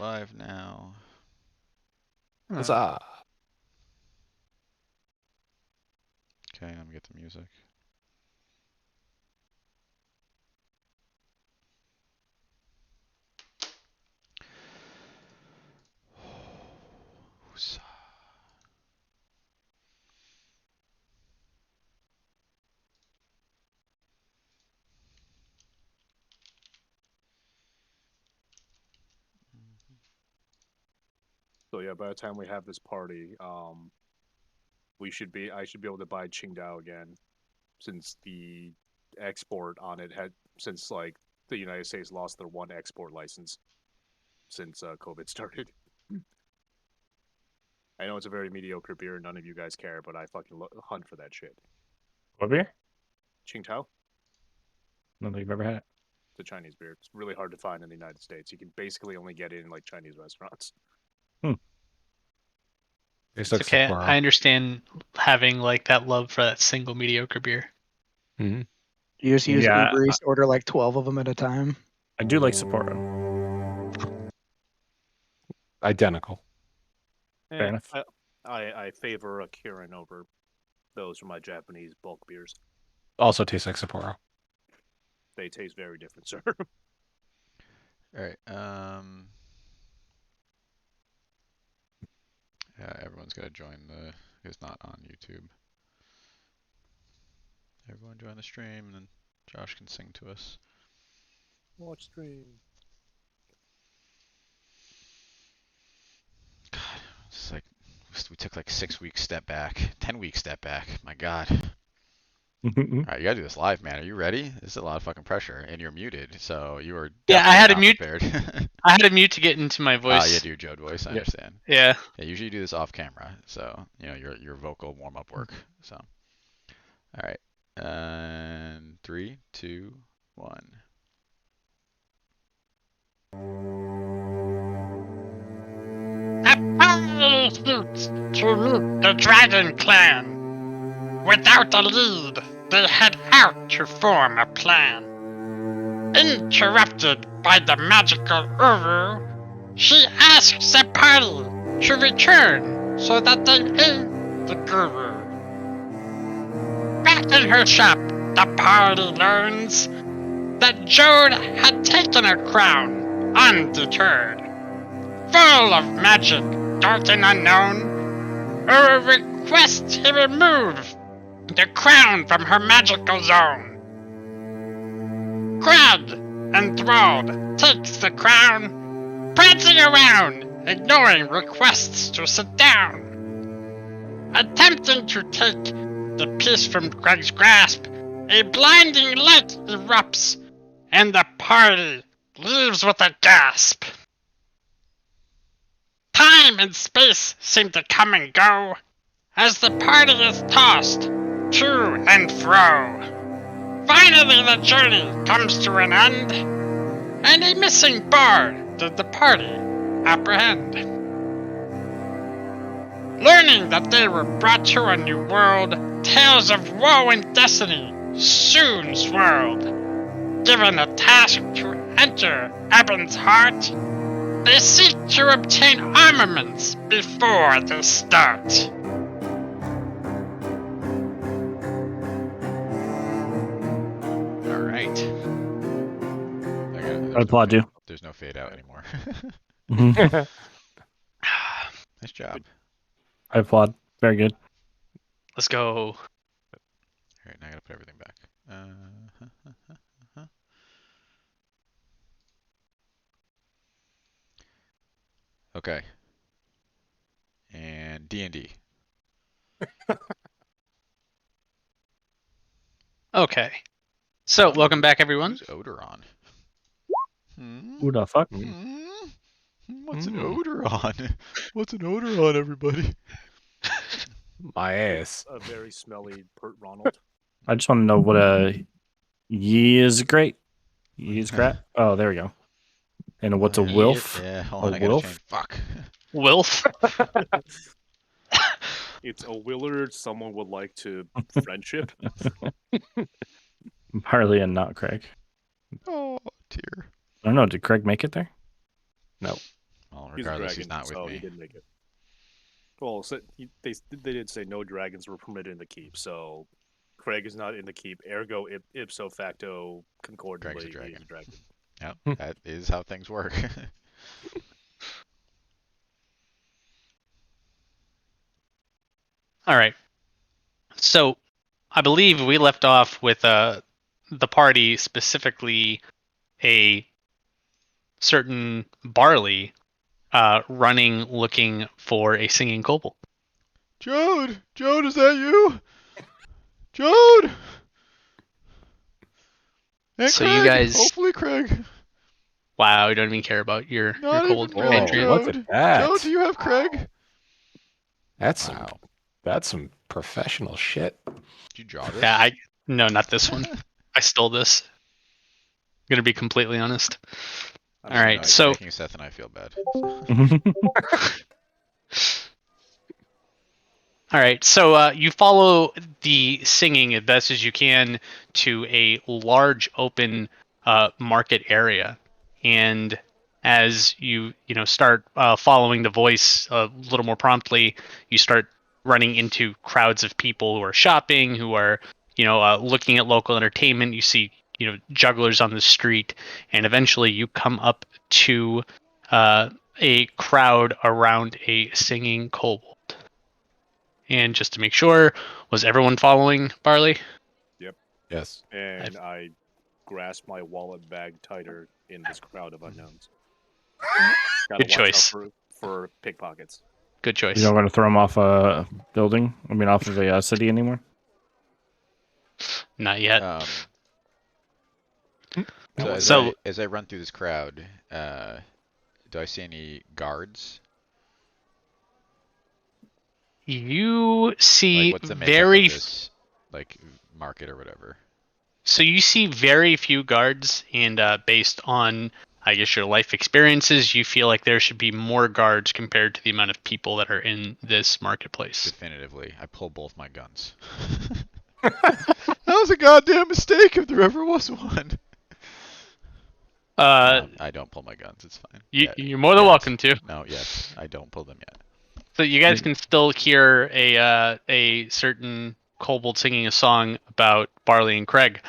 live now. Huzzah. Okay, let me get the music. So yeah, by the time we have this party, I should be able to buy Qingdao again, since the export on it since like the United States lost their one export license since COVID started. I know it's a very mediocre beer, none of you guys care, but I fucking hunt for that shit. What beer? Qingdao, I don't think I've ever had it. it's a Chinese beer. It's really hard to find in the United States. You can basically only get it in like Chinese restaurants. It's It's okay. I understand having like that love for that single mediocre beer. Mm-hmm. You just use Yeah, Uber Eats to order like 12 of them at a time. I do like Sapporo. Identical. Fair enough. I favor a Kirin over those from my Japanese bulk beers. Also tastes like Sapporo. They taste very different, sir. Alright, yeah, everyone's gotta join it's not on YouTube. Everyone join the stream, and then Josh can sing to us. Watch stream. God, it's like, we took like 6 weeks step back, 10 weeks step back, my god. Alright, you gotta do this live, man. Are you ready? This is a lot of fucking pressure, and you're muted, so you are Yeah, I had to not mute. prepared. I had to mute to get into my Ah, voice. you do your Jode voice, I understand. Yeah. Yeah, usually you do this off camera, so you know your vocal warm up work. So, all right, and 3, 2, 1. To meet the Dragon Clan. Without a lead, they head out to form a plan. Interrupted by the magical Uru, she asks the party to return so that they aid the guru. Back in her shop, the party learns that Jode had taken her crown undeterred. Full of magic, dark and unknown, Uru requests he remove the crown from her magical zone. Greg, enthralled, takes the crown, prancing around, ignoring requests to sit down. Attempting to take the piece from Greg's grasp, a blinding light erupts, and the party leaves with a gasp. Time and space seem to come and go as the party is tossed to and fro. Finally, the journey comes to an end, and a missing bard did the party apprehend. Learning that they were brought to a new world, tales of woe and destiny soon swirled. Given a task to enter Eben's heart, they seek to obtain armaments before they start. All right. I applaud you. There's no fade out anymore. Mhm. Nice job. I applaud. Very good. Let's go. All right, now I gotta put everything back. Okay. And D&D. Okay. So, welcome back, everyone. Who's Odoron? Who the fuck? What's an Odoron? What's an Odoron, everybody? My ass. A very smelly Pert Ronald. I just want to know what a ye is great. Ye is crap. Oh, there we go. And what's a wilf? Yeah, hold on, A I gotta wilf? change. Fuck. Wilf. It's a Willard someone would like to friendship. Harley and not Craig. Oh, dear. I don't know. Did Craig make it there? Well, He's a regardless, dragon, he's not with so me. he didn't make it. Well, so they did say no dragons were permitted in the keep, so Craig is not in the keep. Ergo, ipso facto, concordantly, he dragon. is a dragon. Yep, that is how things work. All right. So I believe we left off with the party, specifically a certain Barley, running looking for a singing kobold. Jode, is that you? Jode. And So Craig, you guys- hopefully Craig. Wow, you don't even care about your Not kobold even really, compatriot. Whoa, look Jode. at that. Jode, do you have Craig? That's Wow. that's some professional shit. Did you draw this? Yeah, no, not this one. I stole this. I'm gonna be completely honest. I All mean, right, No, so- you're making Seth and I feel bad. All right, so you follow the singing as best as you can to a large open market area, and as you start following the voice a little more promptly, you start running into crowds of people who are shopping, who are looking at local entertainment. You see jugglers on the street, and eventually you come up to a crowd around a singing kobold. And just to make sure, was everyone following Barley? Yes. and I grasp my wallet bag tighter in this crowd of unknowns. Gotta Good watch out choice. for pickpockets. Good choice. You're not going to throw him off a building? I mean, off of a city anymore? Not yet. So as I run through this crowd, do I see any guards? You see Like, what's the makeup very of this, like, market or whatever? so you see very few guards, and based on I guess your life experiences, you feel like there should be more guards compared to the amount of people that are in this marketplace. Definitively, I pull both my guns. That was a goddamn mistake if there ever was one. I don't pull my guns. It's fine. You're more than Yes. welcome to. No, yes, I don't pull them yet. So you guys can still hear a certain kobold singing a song about Barley and Craig.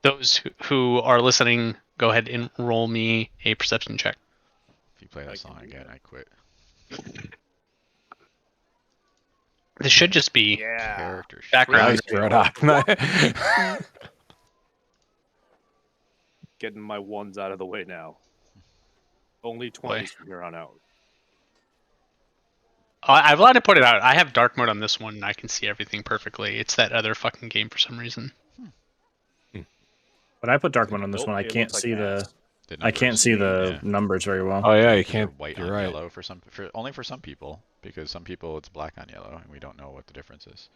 Those who are listening, go ahead and roll me a perception check. If you play I that can song do again, that. I quit. This should just be Yeah. Character sheet. background. Nice, right. Getting my ones out of the way now. Only 20s from here on out. I've allowed to put it out. I have dark mode on this one, and I can see everything perfectly. It's that other fucking game for some reason. When I put dark mode on this Nope, one, I it can't looks like see ass. I can't see the Yeah. numbers very well. Oh yeah, you Or can't. white You're on right. yellow for only for some people, because some people it's black on yellow, and we don't know what the difference is.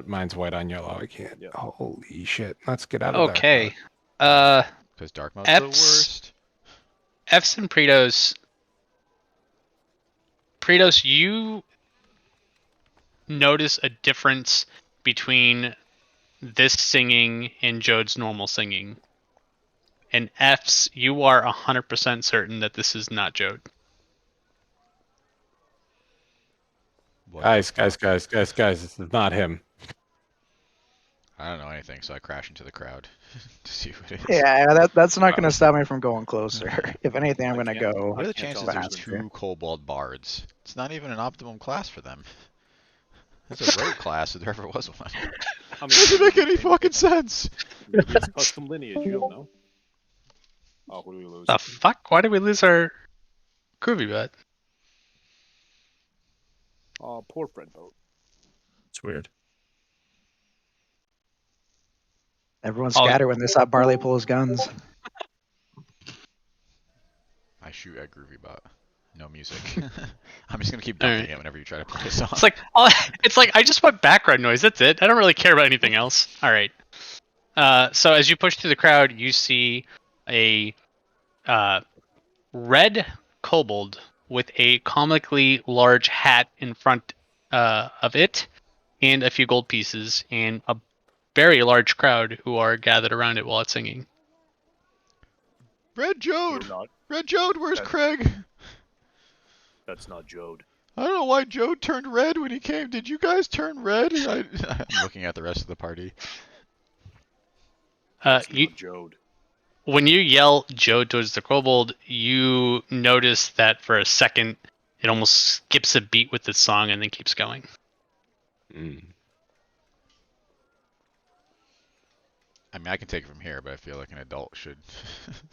Mine's white on yellow. I can't. Yep. Holy shit! Let's get out of there. Okay. Because dark mode's the F's- worst. F's and Pretos. Pretos, you notice a difference between this singing and Jode's normal singing. And F's, you are 100% certain that this is not Jode. What Guys, the fuck? guys! This is not him. I don't know anything, so I crash into the crowd to see who it is. Yeah, that's not going to stop me from going closer. If anything, I'm I going to can't- go. What are the can't chances tell there's the two kobold bards? It's not even an optimum class for them. It's a rogue class if there ever was one. I mean, Doesn't make any fucking sense. maybe it's custom lineage, you don't know. Oh, who do we lose? The fuck? Why did we lose our groovy butt? Oh, poor Fred Boat. It's weird. Everyone Oh. scatter when they saw Barley pull his guns. I shoot at Groovy Bot. No music. I'm just gonna keep dumping Alright. it whenever you try to play a song. It's like I just want background noise. That's it. I don't really care about anything else. All right. So as you push through the crowd, you see a red kobold with a comically large hat in front of it, and a few gold pieces, and a very large crowd who are gathered around it while it's singing. Red Jode! You're not. Red Jode, where's That- Craig? That's not Jode. I don't know why Jode turned red when he came. Did you guys turn red? I'm looking at the rest of the party. That's You not Jode. when you yell Joe towards the kobold, you notice that for a second it almost skips a beat with the song and then keeps going. Mm. I mean, I can take it from here, but I feel like an adult should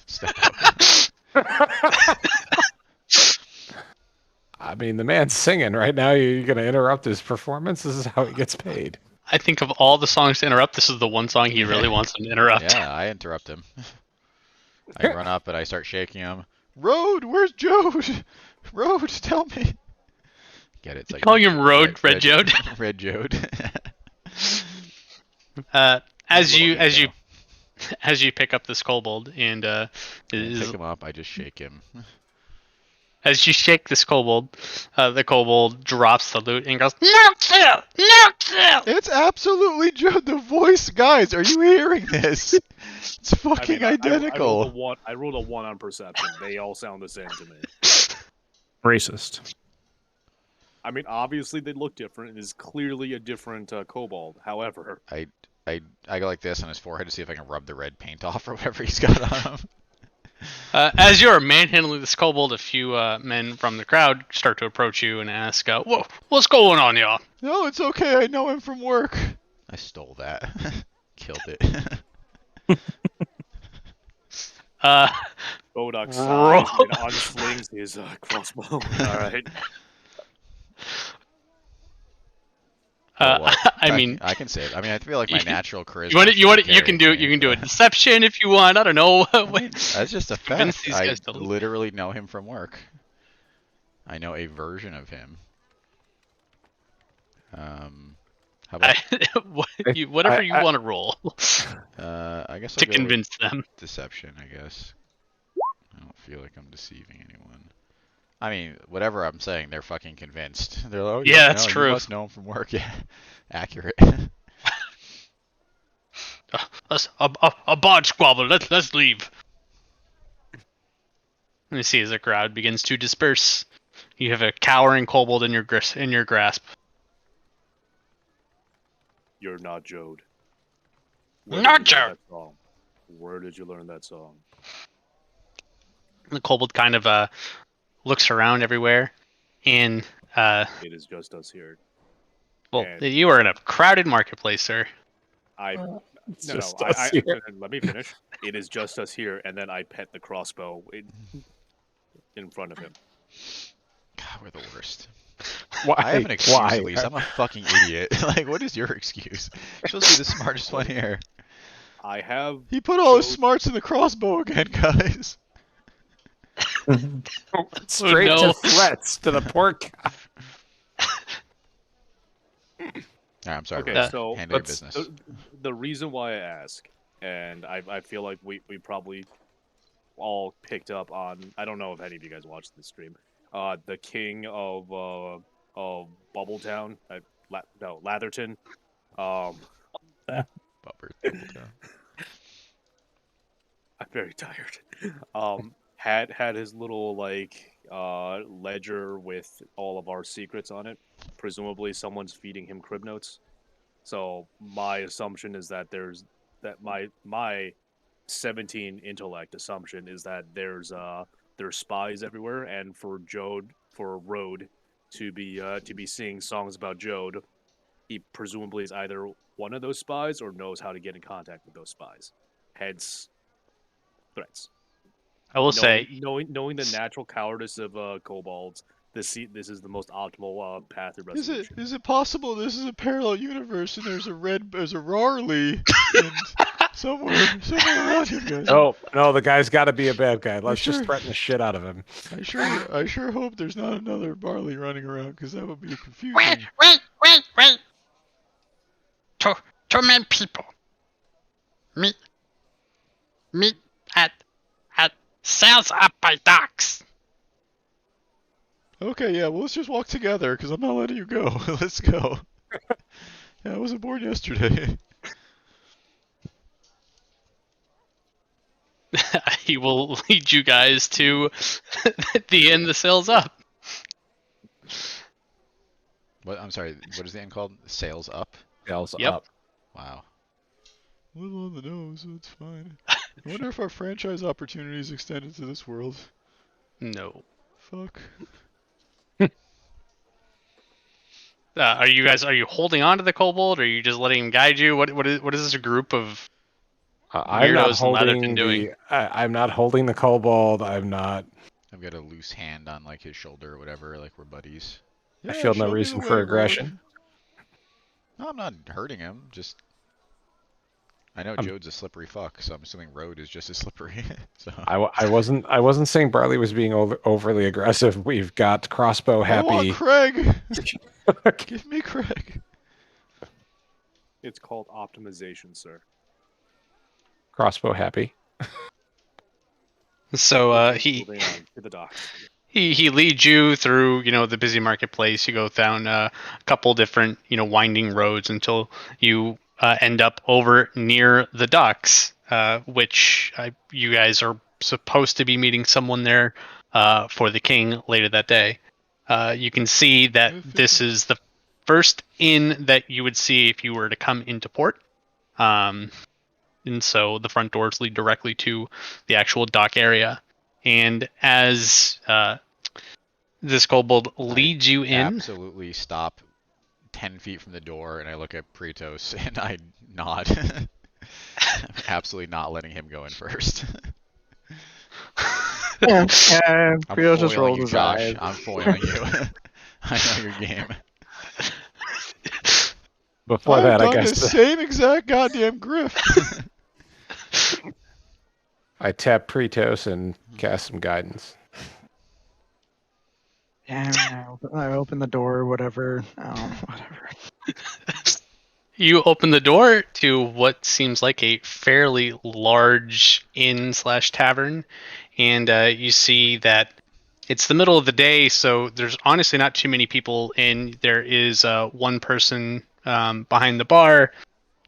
step up. I mean, the man's singing right now. You're going to interrupt his performance? This is how he gets paid. I think of all the songs to interrupt, this is the one song he really wants to interrupt. Yeah, I interrupt him. I run up and I start shaking him. Road, where's Jode? Road, tell me. Get it? It's like Calling him Road, Red Jode. Red Jode. As you Go. as you pick up this kobold and I pick him up. I just shake him. as you shake this kobold, the kobold drops the loot and goes, "No kill! No kill!" It's absolutely Jode. The voice, guys. Are you hearing this? It's fucking identical. I rolled a 1 on perception. They all sound the same to me. Racist. I mean, obviously they look different. It is clearly a different kobold. However, I go like this on his forehead to see if I can rub the red paint off or whatever he's got on him. As you're manhandling this kobold, a few men from the crowd start to approach you and ask, "Whoa, what's going on, y'all?" No, it's okay. I know him from work. I stole that. Killed it. Bodok sighs and unslings his crossbow. All right. Well, I mean, I can say it. I mean, I feel like my natural charisma. you can do a deception if you want. I don't know. That's just a Convince fact. these I guys to leave. literally know him from work. I know a version of him. How about whatever you want to roll I guess I'll to go with convince them. deception. I guess. I don't feel like I'm deceiving anyone. I mean, whatever I'm saying, they're fucking convinced. They're like, oh, Yeah, that's no, true. You must know him from work. Yeah, accurate. A bod squabble. Let's leave. Let me see as the crowd begins to disperse. You have a cowering kobold in your grasp. You're not Jode. Not Jode. Where did you learn that song? The kobold kind of looks around everywhere, and It is just us here. well, And- you are in a crowded marketplace, sir. Just us here. Let me finish. It is just us here, and then I pet the crossbow in front of him. God, we're the worst. Why? I have an excuse Why? at least. I'm a fucking idiot. Like, what is your excuse? You're supposed to be the smartest one here. I have. He put all his Jode- smarts in the crossbow again, guys. Straight no. to threats to the poor guy. I'm sorry. Okay, Rose. so Handle your let's- business. the reason why I ask, and I feel like we probably all picked up on. I don't know if any of you guys watched this stream. The king of Bubbletown, Latherton. Bubber. I'm very tired. Had his little ledger with all of our secrets on it. Presumably, someone's feeding him crib notes. So my assumption is that my 17 intellect assumption is that there's spies everywhere, and for Road to be singing songs about Jode, he presumably is either one of those spies or knows how to get in contact with those spies. Hence, threats. I will say, knowing the natural cowardice of kobolds, this is the most optimal path to resolution. Is it possible this is a parallel universe and there's a Rarley and somewhere around here, guys? No, the guy's got to be a bad guy. Let's sure? just threaten the shit out of him. I sure hope there's not another Barley running around, because that would be confusing. Wait. Torment people. Meet at Sails Up by Docks. Okay, yeah, well, let's just walk together, because I'm not letting you go. Let's go. Yeah, I wasn't born yesterday. he will lead you guys to the end. The sail's up. What? I'm sorry. What is the end called? Sails up. Yells Yep. up. Wow. A little on the nose, so it's fine. I wonder if our franchise opportunities extended to this world. No. Fuck. Are you holding on to the kobold, or are you just letting him guide you? What is this group of I'm not weirdos in leather been holding doing? I'm not holding the kobold. I'm not. I've got a loose hand on like his shoulder or whatever, like we're buddies. I feel no show me reason the for way, aggression. Road. No, I'm not hurting him. Just I know I'm- Jode's a slippery fuck, so I'm assuming Road is just as slippery. So I wasn't saying Barley was being overly aggressive. We've got crossbow I want happy. Craig. Give me Craig. It's called optimization, sir. Crossbow happy. So he Moving on to the docks. he leads you through the busy marketplace. You go down a couple different winding roads until you end up over near the docks, which you guys are supposed to be meeting someone there for the king later that day. You can see that this is the first inn that you would see if you were to come into port. And so the front doors lead directly to the actual dock area. And as this kobold leads you in, Absolutely stop 10 feet from the door, and I look at Pretos and I nod. I'm absolutely not letting him go in first. And I'm Prios just foiling rolled you, his Josh. eyes. I'm foiling you. I know your game. Before I've that, I done guess the same exact goddamn griff. I tap Pretos and cast some guidance. Yeah, I open the door, whatever. Whatever. you open the door to what seems like a fairly large inn/tavern, and you see that it's the middle of the day, so there's honestly not too many people in. There is one person behind the bar,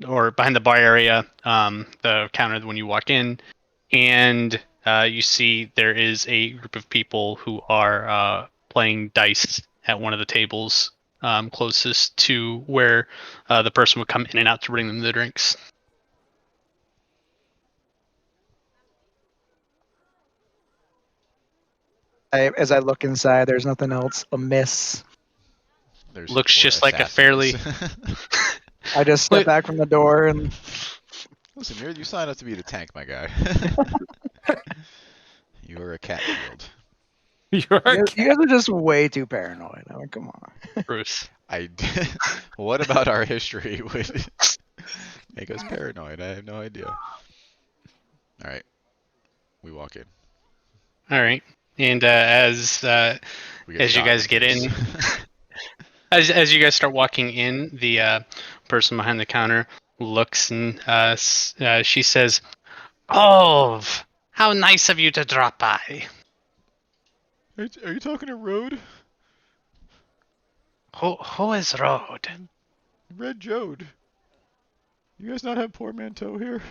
or behind the bar area, the counter when you walk in, and you see there is a group of people who are playing dice at one of the tables closest to where the person would come in and out to bring them the drinks. As I look inside, there's nothing else amiss. There's Looks 4 just like a assassins. I just step Wait. back from the door and Listen, you signed up to be the tank, my guy. You are a cat shield. You're you guys are just way too paranoid. I mean, come on. Bruce. What about our history would make us paranoid? I have no idea. All right, we walk in. All right, and as We get you shot guys the get in, face. as you guys start walking in, the person behind the counter looks and she says, Oh, how nice of you to drop by. Are you talking to Road? Who is Road? Red Jode. You guys not have portmanteau here?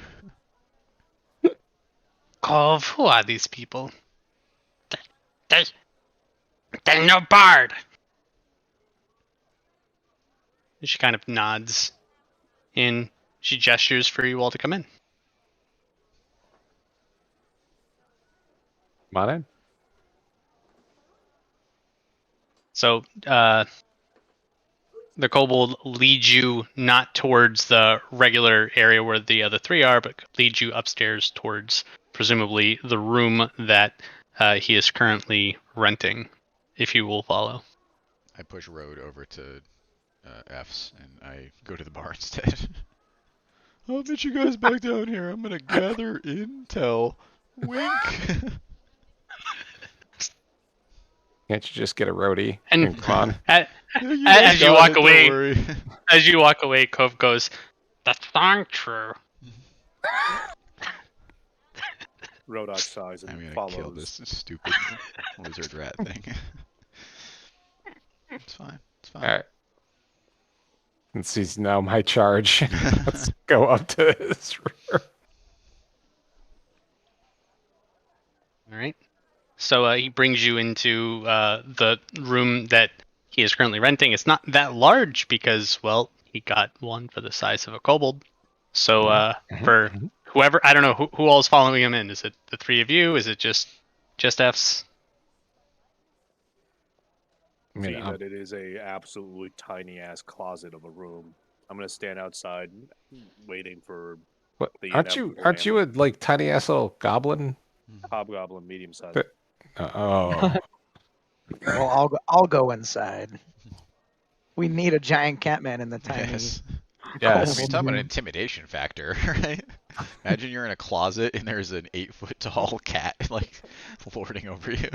Cove, who are these people? They're no bard. she kind of nods, and she gestures for you all to come in. Come on in. So the kobold leads you not towards the regular area where the other three are, but leads you upstairs towards presumably the room that he is currently renting, if you will follow. I push Road over to F's and I go to the bar instead. I'll meet you guys back down here. I'm gonna gather intel. Wink. Can't you just get a roadie And- and come on? As guys you got walk it, don't away, worry. as you walk away, Cove goes, That's not true. Rodok sighs I'm and gonna kill follows. this stupid lizard rat thing. It's fine. It's fine. All right. Since he's now my charge, let's go up to his room. All right. So he brings you into the room that he is currently renting. It's not that large because, well, he got one for the size of a kobold. So for whoever, I don't know who all is following him in. Is it the three of you? Is it just F's? I mean, See that it is a absolutely tiny ass closet of a room. I'm gonna stand outside waiting for what, the aren't you a like tiny ass little goblin? hobgoblin medium size. But- Oh, Well, I'll go inside. We need a giant catman in the tiny. Yes. yes. You're talking about an intimidation factor, right? Imagine you're in a closet and there's an 8-foot tall cat like lording over you.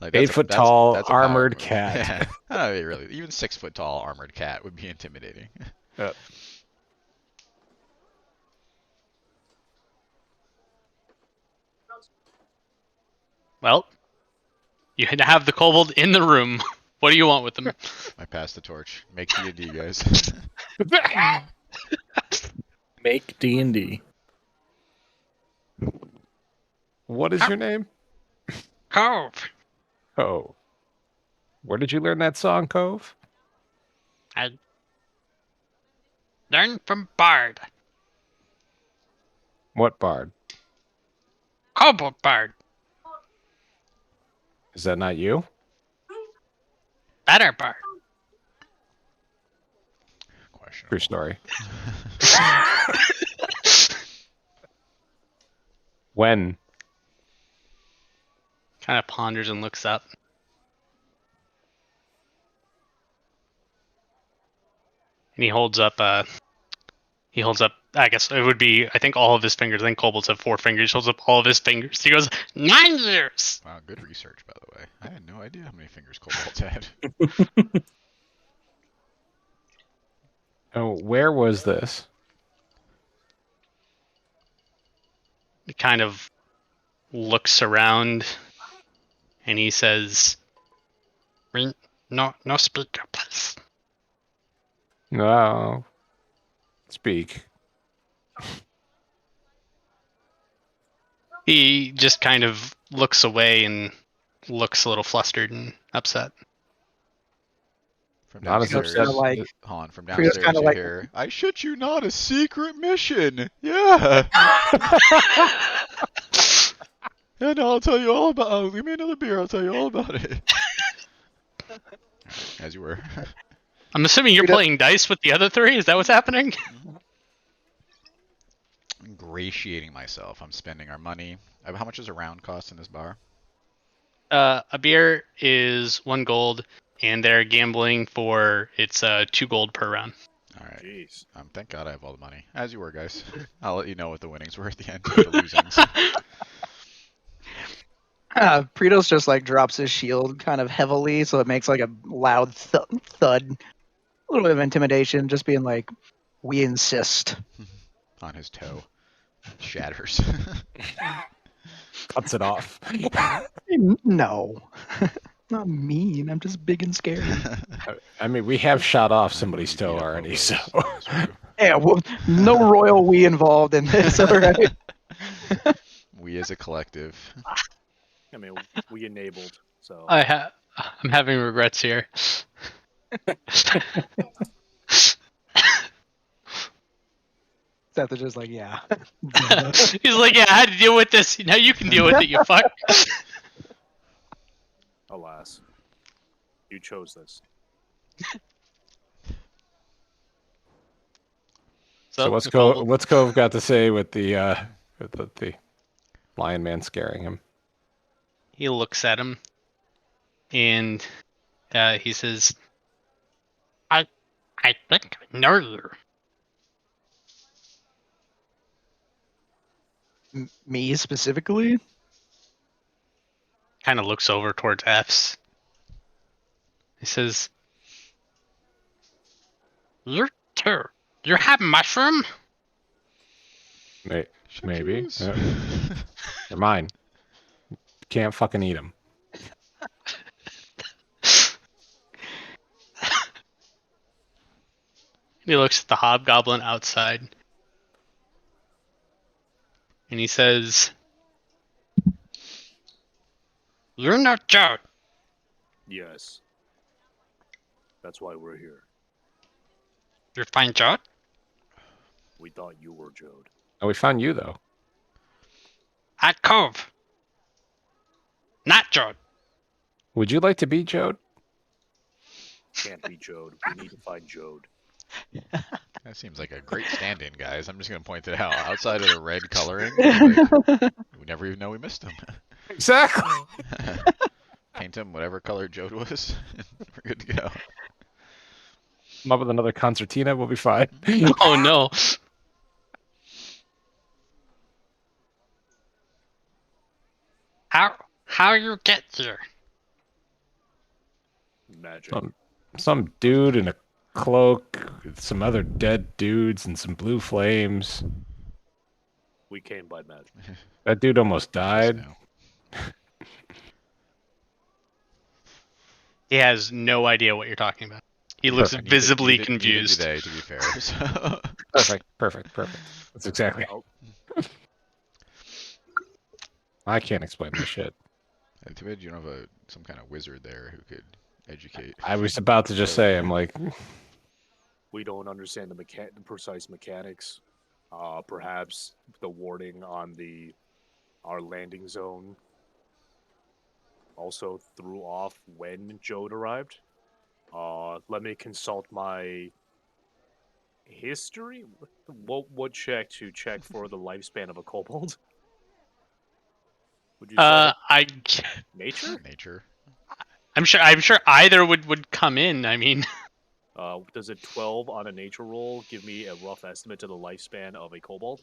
Like 8 foot tall that's a power armored move. cat. Yeah. I don't know, really. Even 6-foot tall armored cat would be intimidating. Well, you have the kobold in the room. What do you want with them? I pass the torch. Make D&D, guys. Make D&D. What is your name? Cove. Cove. Where did you learn that song, Cove? I learned from Bard. What bard? Kobold Bard. Is that not you? Better Bard. Questionable. True story. When? Kind of ponders and looks up. And he holds up, I guess it would be, I think all of his fingers. I think kobolds have 4 fingers. He holds up all of his fingers. He goes, 9 years. Wow, good research, by the way. I had no idea how many fingers kobolds had. Oh, where was this? he kind of looks around and he says, No speaker, please. No. Speak. he just kind of looks away and looks a little flustered and upset. From Not as downstairs, upset. Like- Han, from Frito's downstairs kinda you like- hear, I shit you not, a secret mission! Yeah! Yeah, no, I'll tell you all about give me another beer, I'll tell you all about it. As you were. I'm assuming you're Frito- playing dice with the other 3? Is that what's happening? Ingratiating myself. I'm spending our money. How much does a round cost in this bar? A beer is 1 gold, and they're gambling for it's 2 gold per round. Alright. Jeez. Thank God I have all the money. As you were, guys. I'll let you know what the winnings were at the end of the losings. Pretos just like drops his shield kind of heavily, so it makes like a loud thud. A little bit of intimidation, just being like, "We insist." On his toe. Shatters. Cuts it off. No, not mean. I'm just big and scary. I mean, we have shot off somebody's toe already, so. Yeah, well, no royal we involved in this. All right. We as a collective. I mean, we enabled. So I'm having regrets here. Seth is just like, yeah. He's like, yeah, I had to deal with this. Now you can deal with it, you fuck. alas, you chose this. So what's Nicole- what's Cove got to say with the lion man scaring him? He looks at him, and he says, I think I know you. Me specifically? kind of looks over towards F's. He says, You too. You have mushroom? Maybe. Chartreuse. They're mine. Can't fucking eat them. he looks at the hobgoblin outside, and he says, You know Jode. Yes. That's why we're here. You find Jode? We thought you were Jode. Oh, we found you though. At Cove. Not Jode. Would you like to be Jode? Can't be Jode. We need to find Jode. That seems like a great stand-in, guys. I'm just gonna point it out. Outside of the red coloring, like, we never even know we missed him. Exactly. Paint him whatever color Jode was. We're good to go. Come up with another concertina, we'll be fine. Oh no. How you get here? Magic. Some dude in a cloak with some other dead dudes and some blue flames. We came by magic. That dude almost Just died. now. He has no idea what you're talking about. He looks Perfect. visibly Neither confused. do they, to be fair. So. Perfect. That's exactly. I can't explain this shit. Too bad you don't have some kind of wizard there who could educate. I was about to just say, I'm like, We don't understand the precise mechanics. Perhaps the warding on our landing zone also threw off when Jode arrived. Let me consult my history. What check to check for the lifespan of a kobold? Would you say nature? Nature. I'm sure either would come in. I mean, Does a 12 on a nature roll give me a rough estimate to the lifespan of a kobold?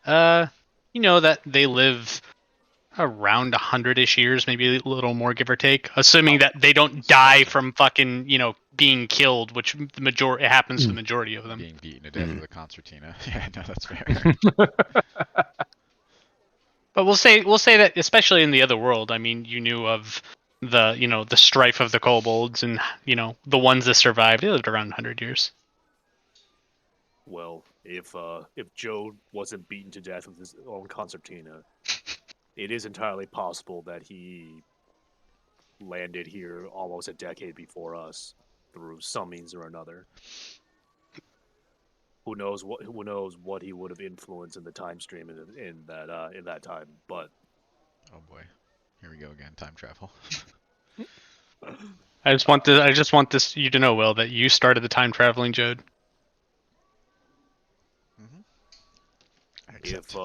you know that they live around 100-ish years, maybe a little more, give or take, assuming that they don't die from fucking, being killed, which it happens to the majority of them. Being beaten to death with a concertina. Yeah, no, that's fair. But we'll say that, especially in the other world, I mean, you knew of the strife of the kobolds, and the ones that survived. They lived around 100 years. Well, if Jode wasn't beaten to death with his own concertina, it is entirely possible that he landed here almost a decade before us through some means or another. Who knows what he would have influenced in the time stream in that time? But Oh boy. Here we go again. Time travel. I just want you to know, Will, that you started the time traveling, Jode. I accept.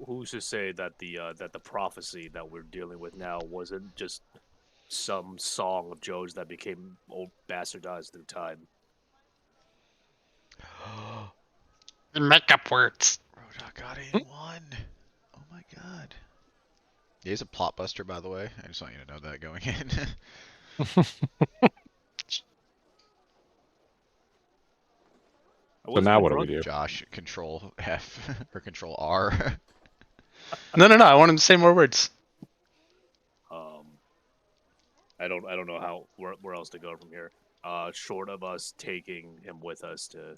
who's to say that the prophecy that we're dealing with now wasn't just some song of Jode's that became old bastardized through time? The makeup words. Rodok got in one. Oh my god. Yeah, he's a plot buster, by the way. I just want you to know that going in. so now what do we do? Josh, Control F or Control R. No. I want him to say more words. I don't know where else to go from here. Short of us taking him with us to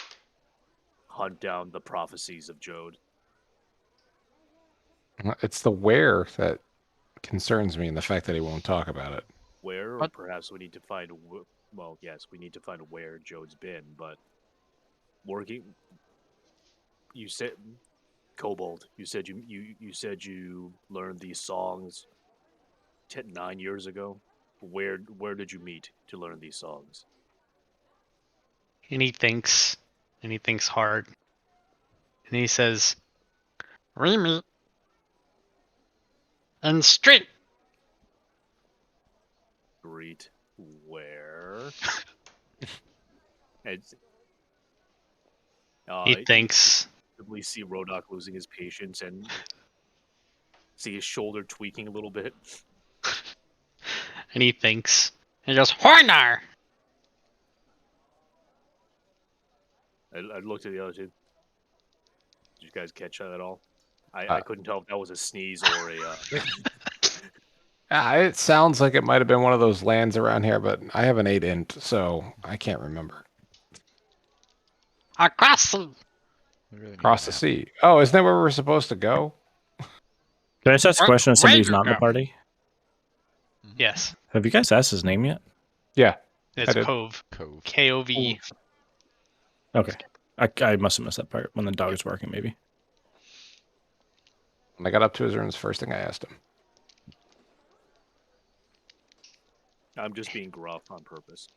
hunt down the prophecies of Jode. It's the where that concerns me, and the fact that he won't talk about it. Where, or What? perhaps we need to find. Well, yes, we need to find where Jode's been, but working. You said, Kobold. You said you learned these songs 9 years ago. Where did you meet to learn these songs? And he thinks hard. And he says, We meet in street. Greet where? It's, he thinks. we see Rodok losing his patience and see his shoulder tweaking a little bit. And he thinks. He goes, Hornar! I looked at the other two. Did you guys catch that at all? I couldn't tell if that was a sneeze or a. It sounds like it might have been one of those lands around here, but I have an 8 int, so I can't remember. Across the... We really need Across a the map. sea. Oh, isn't that where we're supposed to go? Can I just ask a question if Where somebody's you not in the go? party? Yes, Have you guys asked his name yet? Yeah. it's did. Cove. Cove. K-O-V-E. Okay. I must have missed that part when the dog was barking, maybe. When I got up to his room, it's the first thing I asked him. I'm just being gruff on purpose.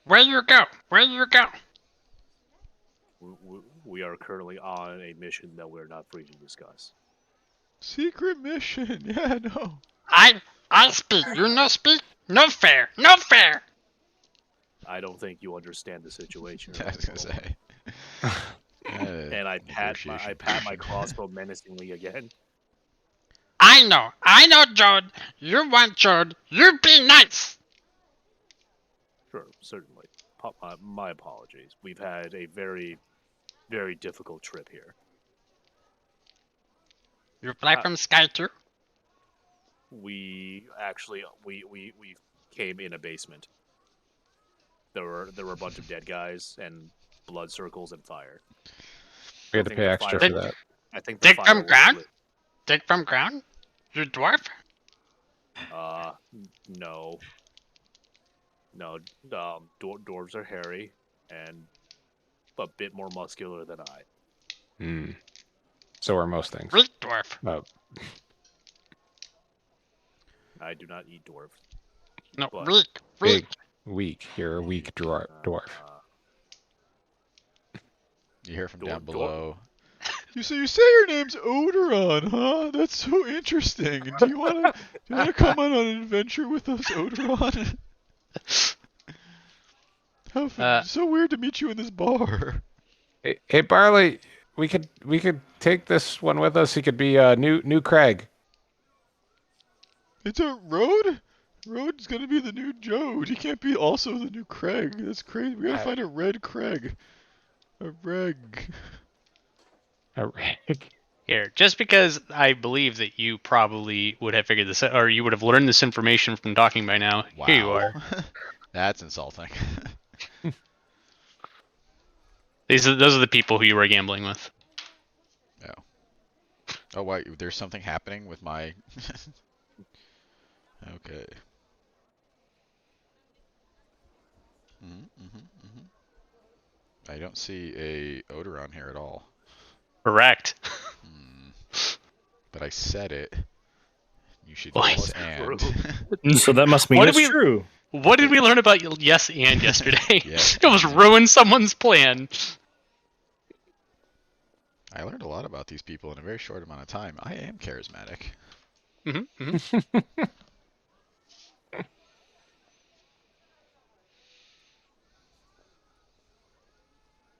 Where you go? Where you go? We are currently on a mission that we're not free to discuss. Secret mission. Yeah, no. I speak. You no speak. No fair. No fair. I don't think you understand the situation. I was gonna say. And I pat my Negotiation. crossbow menacingly again. I know, Jode. You want Jode. You be nice. Sure, certainly. My apologies. We've had a very, very difficult trip here. You fly from Sky too? We actually we came in a basement. There were a bunch of dead guys and blood circles and fire. We had to think pay the extra fire- for that. I think the Dig fire from was ground? lit. Dig from ground? You dwarf? No. No, dwarves are hairy and a bit more muscular than I. Hmm. So are most things. Weak dwarf. Oh, I do not eat dwarf. No, But- weak. big, weak. You're a weak dwarf. You hear from Dor- down Dor- below. You say your name's Odoron, huh? That's so interesting. Do you wanna come on an adventure with us, Odoron? So weird to meet you in this bar. Hey, Barley, we could take this one with us. He could be new Craig. It's a Road? Road's gonna be the new Jode. He can't be also the new Craig. That's crazy. We gotta find a red Craig. A reg. Here, just because I believe that you probably would have figured this out, or you would have learned this information from talking by now. Wow. Here you are. That's insulting. Those are the people who you were gambling with. Oh, wait, there's something happening with my... Okay. I don't see a Odoron here at all. Correct. But I said it. You should Well, yes and. So that must mean What it's did we- true. What did we learn about yes and yesterday? Yes It almost and. ruined someone's plan. I learned a lot about these people in a very short amount of time. I am charismatic.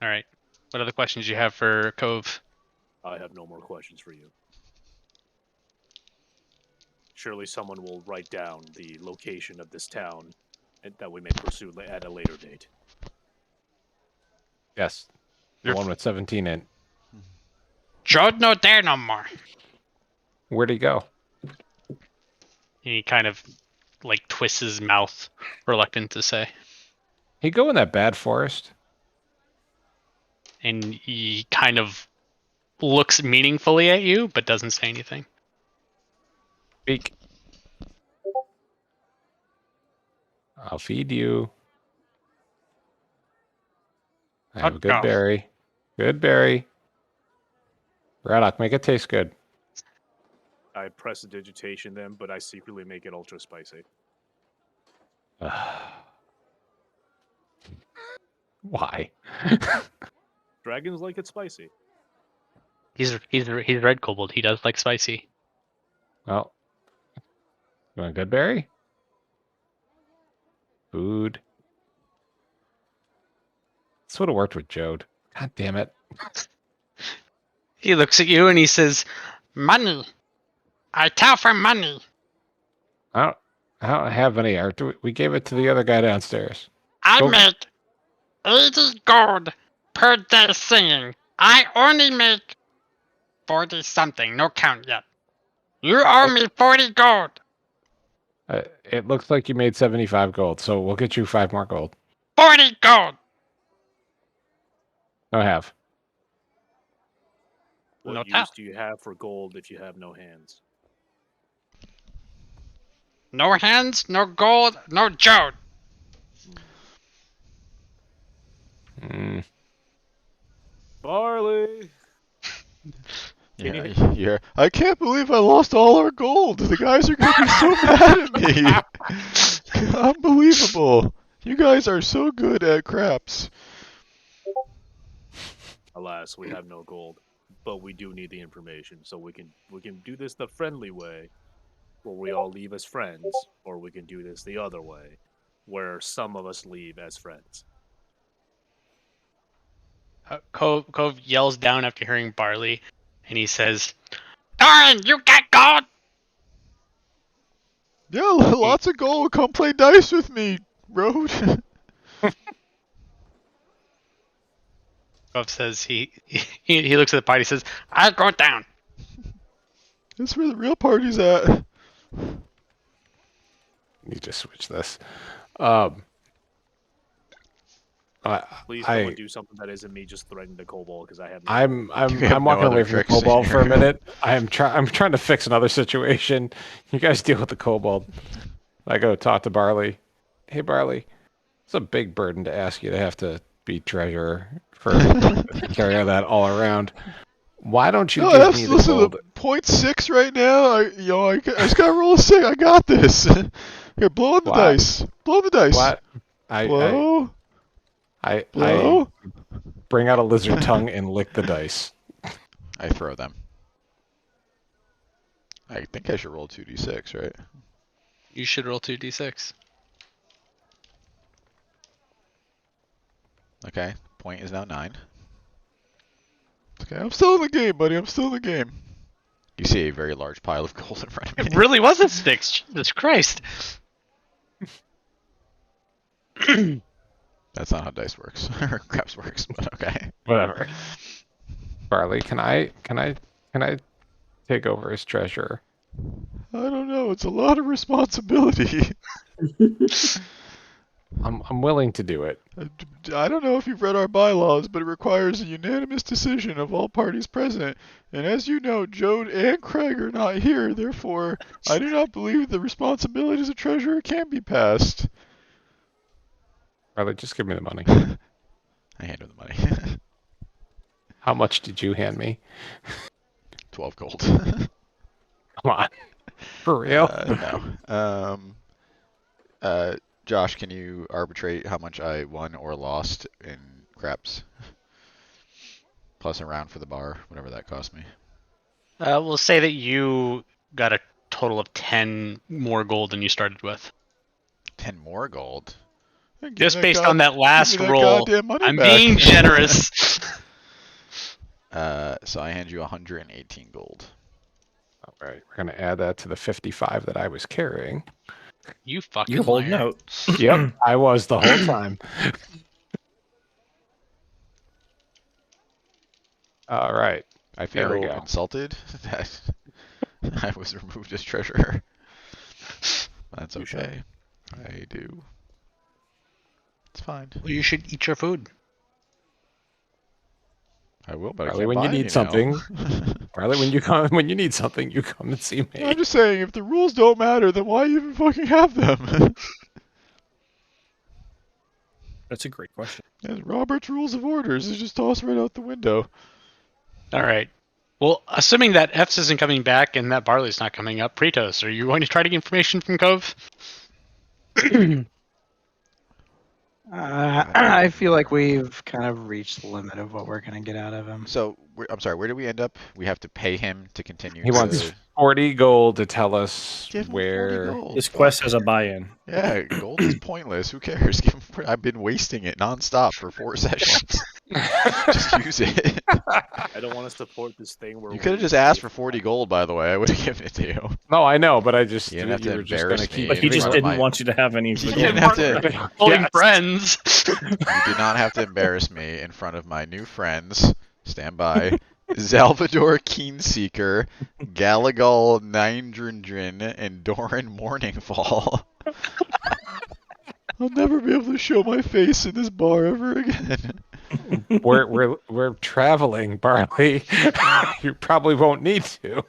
All right. What other questions do you have for Cove? I have no more questions for you. Surely someone will write down the location of this town and that we may pursue at a later date. Yes. The one with 17 in. Jode no there no more. Where'd he go? He kind of like twists his mouth, reluctant to say, He go in that bad forest? and he kind of looks meaningfully at you, but doesn't say anything. Speak. I'll feed you. I have a good Oh. berry. Good berry. Raddock, make it taste good. I prestidigitation them, but I secretly make it ultra spicy. Why? Dragons like it spicy. He's red kobold. He does like spicy. Well, you want a good berry? Food. This would have worked with Jode. God damn it. He looks at you and he says, Money. I tell for money. I don't have any art. We gave it to the other guy downstairs. I Go- make 80 gold per day singing. I only make 40 something, no count yet. You owe me 40 gold. It looks like you made 75 gold, so we'll get you 5 more gold. 40 gold. No have. What No use doubt. do you have for gold if you have no hands? No hands, no gold, no Joe. Mm. Barley. Yeah. I can't believe I lost all our gold. The guys are gonna be so mad at me. Unbelievable. You guys are so good at craps. Alas, we have no gold, but we do need the information, so we can do this the friendly way, where we all leave as friends, or we can do this the other way, where some of us leave as friends. Cove yells down after hearing Barley, and he says, Doran, you got gold? Yeah, lots of gold. Come play dice with me, Road. Cove says he looks at the party. He says, I'll go down. That's where the real party's at. You just switch this. Please, I- someone do something that isn't me just threatening the kobold because I have. No I'm gold. I'm You have I'm no walking other away from the tricks in kobold for a here. minute. I'm trying to fix another situation. You guys deal with the kobold. I go talk to Barley. Hey Barley, it's a big burden to ask you to have to be treasurer for carry that all around. Why don't you No, give I have me to the listen gold? to 0.6 right now. I just gotta roll a 6. I got this. Here, blow on the What? dice. Blow the dice. What? Blow. I Blow. bring out a lizard tongue and lick the dice. I throw them. I think I should roll 2d6, right? you should roll 2d6. Okay, point is now 9. Okay, I'm still in the game, buddy. I'm still in the game. You see a very large pile of gold in front of It me. really was a 6. Jesus Christ. That's not how dice works or craps works, but okay. Whatever. Barley, can I take over as treasurer? I don't know. It's a lot of responsibility. I'm willing to do it. I don't know if you've read our bylaws, but it requires a unanimous decision of all parties present. And as you know, Jode and Craig are not here. Therefore, I do not believe the responsibilities of treasurer can be passed. Barley, just give me the money. I hand him the money. How much did you hand me? 12 gold. Come on. For real? No. Josh, can you arbitrate how much I won or lost in craps? Plus a round for the bar, whatever that cost me. We'll say that you got a total of 10 more gold than you started with. 10 more gold? Give Just me based on that last give me that roll, goddamn money I'm back. being generous. So I hand you 118 gold. All right, we're gonna add that to the 55 that I was carrying. You fucking You're holding liar. out. Yep, I was the whole time. All right. I There we feel go. insulted that I was removed as treasurer. That's You should. okay. I do. It's fine. Well, you should eat your food. I will, but Barley, I can't when you buy any need something, now. Barley, when you need something, you come and see me. I'm just saying, if the rules don't matter, then why even fucking have them? That's a great question. And Robert's Rules of Orders is just tossed right out the window. All right. Well, assuming that F's isn't coming back and that Barley's not coming up, Pretos, are you going to try to get information from Cove? I feel like we've kind of reached the limit of what we're gonna get out of him. So, I'm sorry, where do we end up? We have to pay him to continue. He wants to... 40 gold to tell us Give him 40 where. gold. This Fuck. quest has a buy-in. Yeah, gold is pointless. Who cares? Give him I've been wasting it nonstop for 4 sessions. Just use it. I don't want to support this thing where You could have just asked for 40 gold, by the way. I would have given it to you. No, I know, but I just You didn't have to were just embarrass gonna keep. me. But he in just front of didn't my- want you to have any. You for didn't gold. have to. Holding Yes. friends. You did not have to embarrass me in front of my new friends. Stand by. Salvador Keenseeker, Galagal Nindrindrin, and Doran Morningfall. I'll never be able to show my face in this bar ever again. We're traveling, Barley. You probably won't need to.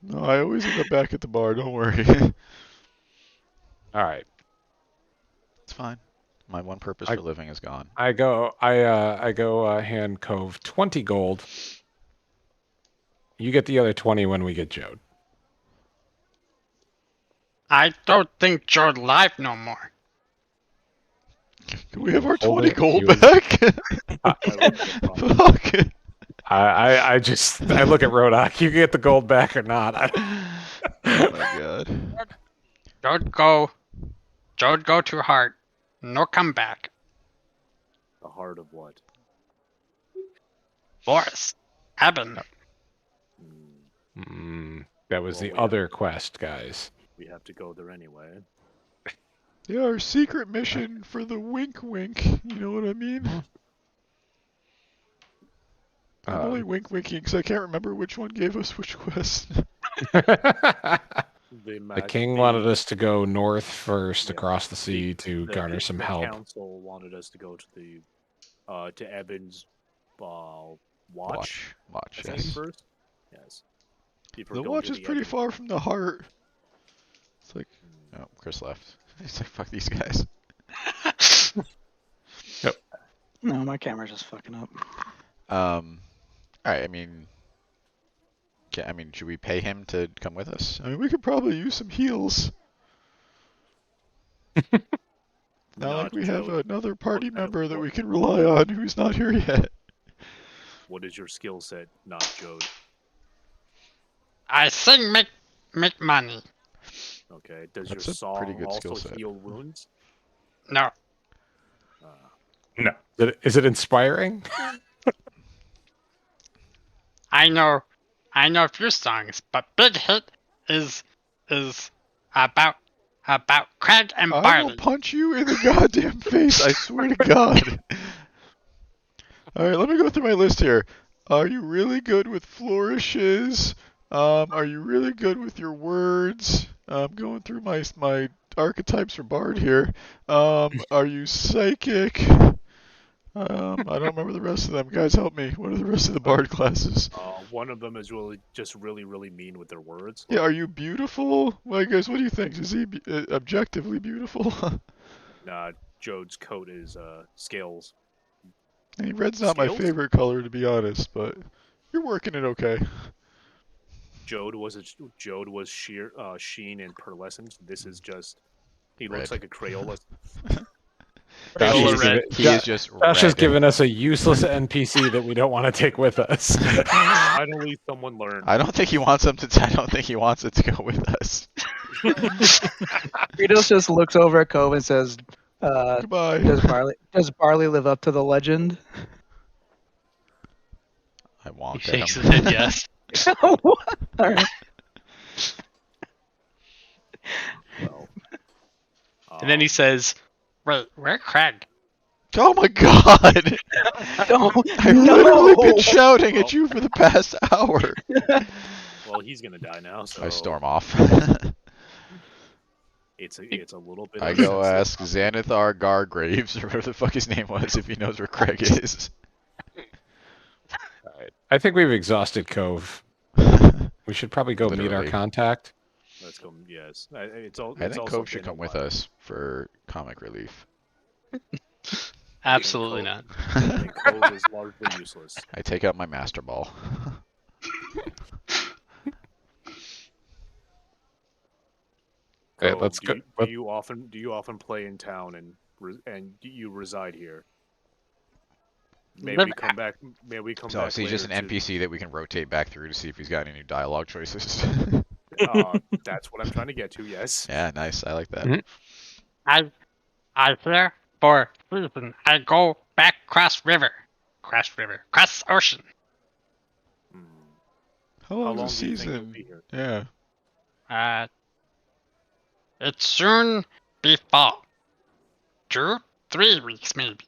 No, I always end up back at the bar. Don't worry. All right. It's fine. My one purpose I- for living is gone. I go hand Cove 20 gold. You get the other 20 when we get Jode. I don't think Joe's alive no more. Can we have our Hold 20 it, gold you- back? I would no problem. Fuck. I look at Rodak. You get the gold back or not? Oh my god. Joe'd go too hard. No comeback. The heart of what? Boris. Heaven. That was Well, the we other have- quest, guys. We have to go there anyway. Yeah, our secret mission for the wink wink. You know what I mean? I'm only wink winking because I can't remember which one gave us which quest. The king wanted us to go north first Yeah. across the sea to garner some the help. council wanted us to go to the to Evans watch. Watch, I think yes. first. Yes. Before The going watch to is the pretty Evans- far from the heart. It's like, Oh, Chris left. He's like, fuck these guys. No, my camera's just fucking up. Alright, I mean, should we pay him to come with us? I mean, we could probably use some heals. Not like we have Joe. another party What kind of member that we work? can rely on who's not here yet. What is your skill set, not Jode? I sing make money. Okay. Does That's your a pretty song good also skill set. heal wounds? No. Uh, Is it inspiring? I know a few songs, but Big Hit is about Craig and I will Barley. punch you in the goddamn face, I swear to God. Alright, let me go through my list here. Are you really good with flourishes? Are you really good with your words? I'm going through my archetypes for Bard here. Are you psychic? I don't remember the rest of them. Guys, help me. What are the rest of the Bard classes? one of them is really mean with their words. Yeah, are you beautiful? Well, guys, what do you think? Is he objectively beautiful? Nah, Jode's coat is scales. I mean, red's not my Scales? favorite color, to be honest, but you're working it okay. Jode was sheer sheen and pearlescent. This is just he Red. looks like a Crayola. Josh Crayola is red. giving- He is just Josh has red. given us a useless NPC that we don't want to take with us. Finally, someone learned. I don't think he wants him to. I don't think he wants it to go with us. Kratos just looks over at Cove and says, Goodbye. does Barley live up to the legend? I He want shakes him. his head yes. Alright. Well, And then he says, Wait, where Craig? Oh my God! Don't. I've literally been shouting at you for the past hour. well, he's gonna die now. So I storm off. It's a little bit. I of go sensitive ask Xanathar Gargraves, or whatever the fuck his name was, if he knows where Craig is. I think we've exhausted Cove. We should probably go meet our Literally. contact. Let's go. Yes, it's all. I it's think also Cove should been a come with while. us for comic relief. absolutely not. I think Cove is largely useless. I take out my Master Ball. Okay, Cove, let's do go. You, do you often play in town and do you reside here? Maybe Live we come back. Maybe we come So, back. so he's just an later to- NPC that we can rotate back through to see if he's got any new dialogue choices. That's what I'm trying to get to. Yes. Yeah, nice. I like that. Mhm. I there for season. I go back cross ocean. Hmm. How How long's long the do you think you'll season? be here? Yeah. It soon be fall. 2-3 weeks maybe.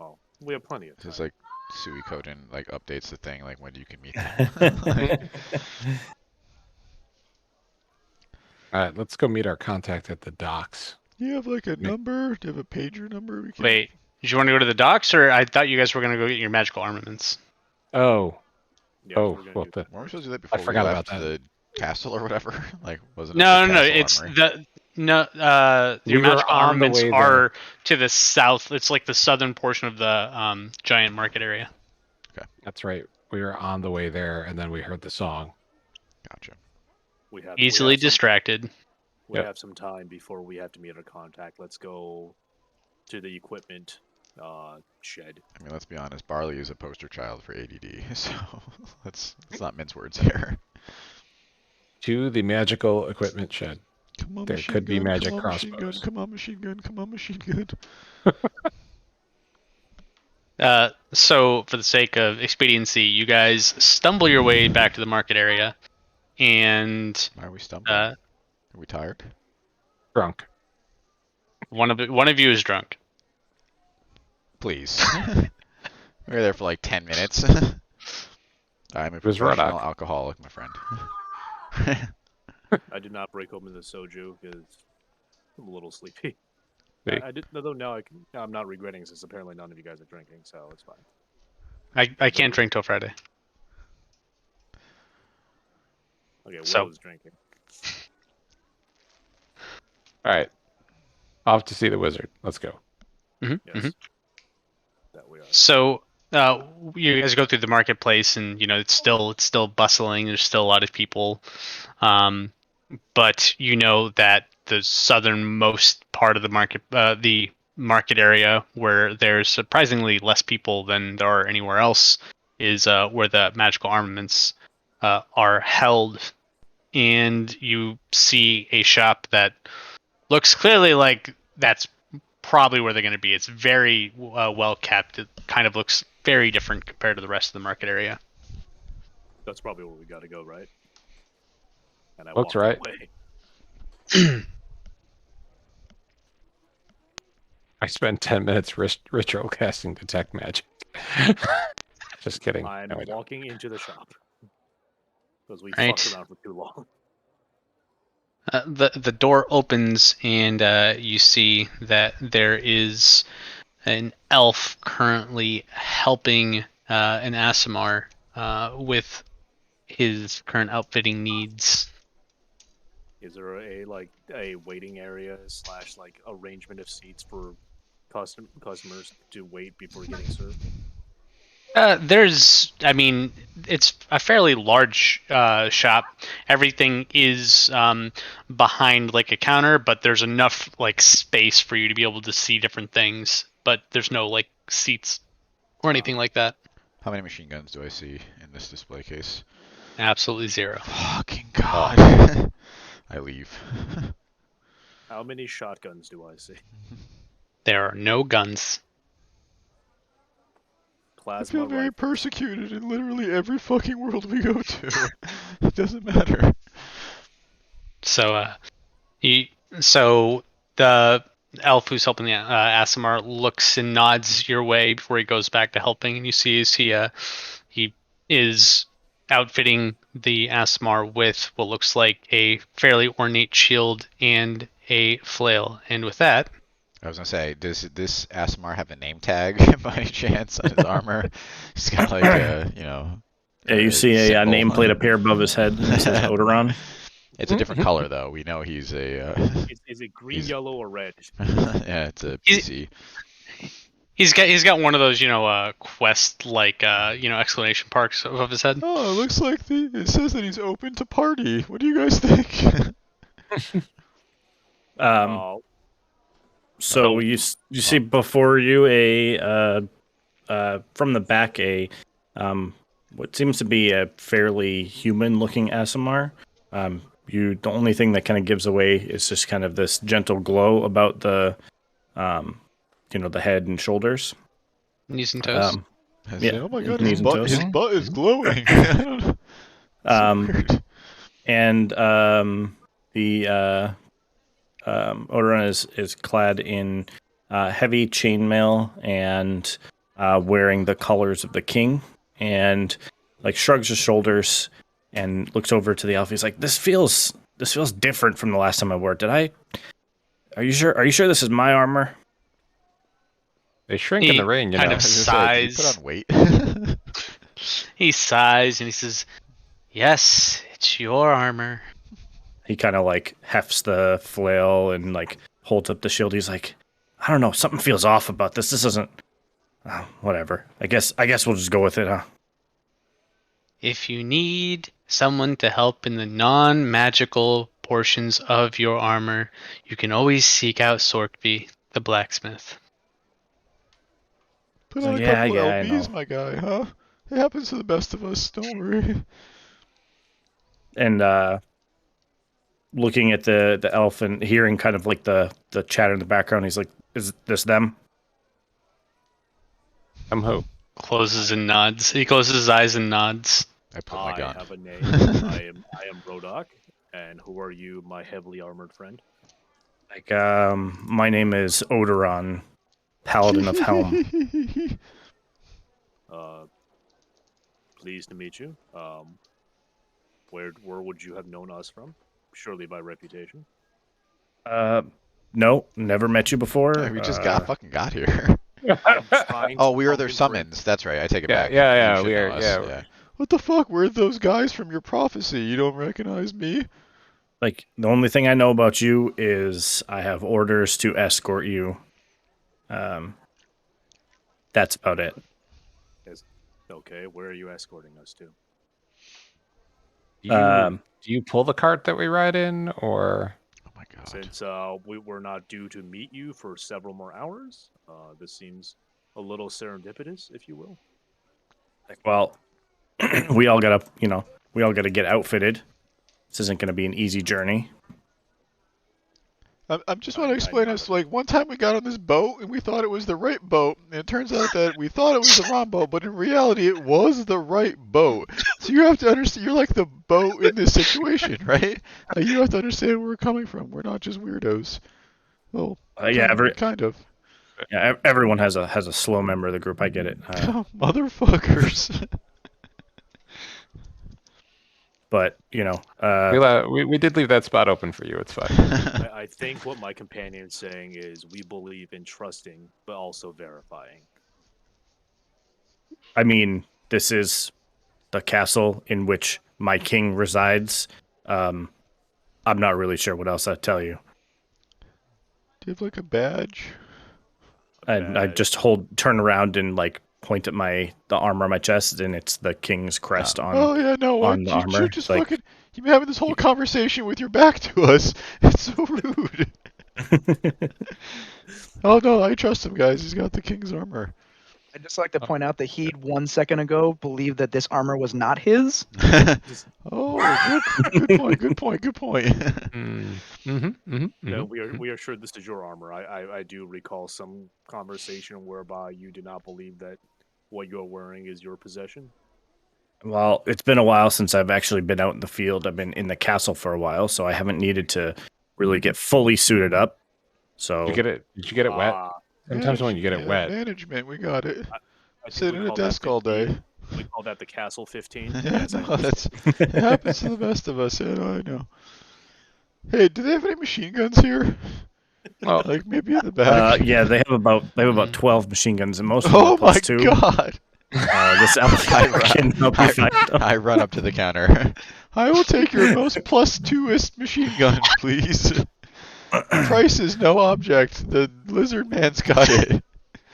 Oh, we have plenty of This is time. like Suikoden like updates the thing like when you can meet them. All right, let's go meet our contact at the docks. Do you have like a number? Do you have a pager number? We can... Wait, did you want to go to the docks, or I thought you guys were going to go get your magical armaments? Oh, Yeah, oh, we're gonna well, do- the, Weren't we supposed to do that before we forgot about left that. the castle or whatever? Like, wasn't it No, the no, castle it's armory? We your were magical on the armaments way are to the south. It's like the southern portion of the giant market area. That's right. We were on the way there, and then we heard the song. Gotcha. we have Easily some, distracted. We Yep. have some time before we have to meet our contact. Let's go to the equipment shed. I mean, let's be honest. Barley is a poster child for ADD, so let's not mince words here. To the magical equipment shed. Come on, There machine could be gun, magic come on, machine gun, crossbows. come on, machine gun, come on, machine gun. So, for the sake of expediency, you guys stumble your way back to the market area, and Why are we stumbling? uh, Are we tired? Drunk. one of you is drunk. Please. We were there for like 10 minutes. I'm a was professional Rodok. alcoholic, my friend. I did not break open the soju because I'm a little sleepy. Wait. I did, although now I'm not regretting since apparently none of you guys are drinking, so it's fine. I can't drink till Friday. Okay, So- Will is drinking. All right. Off to see the wizard. Let's go. Yes. That we are. So you guys go through the marketplace, and it's still bustling. There's still a lot of people, but you know that the southernmost part of the market area, where there's surprisingly less people than there are anywhere else, is where the magical armaments are held, and you see a shop that looks clearly like that's probably where they're going to be. It's very well kept. It kind of looks very different compared to the rest of the market area. That's probably where we got to go, right? And I Looks walked right. away. I spent 10 minutes ritual casting detect magic. Just kidding. I'm No, I don't. walking into the shop because we Right. fucked around for too long. The door opens, and you see that there is an elf currently helping an Aasimar with his current outfitting needs. Is there a waiting area / like arrangement of seats for customers to wait before getting served? It's a fairly large shop. Everything is behind like a counter, but there's enough like space for you to be able to see different things. But there's no like seats or anything like that. How many machine guns do I see in this display case? Absolutely zero. Fucking god. I leave. How many shotguns do I see? There are no guns. I Plasma feel very rifle. persecuted in literally every fucking world we go to. It doesn't matter. So, so the elf who's helping the Aasimar looks and nods your way before he goes back to helping, and you see as he is outfitting the Aasimar with what looks like a fairly ornate shield and a flail. And with that, I was gonna say, does this Aasimar have a name tag by any chance on his armor? He's got like a, Yeah, you see a symbol. nameplate appear above his head that says Odoron. It's a different color though. We know he's a. Is it green, He's- yellow, or red? Yeah, it's a PC. he's got one of those quest like exclamation marks above his head. Oh, it looks like it says that he's open to party. What do you guys think? Oh, So you see before you from the back what seems to be a fairly human-looking Aasimar. The only thing that kind of gives away is just kind of this gentle glow about the the head and shoulders. Knees and toes. Yeah. Oh my god, Knees his and butt, toes. his butt is glowing. I don't know. So weird. And the Odoron is clad in heavy chainmail and wearing the colors of the king, and like shrugs his shoulders and looks over to the elf. He's like, "This feels different from the last time I wore it. Did Are you sure? Are you sure this is my armor? They shrink in He the rain, you kind know. I of was gonna say, did you sighs. put on weight? He sighs and he says, "Yes, it's your armor." He kind of like hefts the flail and like holds up the shield. He's like, I don't know, something feels off about this. This isn't. Whatever. I guess we'll just go with it, huh? If you need someone to help in the non-magical portions of your armor, you can always seek out Sorkby, the blacksmith. Put So, on a yeah, couple I LBs, know. my guy, huh? It happens to the best of us. Don't worry. And looking at the elf and hearing kind of like the chatter in the background, he's like, "Is this them?" I'm who? Closes and nods. He closes his eyes and nods. I pull my I gun. have a name. I am Rodok. And who are you, my heavily armored friend? Like, my name is Odoron, Paladin of Helm. Pleased to meet you. Where would you have known us from? Surely by reputation. No, never met you before. Yeah, we just fucking got here. I'm trying Oh, to we were their fucking summons. That's right. I take it Yeah, back. yeah, You should we know are. us, Yeah. What the fuck? We're those guys from your prophecy. You don't recognize me? Like, the only thing I know about you is I have orders to escort you. That's about it. Okay, where are you escorting us to? Do you pull the cart that we ride in, or? Oh my god. Since we were not due to meet you for several more hours, this seems a little serendipitous, if you will. Well, we all gotta get outfitted. This isn't gonna be an easy journey. I just want to explain us, like, one time we got on this boat and we thought it was the right boat, and it turns out that we thought it was the wrong boat, but in reality it was the right boat. So you have to understand, you're like the boat in this situation, right? Like, you have to understand where we're coming from. We're not just weirdos. Well, Yeah, kind of. everyone has a slow member of the group. I get it. Motherfuckers. But We did leave that spot open for you. It's fine. I think what my companion is saying is we believe in trusting, but also verifying. I mean, this is the castle in which my king resides. I'm not really sure what else I'd tell you. Do you have, like, a badge? And I just turn around and like point at the armor on my chest, and it's the king's crest on. Oh yeah, no. on the you armor. just Like- fucking. You've been having this whole conversation with your back to us. It's so rude. Oh no, I trust him, guys. He's got the king's armor. I'd just like to point out that he 1 second ago believed that this armor was not his. Oh, good point. Good point. Good point. No, we are sure this is your armor. I do recall some conversation whereby you did not believe that what you are wearing is your possession. Well, it's been a while since I've actually been out in the field. I've been in the castle for a while, so I haven't needed to really get fully suited up. So Did you get it wet? Sometimes when you get it wet. Management, we got it. I think Sit we at a call that desk all 15. day. We call that the Castle 15. Yeah, Yes, I no, understand. it happens to the best of us. Yeah, no, I know. Hey, do they have any machine guns here? Well, Like maybe in the back. yeah, they have about 12 machine guns, and most of them Oh are plus my 2. god! This elf can help you find them. I run up to the counter. I will take your most +2ist machine gun, please. Price is no object. The lizard man's got it.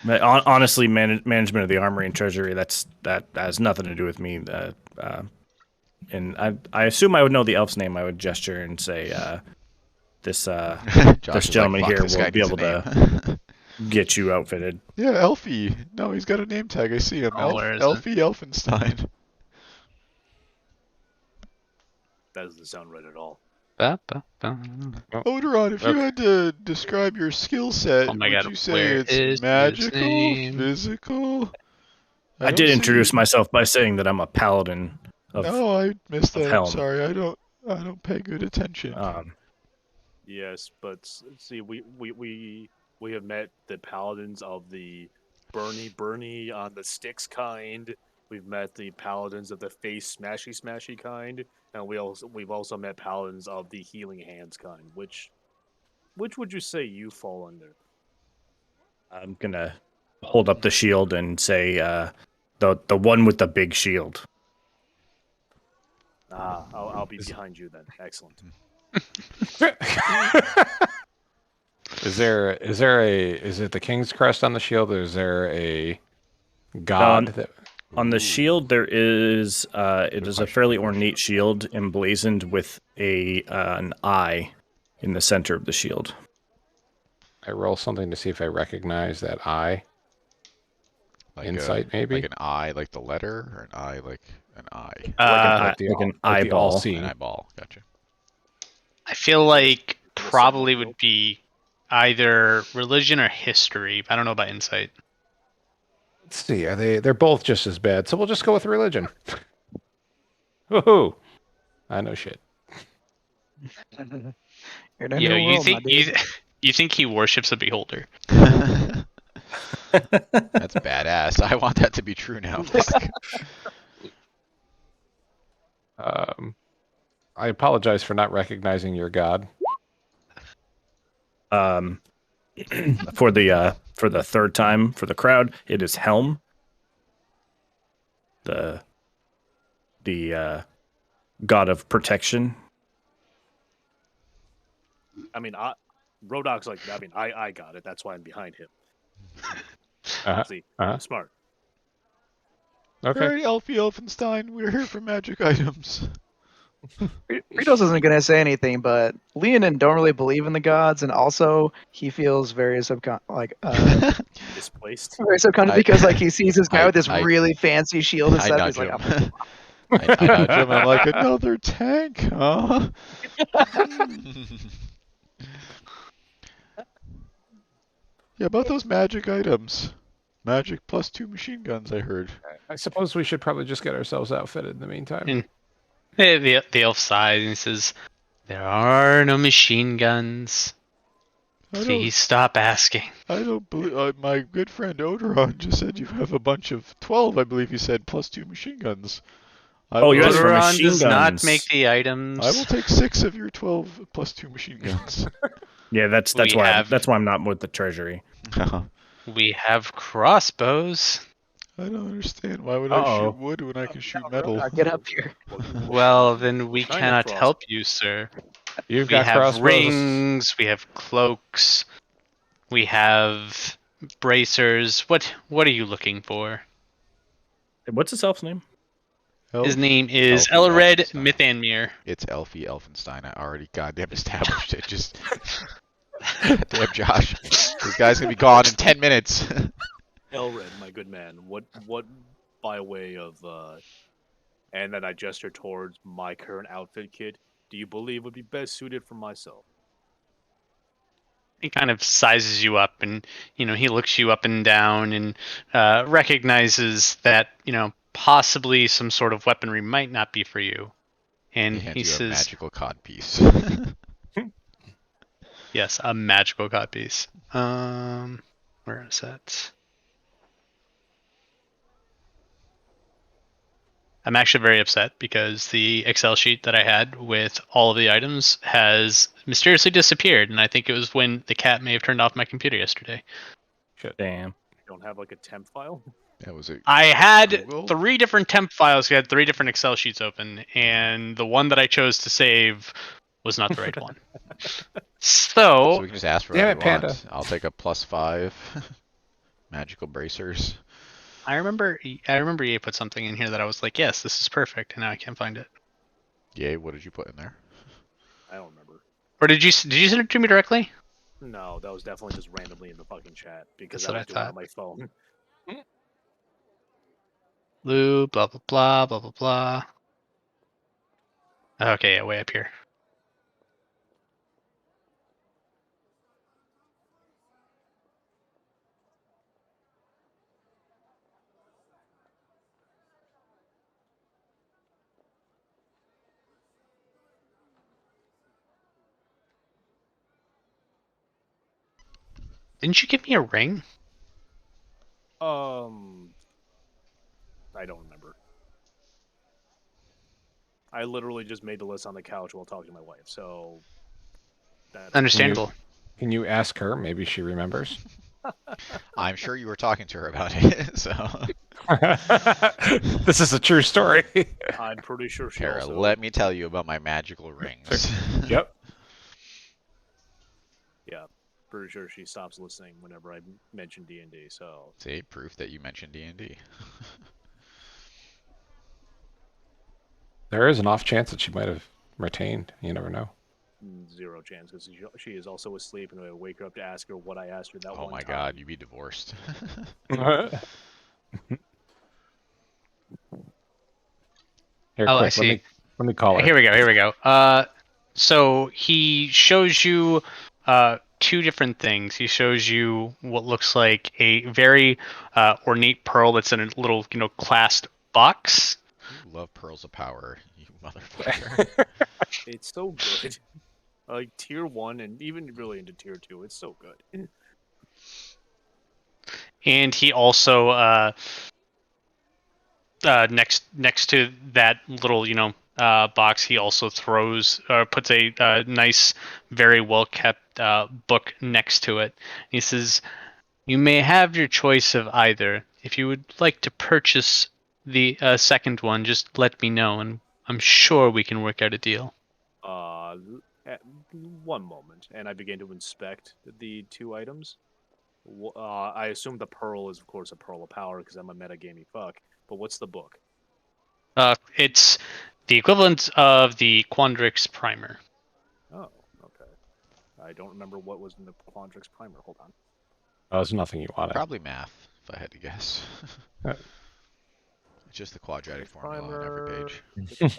But honestly, management of the armory and treasury, that has nothing to do with me. And I assume I would know the elf's name. I would gesture and say, this Josh is gentleman like, "Fuck, here this guy will be needs able a to get you outfitted. Yeah, Elfie. No, he's got a name tag. I see him. Oh, where is it? Elfie Elfenstein. That doesn't sound right at all. Odoron, if you had to describe your skill set, Oh my would God, you say where it's is his magical, name? physical? I don't did see- introduce myself by saying that I'm a paladin of. No, I missed that. I'm Helm. sorry. I don't pay good attention. Yes, but see, we have met the paladins of the Bernie on the sticks kind. We've met the paladins of the face smashy kind, and we've also met paladins of the healing hands kind. Which which would you say you fall under? I'm gonna hold up the shield and say the one with the big shield. I'll be behind you then. Excellent. Is it the King's Crest on the shield, or is there a god that? On the shield, there is it is a fairly ornate shield emblazoned with an eye in the center of the shield. I roll something to see if I recognize that eye. Like Insight, maybe? Like an eye, like the letter, or an eye, like an eye. Like an like the eyeball. all-seeing. An eyeball. Gotcha. I feel like probably would be either religion or history. I don't know about insight. Let's see. They're both just as bad, so we'll just go with religion. Woohoo! I know shit. You're in a You know, new you world, think my dude. you think he worships a beholder? That's badass. I want that to be true now. Fuck. I apologize for not recognizing your god. For the third time for the crowd, it is Helm. The god of protection. I mean, Rodok's like, I mean, I got it. That's why I'm behind him. See, smart. Okay. Alright, Elfie Elfenstein, we're here for magic items. Fritos isn't gonna say anything, but Leonin don't really believe in the gods, and also he feels very Displaced. very subconscious because like he sees this guy with this I- really fancy shield and I stuff. nudge He's like, him. I nudge him, I'm like, another tank, huh? Yeah, about those magic items. Magic plus 2 machine guns, I heard. I suppose we should probably just get ourselves outfitted in the meantime. The elf sighs and he says, "There are no machine guns. Please stop asking." I don't believe. My good friend Odoron just said you have a bunch of 12, I believe he said, plus 2 machine guns. You asked for Odoron machine does not guns. make the items. I will take 6 of your 12 plus 2 machine guns. Yeah, that's We why have- that's why I'm not with the treasury. We have crossbows. I don't understand. Why would I shoot wood when I can shoot metal? get up here. Well, then we China cannot crossbow. help you, sir. You've We got have crossbows. rings, we have cloaks, we have bracers. What are you looking for? What's his elf's name? His name is Elfie Elred Elfenstein. Mithanmir. It's Elfie Elfenstein. I already goddamn established it. Just damn Josh. This guy's gonna be gone in 10 minutes. Elred, my good man. What by way of and then I gesture towards my current outfit kit, do you believe would be best suited for myself? He kind of sizes you up, and he looks you up and down, and recognizes that possibly some sort of weaponry might not be for you. And Hand he you a says, magical codpiece. "Yes, a magical codpiece. Where is that?" I'm actually very upset because the Excel sheet that I had with all of the items has mysteriously disappeared, and I think it was when the cat may have turned off my computer yesterday. Damn. You don't have like a temp file? That was it. I had Google? 3 different temp files. We had 3 different Excel sheets open, and the one that I chose to save was not the right one. So So we can just ask for Damn whatever it, we want. Panda. I'll take a +5. Magical bracers. I remember you put something in here that I was like, yes, this is perfect, and now I can't find it. Yay, what did you put in there? I don't remember. Or did you send it to me directly? No, that was definitely just randomly in the fucking chat because That's I what was I doing it thought. on my phone. Lou, blah blah blah blah blah blah. Okay, yeah, way up here. Didn't you give me a ring? I don't remember. I literally just made the list on the couch while talking to my wife, so. Understandable. Can you ask her? Maybe she remembers. I'm sure you were talking to her about it. So, This is a true story. I'm pretty sure she Kara, also. let me tell you about my magical rings. Yep. Yeah, pretty sure she stops listening whenever I mention D&D. So See, proof that you mentioned D&D. There is an off chance that she might have retained. You never know. zero chance because she is also asleep, and I wake her up to ask her what I asked her that Oh one my time. God, you'd be divorced. Here, Oh, I quick. see. Let me call her. Here we go. So he shows you two different things. He shows you what looks like a very ornate pearl that's in a little, clasped box. You love pearls of power, you motherfucker. It's so good. Like tier 1 and even really into tier 2, it's so good. And he also next to that little box, he also puts a nice, very well kept book next to it. He says, "You may have your choice of either. If you would like to purchase the second one, just let me know, and I'm sure we can work out a deal." One moment, and I begin to inspect the two items. I assume the pearl is, of course, a pearl of power because I'm a metagamey fuck. But what's the book? It's the equivalent of the Quandrix Primer. Oh, okay. I don't remember what was in the Quandrix Primer. Hold on. Oh, there's nothing you wanted. Probably math, if I had to guess. Uh, It's just the quadratic formula on every Primer. page.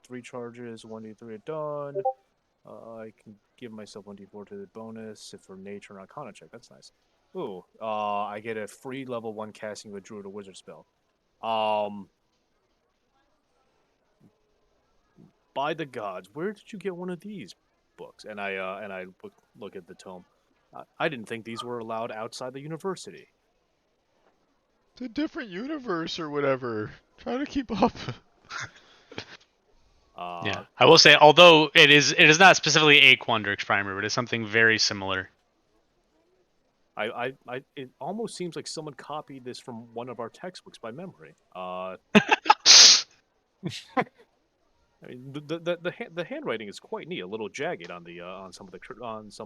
3 charges, 1d3 at dawn. I can give myself 1d4 to the bonus if for nature and arcana check. That's nice. Ooh, I get a free level 1 casting of a druid or wizard spell. By the gods, where did you get one of these books? And I look at the tome. I didn't think these were allowed outside the university. It's a different universe or whatever. Try to keep up. Yeah, I will say, although it is not specifically a Quandrix Primer, but it's something very similar. It almost seems like someone copied this from one of our textbooks by memory. I mean, the handwriting is quite neat, a little jagged on the on some of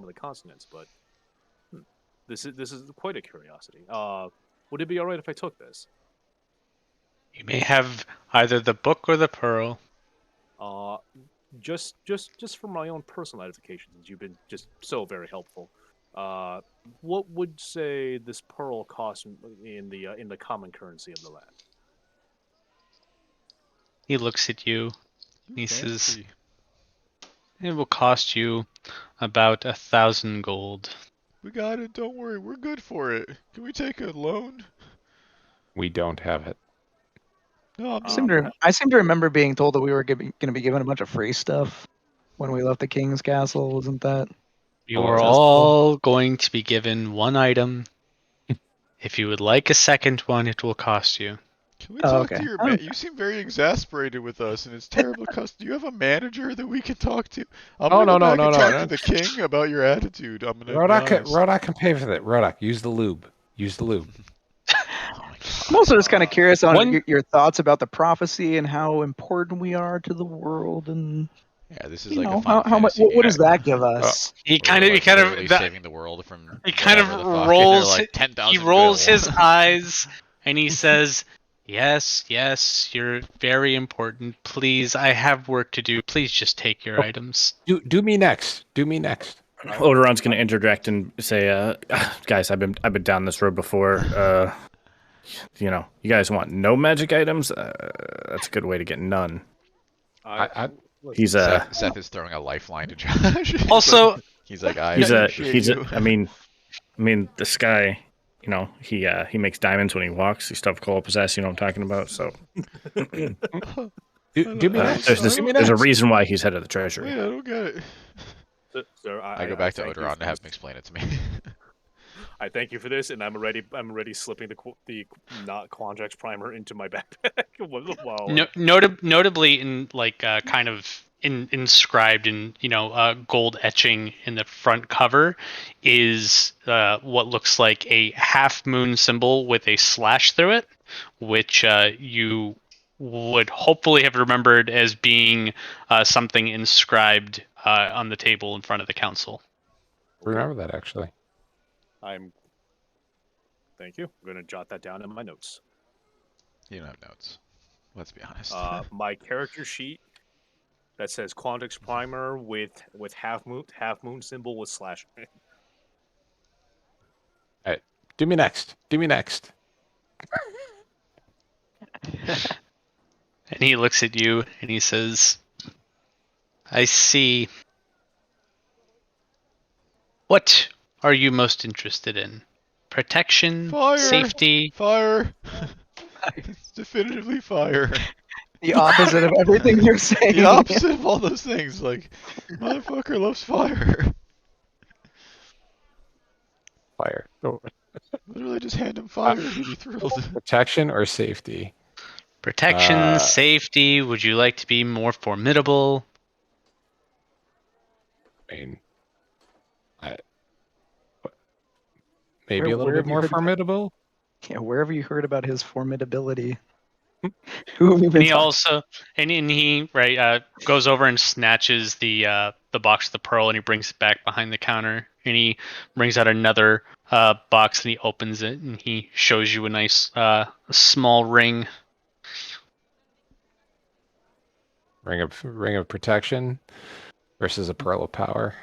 the consonants, but this is quite a curiosity. Would it be all right if I took this? You may have either the book or the pearl. Just for my own personal edification, since you've been just so very helpful. What would say this pearl cost in the common currency of the land? He looks at you. He says, Fancy. "It will cost you about 1,000 gold." We got it. Don't worry. We're good for it. Can we take a loan? We don't have it. No, I seem to remember being told that we were going to be given a bunch of free stuff when we left the king's castle. Wasn't that? You Oh, are that's all going to be given one item. If you would like a second one, it will cost you. Can we Oh, talk okay. to your man? You seem very exasperated with us, and it's terrible. Do you have a manager that we can talk to? I'm Oh, gonna no, go back no, and no, talk no. to the king about your attitude. I'm gonna be honest. Rodak can pay for that. Rodak, use the lube. Use the lube. Oh my God. I'm also just kind of curious on one- your thoughts about the prophecy and how important we are to the world, and Yeah, this is you like know a Final how much. Fantasy What game. does that give us? He Where we're, like, literally that, saving the world from he kind of whatever the fuck, and they're rolls like 10,000 he rolls gil. his eyes and he says, yes, you're very important. Please, I have work to do. Please just take your items." Do me next. Do me next. Odoron's going to interject and say, "Guys, I've been down this road before. You guys want no magic items? That's a good way to get none." He's Seth is throwing a lifeline to Josh. Also, He's like, I he's appreciate you. I mean, this guy, he makes diamonds when he walks. He stuff Cole possess. You know what I'm talking about. So Do me next. there's a reason why he's head of the treasury. Wait, I don't get it. Sir, I go back to thank you Odoron for to have this. him explain it to me. I thank you for this, and I'm already slipping the not Quandrix primer into my backpack. Wow. notably in kind of inscribed in gold etching in the front cover is what looks like a half moon symbol with a slash through it, which you would hopefully have remembered as being something inscribed on the table in front of the council. Remember that actually. Thank you. I'm gonna jot that down in my notes. You don't have notes. Let's be honest. My character sheet that says Quantix Primer with half moon symbol with slash. Do me next. And he looks at you and he says, I see. What are you most interested in? Protection? Fire! Safety? Fire! It's definitively fire. The opposite of everything you're saying. The opposite of all those things. Like, motherfucker loves fire. Fire. Oh, Literally just hand him fire. He'd be thrilled. protection or safety? Protection, safety. Would you like to be more formidable? I mean, maybe a little Where bit have you more heard about- formidable. Yeah, where have you heard about his formidability? Who have you been And he talking- also and he goes over and snatches the box of the pearl and he brings it back behind the counter and he brings out another box and he opens it and he shows you a nice small ring. Ring of protection versus a pearl of power.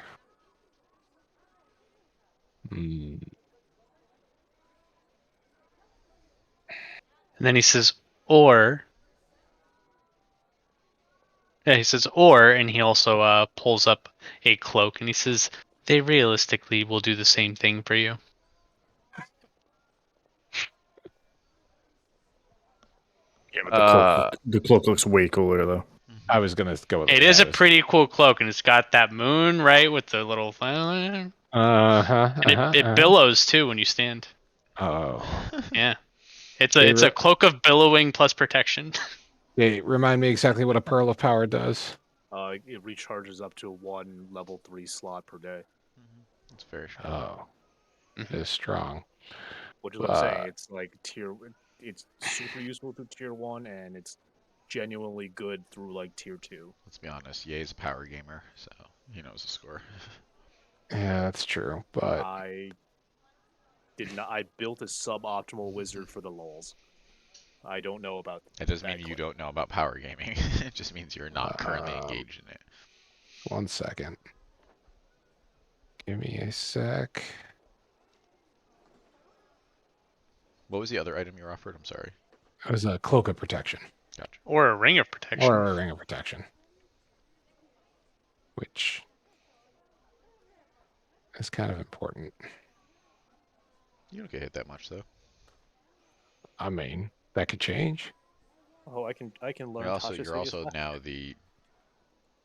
And then he says, or. Yeah, he says, or, and he also pulls up a cloak and he says, they realistically will do the same thing for you. Yeah, but the cloak looks way cooler though. I was gonna go with It is a pretty cool cloak and it's got that moon, right, with the little. And it billows too when you stand. Oh. Yeah. It's a cloak of billowing plus protection. Yeah, remind me exactly what a pearl of power does. It recharges up to 1 level 3 slot per day. It's very strong. Oh. It is strong. Which is what I'm saying. It's like it's super useful through tier 1 and it's genuinely good through like tier 2. Let's be honest. Ye's a power gamer, so he knows the score. Yeah, that's true. But I built a suboptimal wizard for the lulz. I don't know about It doesn't that mean you claim. don't know about power gaming. It just means you're not currently engaged in it. 1 second. Give me a sec. What was the other item you offered? I'm sorry. It was a cloak of protection. Gotcha. Or a ring of protection. Or a ring of protection. Which is kind of important. You don't get hit that much though. I mean, that could change. Oh, I can learn. You're also now the,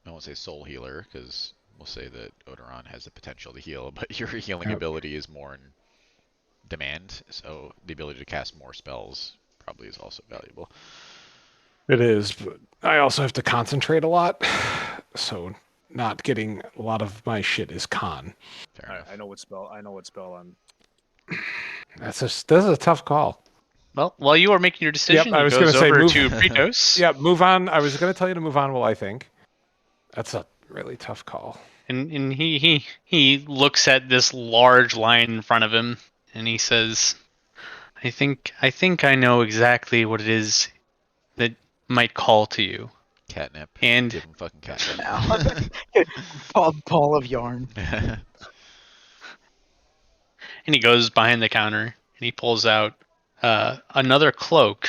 I won't say soul healer because we'll say that Odoron has the potential to heal, but your healing ability is more in demand, so the ability to cast more spells probably is also valuable. It is, but I also have to concentrate a lot, so not getting a lot of my shit is con. Fair enough. I know what spell. I'm. This is a tough call. Well, while you are making your decision, I he was goes gonna say over move- to Pritos. Yeah, move on. I was going to tell you to move on. Well, I think that's a really tough call. And he looks at this large lion in front of him and he says, I think I know exactly what it is that might call to you. Catnip. And Give him fucking catnip. Ball of yarn. and he goes behind the counter and he pulls out another cloak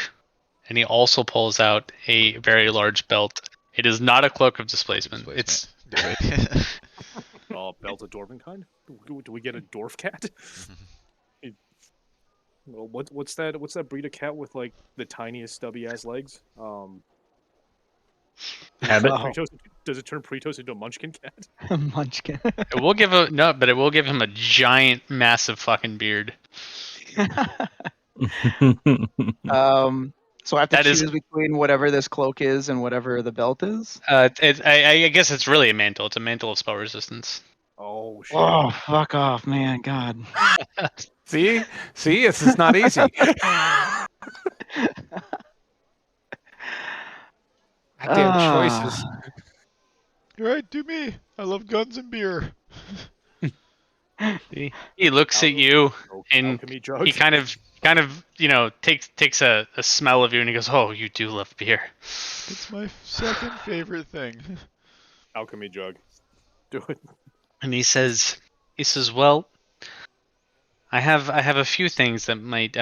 and he also pulls out a very large belt. It is not a cloak of displacement. It's Do it. Belt of dwarven kind. Do we get a dwarf cat? Well, what's that breed of cat with like the tiniest stubby ass legs? Habit. Does it turn Pritos into a munchkin cat? Munchkin. it will give him a giant, massive fucking beard. So I have to That is- choose between whatever this cloak is and whatever the belt is. I guess it's really a mantle. It's a mantle of spell resistance. Oh shit. Oh, fuck off, man. God. See, this is not easy. Goddamn choices. All right, do me. I love guns and beer. He looks at you and Alchemy jug. he kind of takes a smell of you and he goes, "Oh, you do love beer." It's my second favorite thing. Alchemy jug. Do it. And he says, "Well, I have a few things that might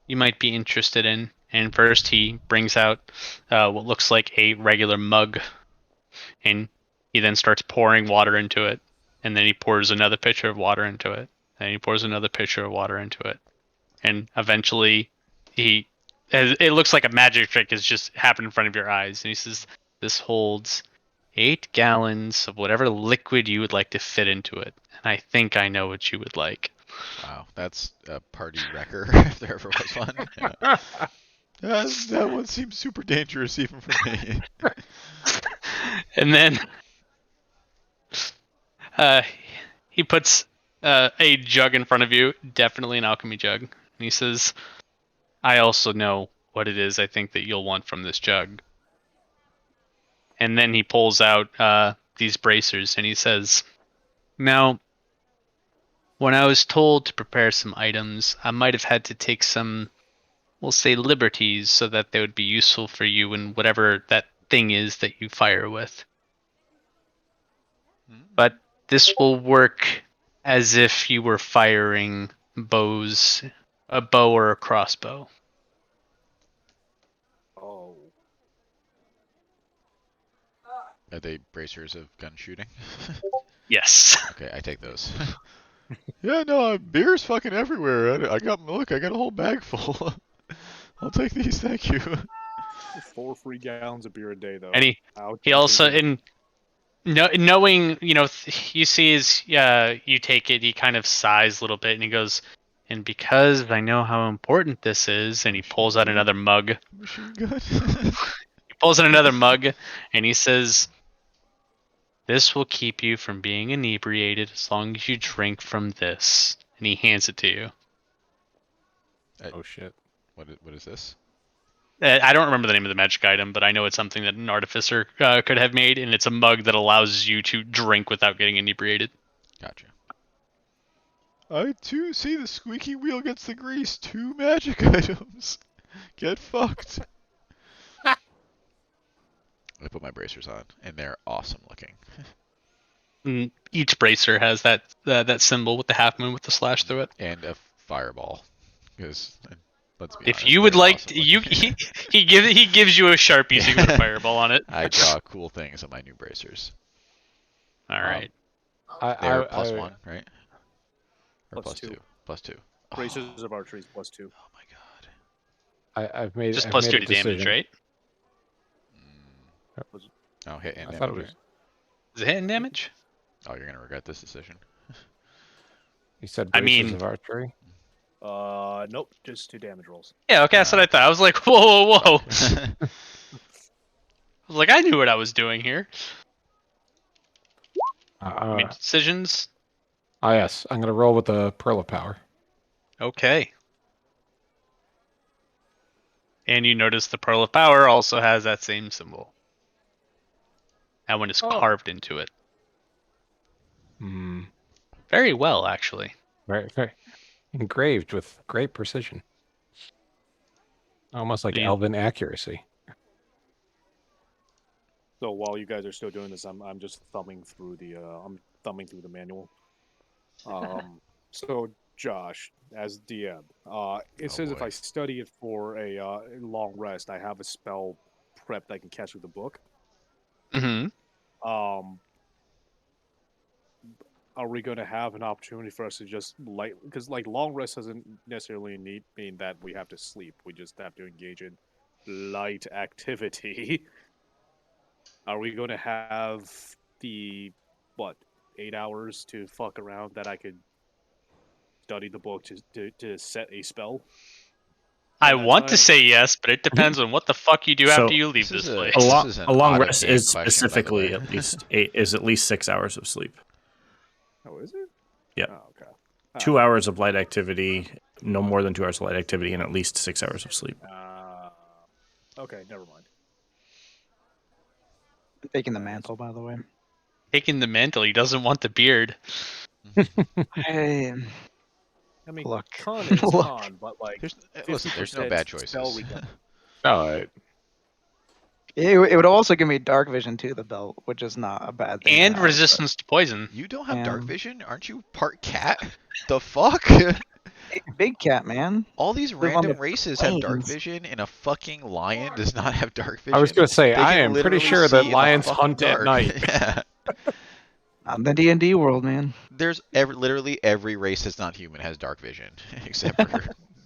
you might be interested in." And first, he brings out what looks like a regular mug, and he then starts pouring water into it. And then he pours another pitcher of water into it. And he pours another pitcher of water into it. And eventually, it looks like a magic trick has just happened in front of your eyes. And he says, "This holds 8 gallons of whatever liquid you would like to fit into it. And I think I know what you would like." Wow, that's a party wrecker if there ever was one. Yeah. That one seems super dangerous even for me. And then he puts a jug in front of you, definitely an alchemy jug. And he says, "I also know what it is I think that you'll want from this jug." And then he pulls out these bracers and he says, "Now, when I was told to prepare some items, I might have had to take some, we'll say, liberties so that they would be useful for you in whatever that thing is that you fire with. But this will work as if you were firing bows, a bow or a crossbow." Oh. Are they bracers of gun shooting? Yes. Okay, I take those. Yeah, no, beer's fucking everywhere. I got a whole bag full. I'll take these, thank you. 4 free gallons of beer a day, though. And he I'll also, take it. knowing, you see as you take it, he kind of sighs a little bit and he goes, "And because I know how important this is," and he pulls out another mug. Machine gun. He pulls out another mug and he says, "This will keep you from being inebriated as long as you drink from this." And he hands it to you. Oh shit. What is this? I don't remember the name of the magic item, but I know it's something that an artificer could have made, and it's a mug that allows you to drink without getting inebriated. Gotcha. I too see the squeaky wheel gets the grease. 2 magic items. Get fucked. I put my bracers on, and they're awesome looking. And each bracer has that symbol with the half moon with the slash through it. And a fireball, because let's be If honest, you would they're like, awesome he looking. he gives you a sharpie so you can put a fireball on it. I draw cool things on my new bracers. All right. They're plus 1, right? Or Plus 2. Plus 2. Bracers of archery is plus 2. Oh my god. I've made Just I've plus made 2 a to damage, decision. right? Oh, hit and I damage. thought it was. Right? Is it hitting damage? Oh, you're gonna regret this decision. You said I bracers mean- of archery. Nope, just 2 damage rolls. Yeah, okay, that's what I thought. I was like, whoa. I was like, I knew what I was doing here. I mean, decisions. Yes, I'm gonna roll with the Pearl of Power. Okay. And you notice the Pearl of Power also has that same symbol. That one is carved into it. Hmm. Very well, actually. Very engraved with great precision. Almost like Yeah. elven accuracy. So while you guys are still doing this, I'm just thumbing through the manual. So Josh, as DM, it says if boy. I study it for a long rest, I have a spell prep that I can cast with the book. Mm-hmm. Are we going to have an opportunity for us to just because long rest doesn't necessarily mean that we have to sleep. We just have to engage in light activity. Are we going to have the 8 hours to fuck around that I could study the book to set a spell? I that want to time- say yes, but it depends on what the fuck you do So- after you leave This this is a- place. A long, is an a long out of rest game is question, by the specifically way. at least 6 hours of sleep. Oh, is it? Yeah. Oh, okay. 2 hours of light activity, no more than 2 hours of light activity, and at least 6 hours of sleep. Okay, never mind. Taking the mantle, by the way. Taking the mantle, he doesn't want the beard. I, I mean, Look. con is Look. con, but like, Listen, there's no 50% bad spell choices. recover. No, it would also give me dark vision too, the belt, which is not a bad thing. to And have, but- resistance to poison. You don't have dark Yeah. vision? Aren't you part cat? The fuck? Hey, big cat, man. All these Live on random the races have dark plains. vision, and a fucking lion does not have dark vision. I was going to say, They I can am pretty literally sure see that in the lions fucking hunt at dark. night. Yeah. Not in the D&D world, man. There's literally every race that's not human has dark vision, except for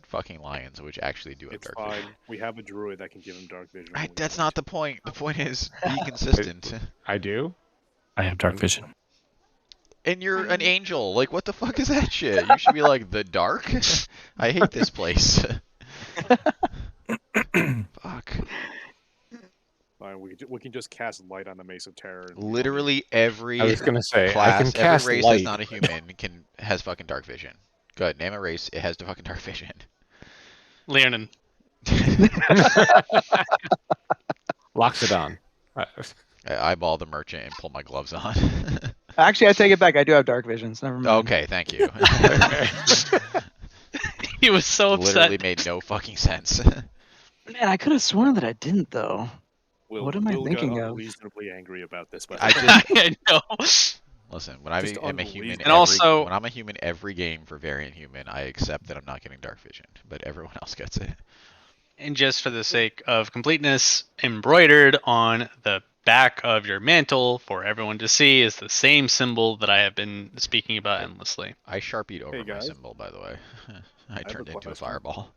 fucking lions, which actually do have It's dark fine. vision. We have a druid that can give him dark vision. Right, when we that's want not the point. The point is be consistent. I do. I have dark vision. And you're an angel. Like, what the fuck is that shit? You should be like, the dark? I hate this place. Fuck. Fine, we can just cast light on the Mace of Terror. and- Literally every I was going to say, I class, can cast every race light. that's not a human has fucking dark vision. Go ahead, name a race. It has the fucking dark vision. Leonin. Loxodon. I eyeball the merchant and pull my gloves on. Actually, I take it back. I do have dark visions. Never mind. Okay, thank you. He was so upset. Literally made no fucking sense. Man, I could have sworn that I didn't, though. Will, What am I Will thinking got of? unreasonably angry about this, but I just I know. listen. When I Just am a human, unbelievable. And also- when I'm a human every game for variant human, I accept that I'm not getting dark vision, but everyone else gets it. And just for the sake of completeness, embroidered on the back of your mantle for everyone to see is the same symbol that I have been speaking about endlessly. I sharpied over Hey, my guys. symbol, by the way. I a turned into a question. fireball.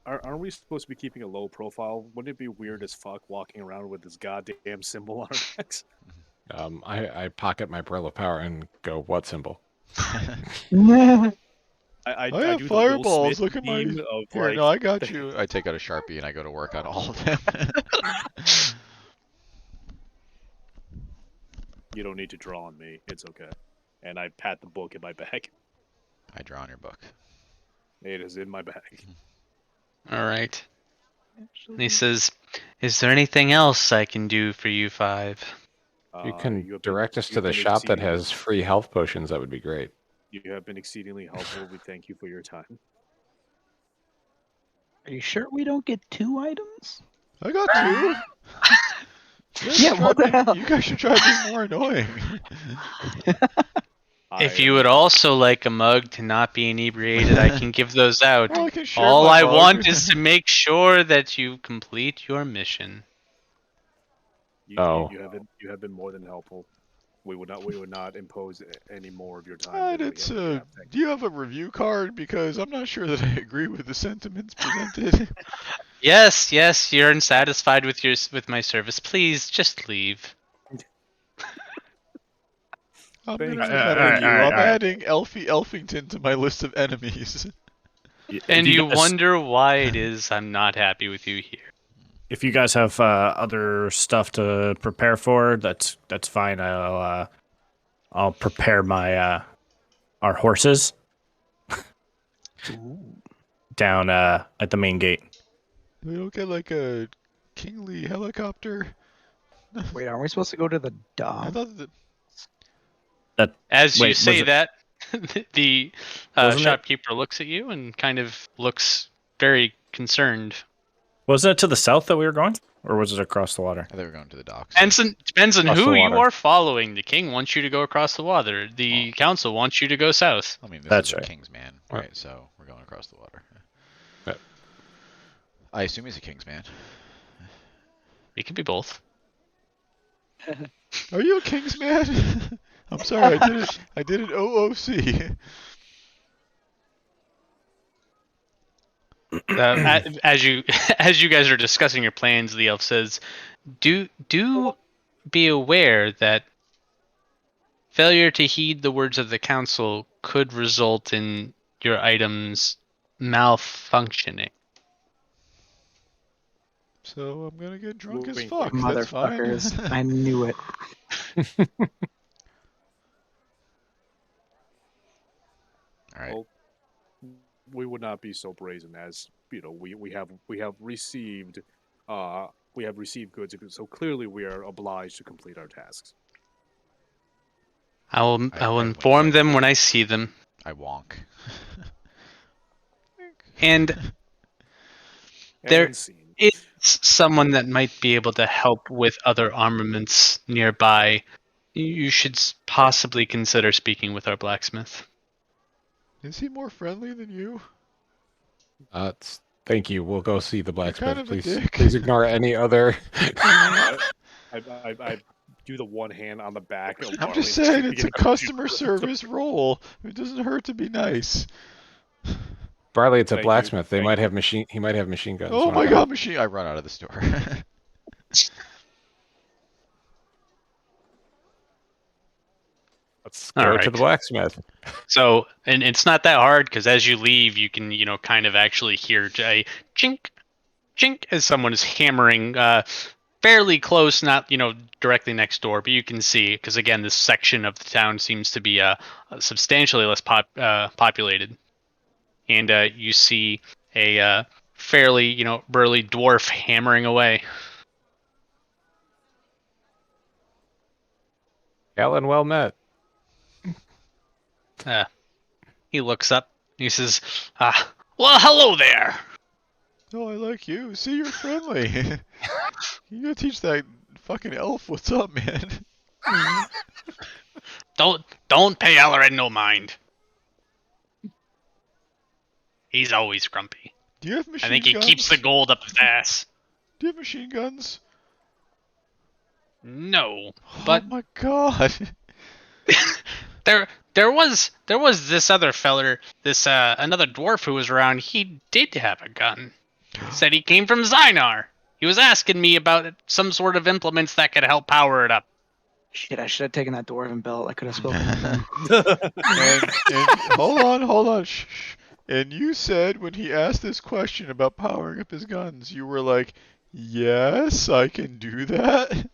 aren't we supposed to be keeping a low profile? Wouldn't it be weird as fuck walking around with this goddamn symbol on our necks? I pocket my Brill of Power and go, what symbol? I I have do the Will fireballs. Smith Look at my. meme of, Here, like, no, I got you. I take out a Sharpie and I go to work on all of them. you don't need to draw on me. It's okay. And I pat the book in my bag. I draw on your book. It is in my bag. All right. And he says, "Is there anything else I can do for you five?" You Uh, can have been- direct us you to have the been shop that exceedingly- has free health potions. That would be great. You have been exceedingly helpful. We thank you for your time. Are you sure we don't get 2 items? I got two. Yeah, what the hell? You guys should try being more annoying. If you would also like a mug to not be inebriated, I can give those out. Well, I can share All my I mug. want is to make sure that you complete your mission. Oh. You have been more than helpful. We would not impose any more of your time. Alright, than we it's already have. Thank do you have a review card? Because I'm not sure that I agree with the sentiments presented. Yes, you're unsatisfied with with my service. Please just leave. I'm Thank gonna you. remember you. Alright, I'm alright. adding Elfie Elfington to my list of enemies. And you you guys- wonder why it is I'm not happy with you here. If you guys have other stuff to prepare for, that's fine. I'll prepare my our horses down at the main gate. We don't get like a kingly helicopter. Wait, aren't we supposed to go to the I dock? thought that. As you Wait, say was it- that, the Wasn't it- shopkeeper looks at you and kind of looks very concerned. Wasn't it to the south that we were going, or was it across the water? I think we're going to the docks. Depends on Across who the you water. are following. The king wants you to go across the water. The council wants you to go south. I mean, this That's is right. a king's man, Right. right? So we're going across the water. Yep. I assume he's a king's man. It could be both. Are you a king's man? I'm sorry, I did it. I did it OOC. As you as you guys are discussing your plans, the elf says, "Do be aware that failure to heed the words of the council could result in your items malfunctioning. So I'm gonna get drunk as Wink, fuck. wink. That's fine. Motherfuckers. I knew it. All right. Well, we would not be so brazen as we have received goods, so clearly we are obliged to complete our tasks. I will I wink inform at them him. when I see them. I wonk. And There- And scene. it's someone that might be able to help with other armaments nearby. You should possibly consider speaking with our blacksmith. Is he more friendly than you? Thank you. We'll go see the blacksmith. kind of a Please, dick. please ignore any other. I do the one hand on the back. Of I'm Barley just and saying to it's get a customer service role. It doesn't hurt to be nice. Barley, it's a Thank you, blacksmith. He thank might you. have machine guns. Oh Wanna my go? god, machine! I run out of the store. Let's All go right. to the blacksmith. So, and it's not that hard because as you leave, you can, kind of actually hear a chink, chink as someone is hammering fairly close, not, directly next door, but you can see, because again, this section of the town seems to be substantially less populated. And you see a fairly, burly dwarf hammering away. Alan, well met. He looks up. He says, well, hello there. Oh, I like you. See, you're friendly. You gotta teach that fucking elf what's up, man. Don't pay Alarin no mind. He's always grumpy. Do you have machine I think he guns? keeps the gold up his ass. Do you have machine guns? No, but Oh my god. there was this other feller, this another dwarf who was around. He did have a gun. Said he came from Zynar. He was asking me about some sort of implements that could help power it up. Shit, I should have taken that dwarven belt. I could have spoken with him. and hold on. Shh. And you said when he asked this question about powering up his guns, you were like, yes, I can do that.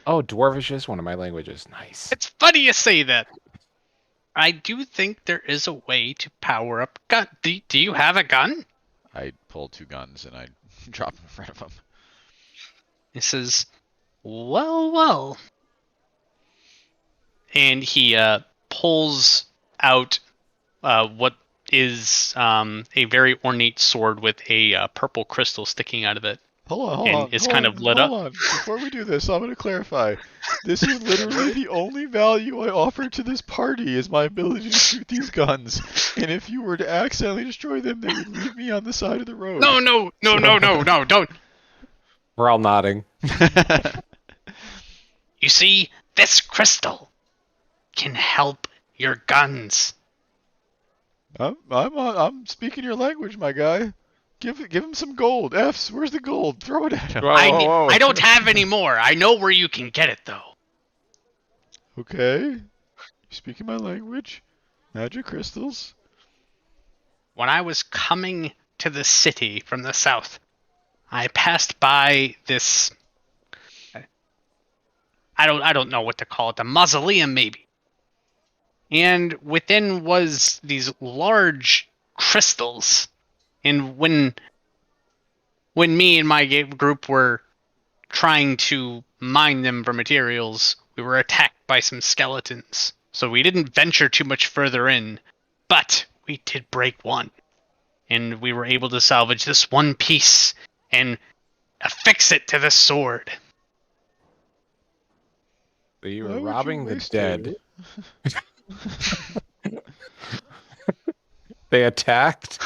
Oh, Dwarvish is one of my languages. Nice. It's funny you say that. I do think there is a way to power up gun. Do you have a gun? I pull two guns and I drop them in front of him. He says, well. And he pulls out what is a very ornate sword with a purple crystal sticking out of it. Hold And on. it's hold kind on, of lit hold up. on. Before we do this, I'm going to clarify. This is literally the only value I offer to this party is my ability to shoot these guns. And if you were to accidentally destroy them, they would leave me on the side of the road. No, don't. We're all nodding. You see, this crystal can help your guns. I'm speaking your language, my guy. Give him some gold. F's, where's the gold? Throw it at him. I don't have any more. I know where you can get it though. Okay. You speaking my language? Magic crystals? When I was coming to the city from the south, I passed by this I don't know what to call it, a mausoleum maybe. And within was these large crystals. And when me and my group were trying to mine them for materials, we were attacked by some skeletons. So we didn't venture too much further in, but we did break one. And we were able to salvage this one piece and affix it to the sword. So you Why were would you robbing the waste dead. it? They attacked.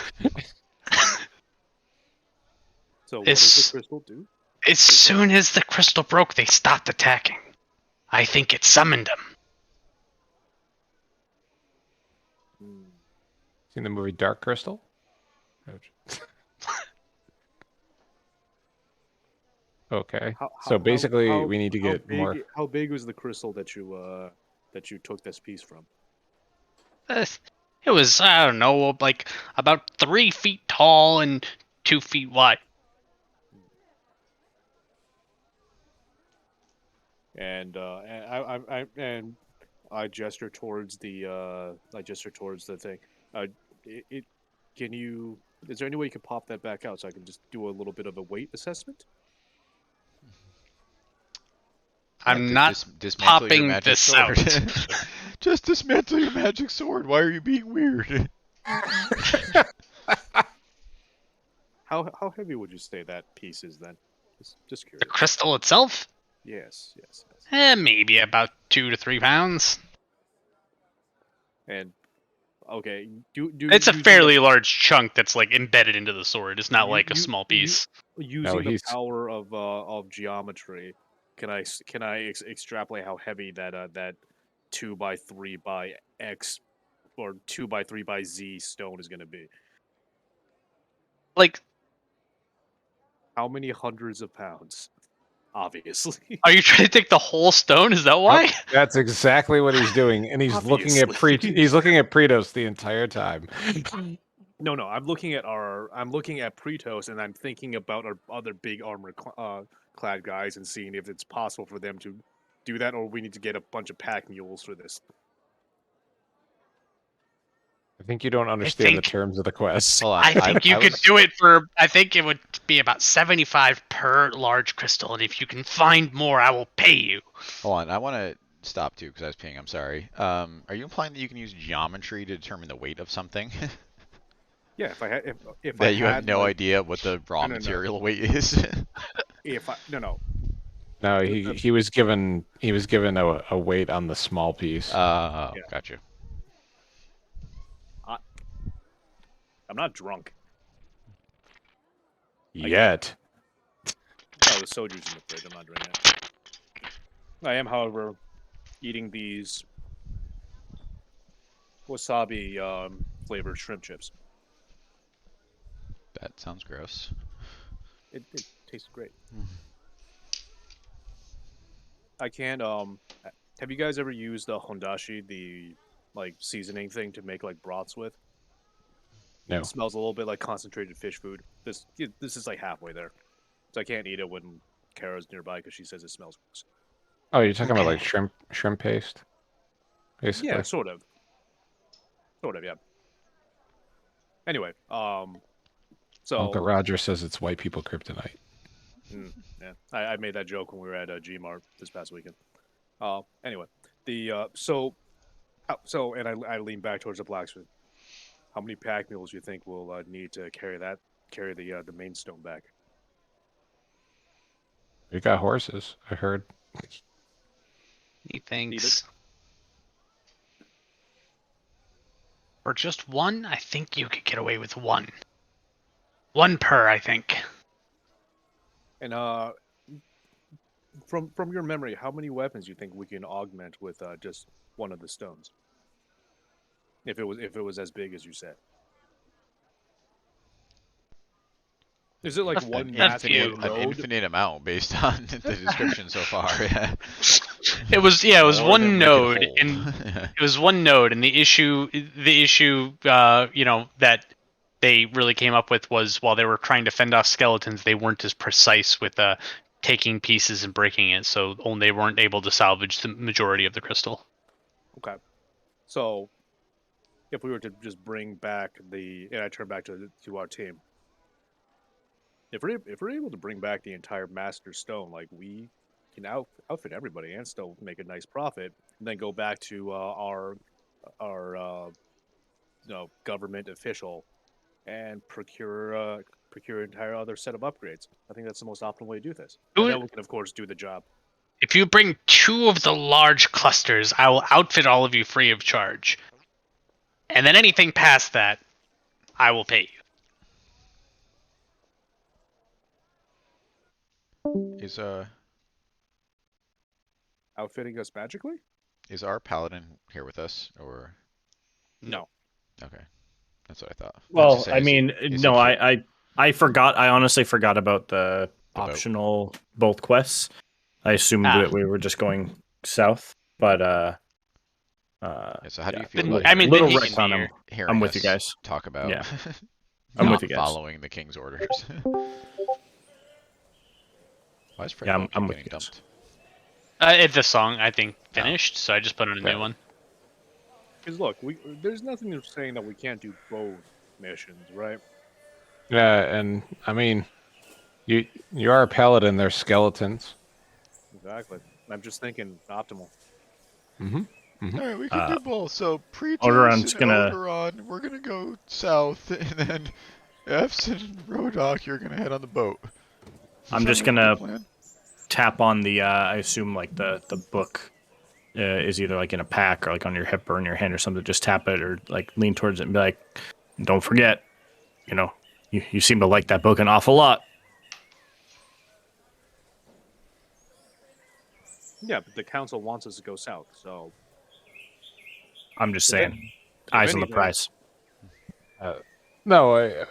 So what does the crystal do? As soon as the crystal broke, they stopped attacking. I think it summoned them. Seen the movie Dark Crystal? Okay. So basically, we need to get more. How big was the crystal that you took this piece from? It was, I don't know, like about 3 feet tall and 2 feet wide. And I gesture towards the thing. Can you? Is there any way you can pop that back out so I can just do a little bit of a weight assessment? I'm Yeah, not dismantle your popping magic this sword. out. Just dismantle your magic sword. Why are you being weird? How heavy would you say that piece is then? Just The curious. crystal itself? Yes. Maybe about 2 to 3 pounds. And okay, do It's a using fairly large chunk that's like embedded into the sword. It's not You- like a you- small you- piece. using the he's- power of geometry. Can I extrapolate how heavy that 2x3 by X or 2x3 by Z stone is going to be? Like, How many hundreds of pounds? Obviously. are you trying to take the whole stone? Is that why? That's exactly what he's doing, and he's looking at Obviously. he's looking at Pretos the entire time. No, I'm looking at Pretos, and I'm thinking about our other big armor clad guys and seeing if it's possible for them to do that, or we need to get a bunch of pack mules for this. I think you don't understand the think- terms of the quest. Hold on. I think you could was- do it for. I think it would be about 75 per large crystal, and if you can find more, I will pay you. Hold on. I want to stop too because I was peeing. I'm sorry. Are you implying that you can use geometry to determine the weight of something? Yeah, if I had if that I you had, have no like, idea what the raw No. material weight is? if I no. No, he was given a weight on the small piece. Yeah. Gotcha. I'm not drunk. Yet. No, the soju's in the fridge. I'm not drinking it. I am, however, eating these wasabi flavored shrimp chips. That sounds gross. It tastes great. I can't. Have you guys ever used the hondashi, the like seasoning thing to make like broths with? No. It smells a little bit like concentrated fish food. This is like halfway there, so I can't eat it when Kara's nearby because she says it smells gross. Oh, you're talking about like shrimp paste, basically. Yeah, sort of, yeah. Anyway, so Uncle Roger says it's white people kryptonite. yeah, I made that joke when we were at Gmart this past weekend. Anyway, the and I lean back towards the blacksmith. How many pack mules do you think we'll need to carry the main stone back? You got horses, I heard. He thinks. For just one, I think you could get away with one. One per, I think. And from your memory, how many weapons do you think we can augment with just one of the stones? If it was as big as you said. Is it like one massive few. An road? infinite amount based on the description so far. Yeah. It was More one than we can node, hold. and it was one node, and the issue that they really came up with was while they were trying to fend off skeletons, they weren't as precise with taking pieces and breaking it, so they weren't able to salvage the majority of the crystal. Okay. So, if we were to just bring back and I turn back to our team, if we're able to bring back the entire Master Stone, like we can outfit everybody and still make a nice profit, and then go back to our government official and procure an entire other set of upgrades. I think that's the most optimal way to do this. And then we can, of course, do the job. If you bring 2 of the large clusters, I will outfit all of you free of charge. And then anything past that, I will pay you. Is Outfitting us magically? our paladin here with us or No. okay? That's what I thought. Well, was I mean, is no, he here? I forgot. I honestly forgot about the boat. optional both quests. I assumed Ah. that we were just going south, but Yeah, so how do yeah. you feel Then- about I mean, little then he Rex can on be him. hearing I'm with you us guys. talk about Yeah. I'm not with you guys. following the king's orders? Why is Fred Yeah, Boat I'm keep with getting you guys. dumped? The song I think Oh. finished, so I just put on a Yeah. new one. Because look, there's nothing saying that we can't do both missions, right? Yeah, and I mean, you are a paladin. They're skeletons. Exactly. I'm just thinking optimal. Mm-hmm. All right, we can do both. So Pretos Odoron's and gonna- Odoron, we're gonna go south, and then F's and Rodok, you're gonna head on the boat. I'm Sound just like a good gonna plan? tap on the. I assume like the book is either like in a pack or like on your hip or in your hand or something. Just tap it or like lean towards it and be like, "Don't forget, you seem to like that book an awful lot." Yeah, but the council wants us to go south, so I'm just If saying, eyes on the anything- prize. No,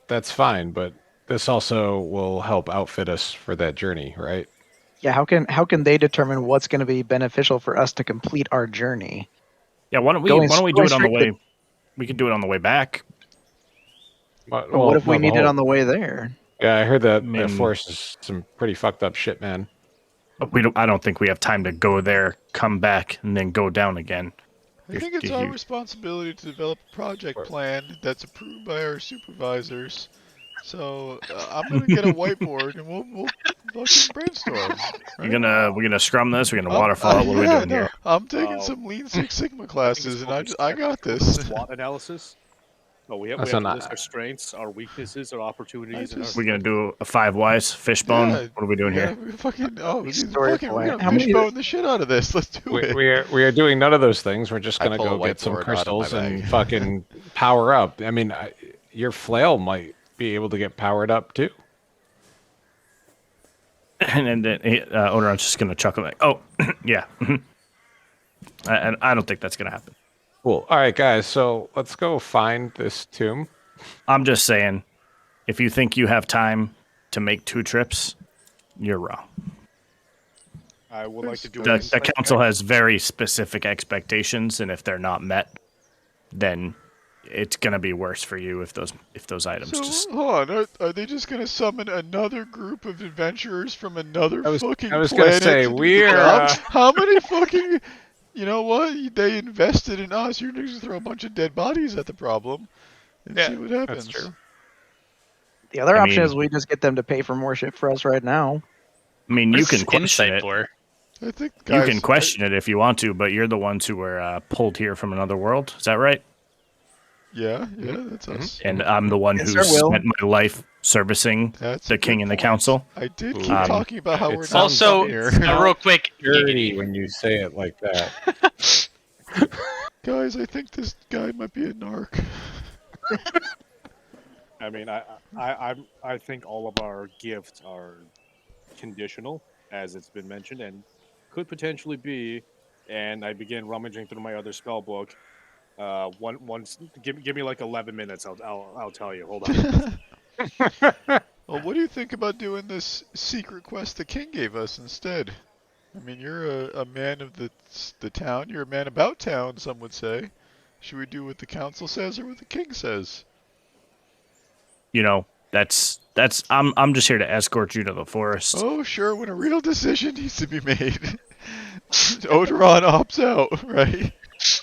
that's fine, but this also will help outfit us for that journey, right? Yeah, how can they determine what's going to be beneficial for us to complete our journey? Yeah, why don't we Going- do going it on the straight to- way? We could do it on the way back. But what if we need it on the way there? Yeah, I heard that I mean- that force is some pretty fucked up shit, man. But I don't think we have time to go there, come back, and then go down again. I think it's Do our you- responsibility to develop a project What? plan that's approved by our supervisors. So I'm gonna get a whiteboard and we'll fucking brainstorm. We're right? gonna scrum this. We're gonna waterfall it. What are we yeah, doing no, here? I'm taking Oh. some Lean Six Sigma I think classes, it's and focused I on got the this. SWOT analysis. No, we have That's to not- list our strengths, our weaknesses, our opportunities, and our just- We're gonna do a 5 wise fishbone. Yeah, what are we doing yeah, here? we fucking Story we're point. gonna How many- fishbone the shit out of this. Let's do it. We are doing none of those things. We're just I gonna pull a go get some whiteboard out of my crystals and bag. fucking power up. I mean, your flail might be able to get powered up too. And then Odoron's just gonna chuckle like, "Oh, yeah." I don't think that's gonna happen. Cool. All right, guys. So let's go find this tomb. I'm just saying, if you think you have time to make 2 trips, you're wrong. I would like to do The, an the insight council check. has very specific expectations, and if they're not met, then it's gonna be worse for you if those items So just. hold on, are they just gonna summon another group of adventurers from another I was fucking gonna say, planet? to do the we're, job? uh, How many fucking? You know what? They invested in us. You're just throw a bunch of dead bodies at the problem and Yeah, see what happens. that's true. The other I option mean- is we just get them to pay for more shit for us right now. I mean, What you is can this question insight it. for? I think You guys, can question it if you want to, but you're the ones who were pulled here from another world. Is that right? Yeah, that's us. And I'm the one Yes, who sir, Will. spent my life servicing That's the a king good and the point. council. I did keep Um, talking about how it we're not sounds Also, from here. real quick, Dirty when you say it like that. Guys, I think this guy might be a narc. I mean, I think all of our gifts are conditional, as it's been mentioned, and could potentially be. And I begin rummaging through my other spell book. Give me like 11 minutes. I'll tell you. Hold on. Well, what do you think about doing this secret quest the king gave us instead? I mean, you're a man of the town. You're a man about town, some would say. Should we do what the council says or what the king says? That's I'm just here to escort you to the forest. Oh, sure, when a real decision needs to be made. Odoron opts out, right?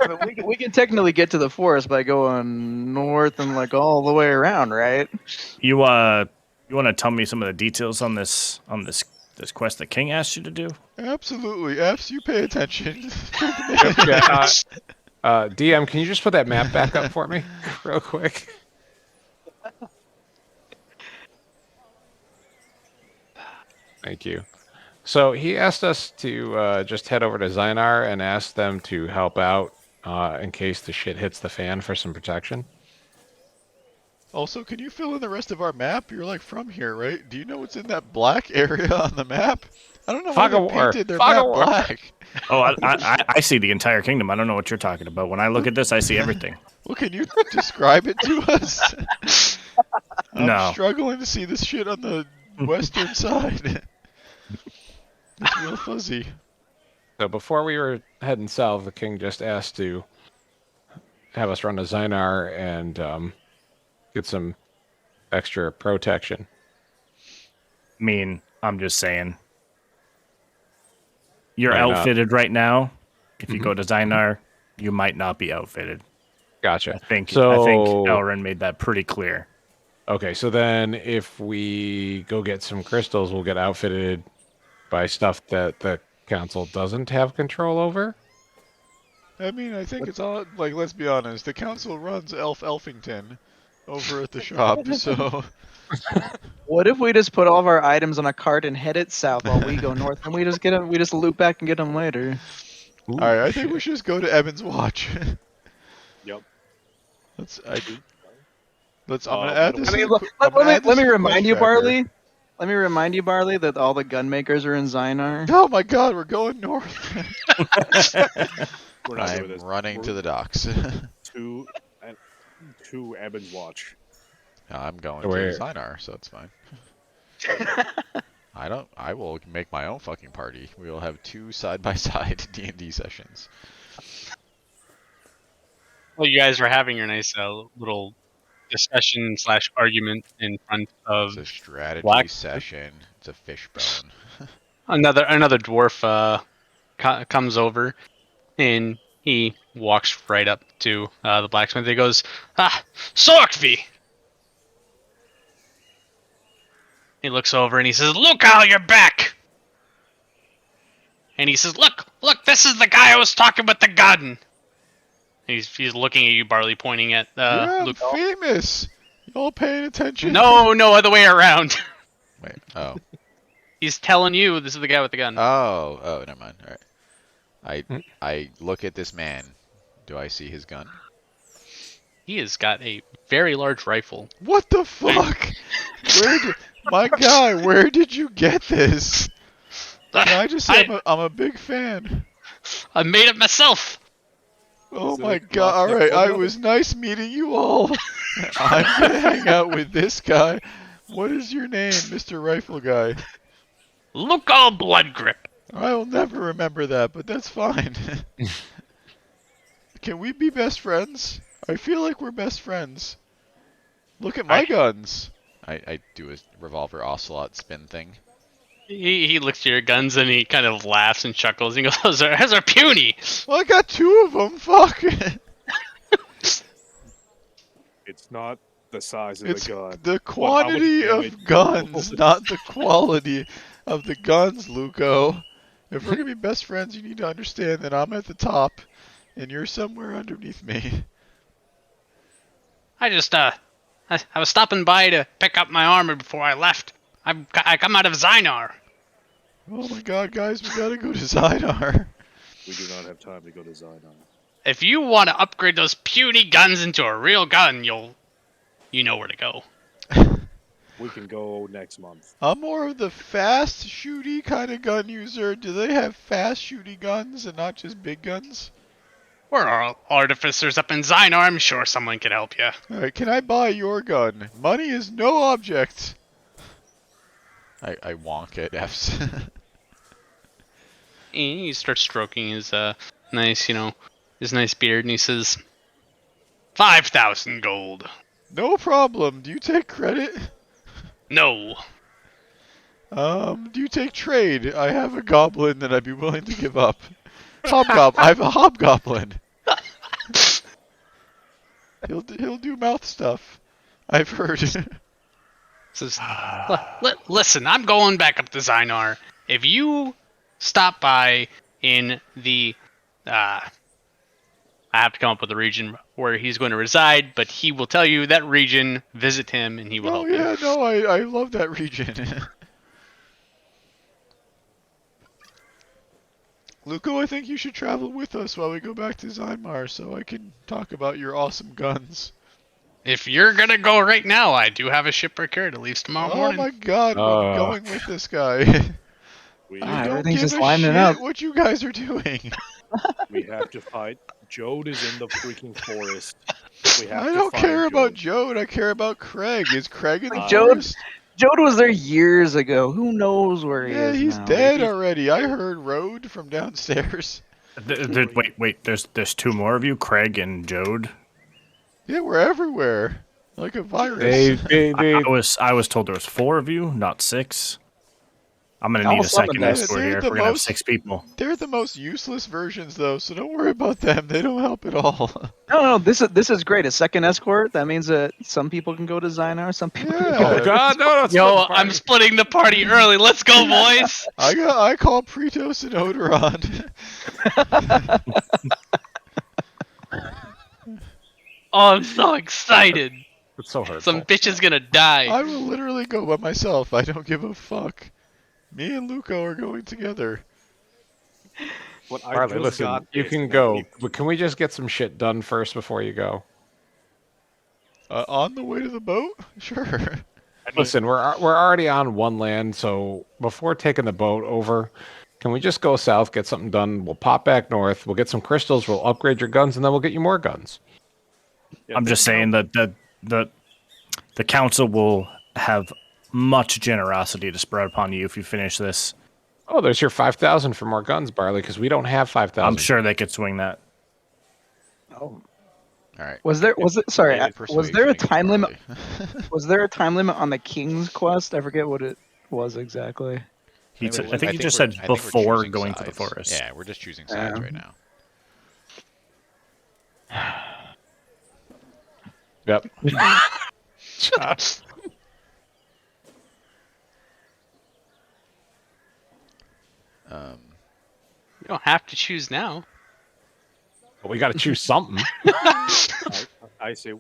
I mean, we can technically get to the forest by going north and like all the way around, right? You want to tell me some of the details on this quest the king asked you to do? Absolutely. Fs, you pay attention. Yeah, DM, can you just put that map back up for me, real quick? Thank you. So he asked us to just head over to Zynar and ask them to help out in case the shit hits the fan for some protection. Also, can you fill in the rest of our map? You're like from here, right? Do you know what's in that black area on the map? I don't know why Fog of they War. painted their Fog map of War. black. Oh, I see the entire kingdom. I don't know what you're talking about. When I look at this, I see everything. Well, can you describe it to us? I'm No. struggling to see this shit on the western side. It's real fuzzy. So before we were heading south, the king just asked to have us run to Zynar and get some extra protection. I mean, I'm just saying. You're Why not? outfitted right now. If you go to Zynar, you might not be outfitted. Gotcha. I think So- Elrin made that pretty clear. Okay, so then if we go get some crystals, we'll get outfitted by stuff that the council doesn't have control over? I mean, I think it's all like. Let's be honest. The council runs Elfington over at the shop, so What if we just put all of our items on a cart and head it south while we go north, and we just get them? We just loop back and get them later. Ooh, all right. I think we should just go to Evan's Watch. Yep. Let's. I'm gonna I add mean, this. I mean, to the let, qu- I'm gonna let me add let this me to the remind quest you, tracker. Barley. Let me remind you, Barley, that all the gun makers are in Zynar. Oh my God, we're going north. We're not doing I'm this. running We're to the docks. to Evan's Watch. I'm going Where? to Zynar, so it's fine. I will make my own fucking party. We will have 2 side-by-side D&D sessions. Well, you guys were having your nice little discussion / argument in front of It's a strategy Black- session. It's a fishbone. another dwarf. Comes over, and he walks right up to the blacksmith. He goes, Sorkvi! He looks over and he says, Look, Al, you're back! And he says, Look, this is the guy I was talking with the gun! He's looking at you, Barley, pointing at yeah, I'm Luke. famous. Y'all paying attention? No, other way around. Wait, oh. He's telling you this is the guy with the gun. Oh, never mind. Alright. I look at this man. Do I see his gun? He has got a very large rifle. What the fuck? My guy, where did you get this? Can I just say I'm a big fan? I made it myself. Oh Is it my a God! All Glock right, Knuckle I Gun? was nice meeting you all. I'm gonna hang out with this guy. What is your name, Mr. Rifle Guy? Look all blood grip. I'll never remember that, but that's fine. Can we be best friends? I feel like we're best friends. Look at my guns. I do a revolver ocelot spin thing. He looks at your guns and he kind of laughs and chuckles and goes, those are puny. Well, I got 2 of them. Fuck. It's not the size of It's the gun. the much quantity damage of guns, not the quality of the guns, Luco. If we're gonna be best friends, you need to understand that I'm at the top, and you're somewhere underneath me. I just, I was stopping by to pick up my armor before I left. I come out of Zynar. Oh my God, guys, we gotta go to Zynar. We do not have time to go to Zynar. If you want to upgrade those puny guns into a real gun, you know where to go. We can go next month. I'm more of the fast shooty kind of gun user. Do they have fast shooty guns and not just big guns? We're all artificers up in Zynar. I'm sure someone can help you. Alright, can I buy your gun? Money is no object. I wonk at F's. And he starts stroking his nice, his nice beard, and he says, 5,000 gold. No problem. Do you take credit? No. Do you take trade? I have a goblin that I'd be willing to give up. I have a hobgoblin. He'll do mouth stuff. I've heard. Says, listen, I'm going back up to Zynar. If you stop by in the, I have to come up with a region where he's going to reside, but he will tell you that region, visit him, and he will Oh help yeah, you. no, I love that region. Luco, I think you should travel with us while we go back to Zynar so I can talk about your awesome guns. If you're going to go right now, I do have a ship procured. It leaves tomorrow Oh morning. my God, I'm Oh. going with this guy. We, I don't everything's give just a lining shit up. what you guys are doing. we have to fight. Jode is in the freaking forest. We have I to don't find care about Jode. Jode, I care about Craig. Is Craig in the Jode- forest? Jode was there years ago. Who knows where he Yeah, is he's now? dead already. I heard Road from downstairs. Wait. There's two more of you, Craig and Jode. Yeah, we're everywhere. Like a virus. I was told there was 4 of you, not 6. I'm gonna I'll need a summon second them. escort They're here. the We're gonna have most- 6 people. They're the most useless versions, though, so don't worry about them. They don't help at all. No, this is great. A second escort. That means that some people can go to Zynar. Some people. Yeah. Oh God, no! It's Yo, not the I'm party. splitting the party early. Let's go, boys. I call Pretos and Odoron. Oh, I'm so excited. It's so hurtful. Some bitch is gonna die. I will literally go by myself. I don't give a fuck. Me and Luco are going together. What I Harley, just listen, got you is can that go, we- but can we just get some shit done first before you go? On the way to the boat? Sure. Listen, we're already on one land, so before taking the boat over, can we just go south, get something done? We'll pop back north. We'll get some crystals. We'll upgrade your guns, and then we'll get you more guns. Yeah, I'm just saying that the council will have much generosity to spread upon you if you finish this. Oh, there's your 5,000 for more guns, Barley, because we don't have 5,000. I'm sure they could swing that. Oh, All right. was there? Sorry, Maybe was there a persuasion time limit? Barley. Was there a time limit on the King's quest? I forget what it was exactly. I think he just we're- said I think we're before choosing going to the sides. forest. Yeah, we're just choosing sides right now. Yep. You don't have to choose now. But we got to choose something. I say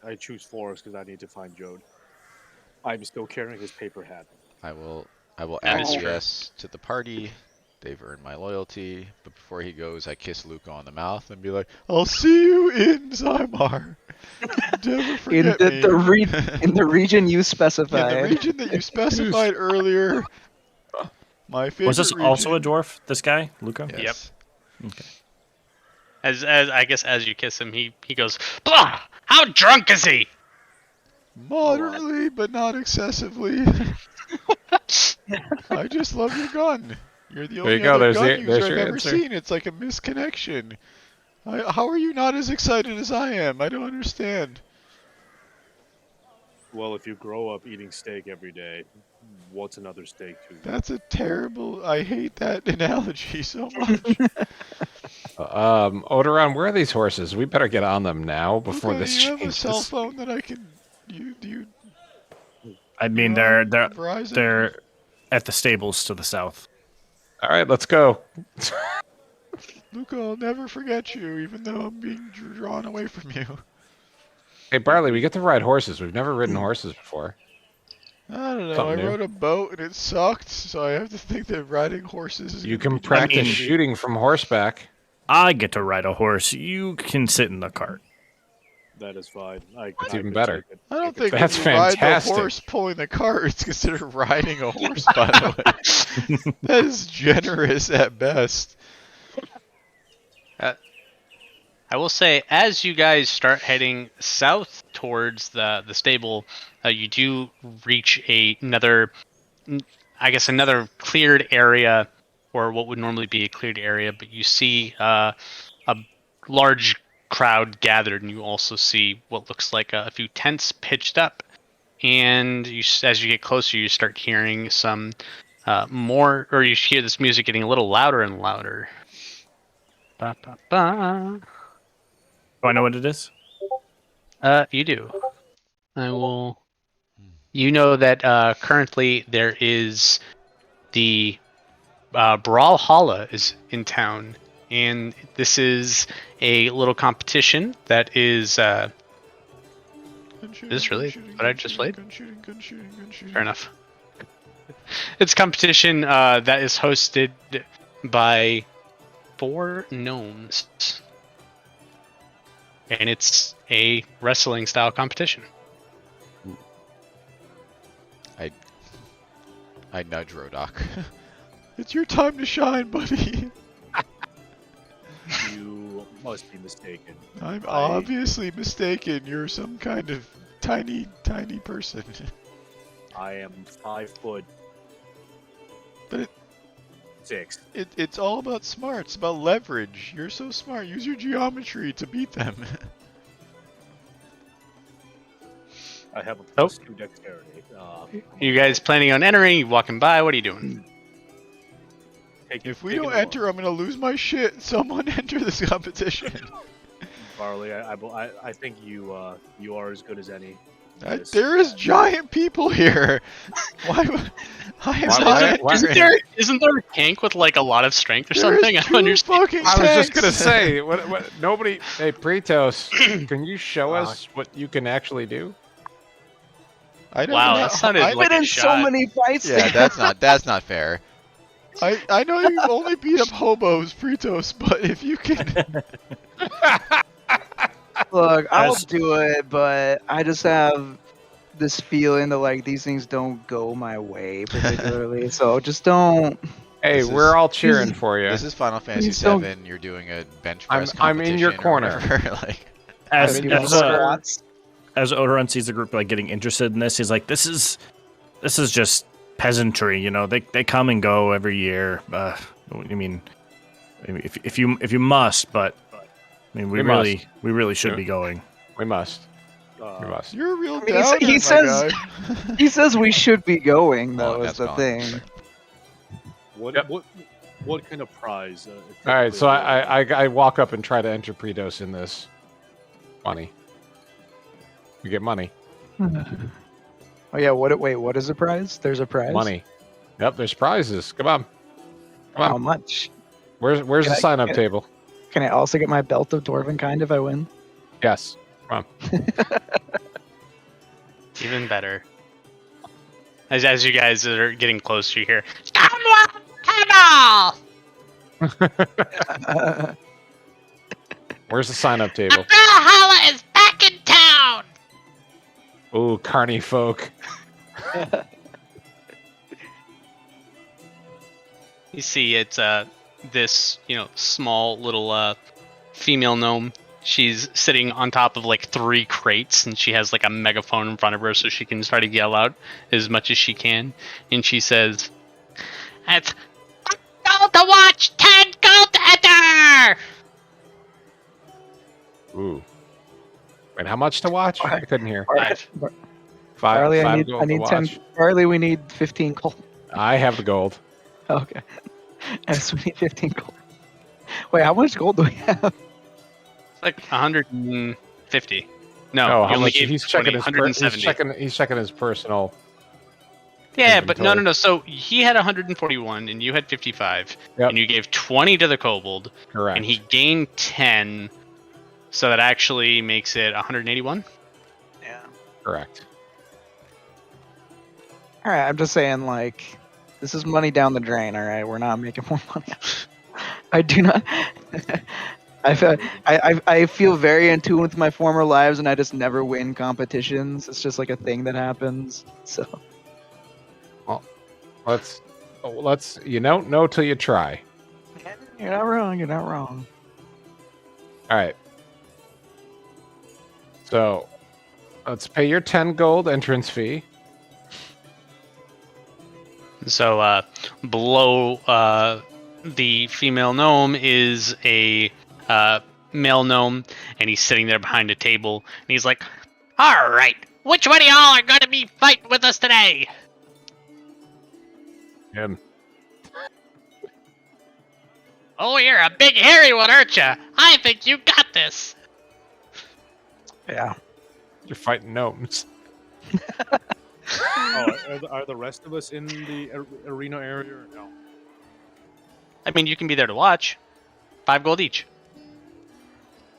I choose Forrest because I need to find Jode. I'm still carrying his paper hat. I will That add is true. CS to the party. They've earned my loyalty. But before he goes, I kiss Luca on the mouth and be like, I'll see you in Zymar. Never In forget me. in the region you In specified. the region that you specified earlier. My favorite Was this also a region. dwarf? This guy, Luca? yes. As I guess as you kiss him, he goes, blah! How drunk is he? Moderately, but not excessively. I just love your gun. You're the There only you go, other there's gun the- user there's I've your ever answer. seen. It's like a misconnection. How are you not as excited as I am? I don't understand. Well, if you grow up eating steak every day, what's another steak to you? That's a terrible. I hate that analogy so much. Odoron, where are these horses? We better get on them now before Luca, this do you have a changes. cell phone that I can? Do you? I mean, you're they're on Verizon? they're at the stables to the south. All right, let's go. Luca, I'll never forget you, even though I'm being drawn away from you. Hey, Barley, we get to ride horses. We've never ridden horses before. I don't know. Something I new. rode a boat and it sucked, so I have to think that riding horses is. You gonna can be practice mean- shooting from horseback. I get to ride a horse. You can sit in the cart. That is fine. That's I even could better. take it. I don't think That's when you ride the fantastic. horse pulling the cart, it's considered riding a horse. By the way, that is generous at best. I will say, as you guys start heading south towards the stable, you do reach another cleared area, or what would normally be a cleared area. But you see a large crowd gathered, and you also see what looks like a few tents pitched up. And as you get closer, you start hearing some more, or you hear this music getting a little louder and louder. Ba, ba, ba. Do I know what it is? You do. I will. You know that currently there is the Brawlhalla is in town, and this is a little competition that is. Gun shooting, Is this really gun shooting, what I gun just shooting, played? Gun shooting, gun shooting, gun shooting. Fair enough. It's a competition that is hosted by 4 gnomes, and it's a wrestling style competition. I nudge Rodok. It's your time to shine, buddy. You must be mistaken. I'm obviously mistaken. You're some kind of tiny person. I am 5'6". But it's all about smarts, about leverage. You're so smart. Use your geometry to beat them. I have a +2 dexterity. You guys planning on entering? You walking by? What are you doing? If we don't enter, I'm gonna lose my shit. Someone enter this competition. Barley, I think you are as good as any. There is giant people here. Why? Isn't there a tank with like a lot of strength or There something? is I don't understand. fucking I was just gonna tanks. say, what? Nobody. Hey, Pretos, can you show us what you can actually do? I don't Wow, know. that sounded I've like been a in so shot. many fights. Yeah, that's not fair. I know you only beat up hobos, Pretos, but if you can, Look, I'll As- do it, but I just have this feeling that like these things don't go my way particularly. So just don't. Hey, This we're is- all cheering for you. This is Final Fantasy so- VII. You're doing a bench I'm- press I'm in your competition or corner. whatever, like, As, I mean, as, squats. as Odoron sees the group like getting interested in this, he's like, "This is just peasantry. You know, they come and go every year. I mean, if you must, but I mean, we really should be going." We must. We must. you're a real I mean, downer, he my says- guy. He says we should be going, Oh, though, is that's the gone. thing. What kind of prize? All right, so I walk up and try to enter Pretos in this. Money. We get money. Oh yeah, what is the prize? There's a prize? Money. Yep, there's prizes. Come on. How much? Where's Can the I- sign up can- table? Can I also get my belt of Dwarven kind if I win? Yes. Even better. As you guys are getting closer, you hear, Someone tunnel! Where's the sign up table? Brawlhalla is back in town! Ooh, carny folk. you see it's this small little female gnome. She's sitting on top of like 3 crates, and she has like a megaphone in front of her so she can try to yell out as much as she can. And she says, It's gold to watch, 10 gold to enter! Ooh. Wait, how much to watch? I couldn't hear. "Five." Barley, I gold to need 10. watch. Barley, we need 15 gold. I have the gold. Okay. Yes, we need 15 gold. Wait, how much gold do we have? It's like 150. No, Oh, you how only much? gave He's 20, checking his. He's 170. checking his personal. Yeah, but no. inventory. So he had 141, and you had 55, Yep. and you gave 20 to the kobold, Correct. and he gained 10, so that actually makes it 181. Yeah. Correct. All right, I'm just saying, like, this is money down the drain. All right, we're not making more money. I do not. I feel very in tune with my former lives, and I just never win competitions. It's just like a thing that happens. So Let's. You don't know till you try. you're not wrong. You're not wrong. All right. So, let's pay your 10 gold entrance fee. So below the female gnome is a male gnome, and he's sitting there behind a table, and he's like, Alright, which one of y'all are gonna be fighting with us today? Him. Oh, you're a big hairy one, aren't ya? I think you got this. Yeah. You're fighting gnomes. Are the rest of us in the arena area or no? I mean, you can be there to watch. 5 gold each.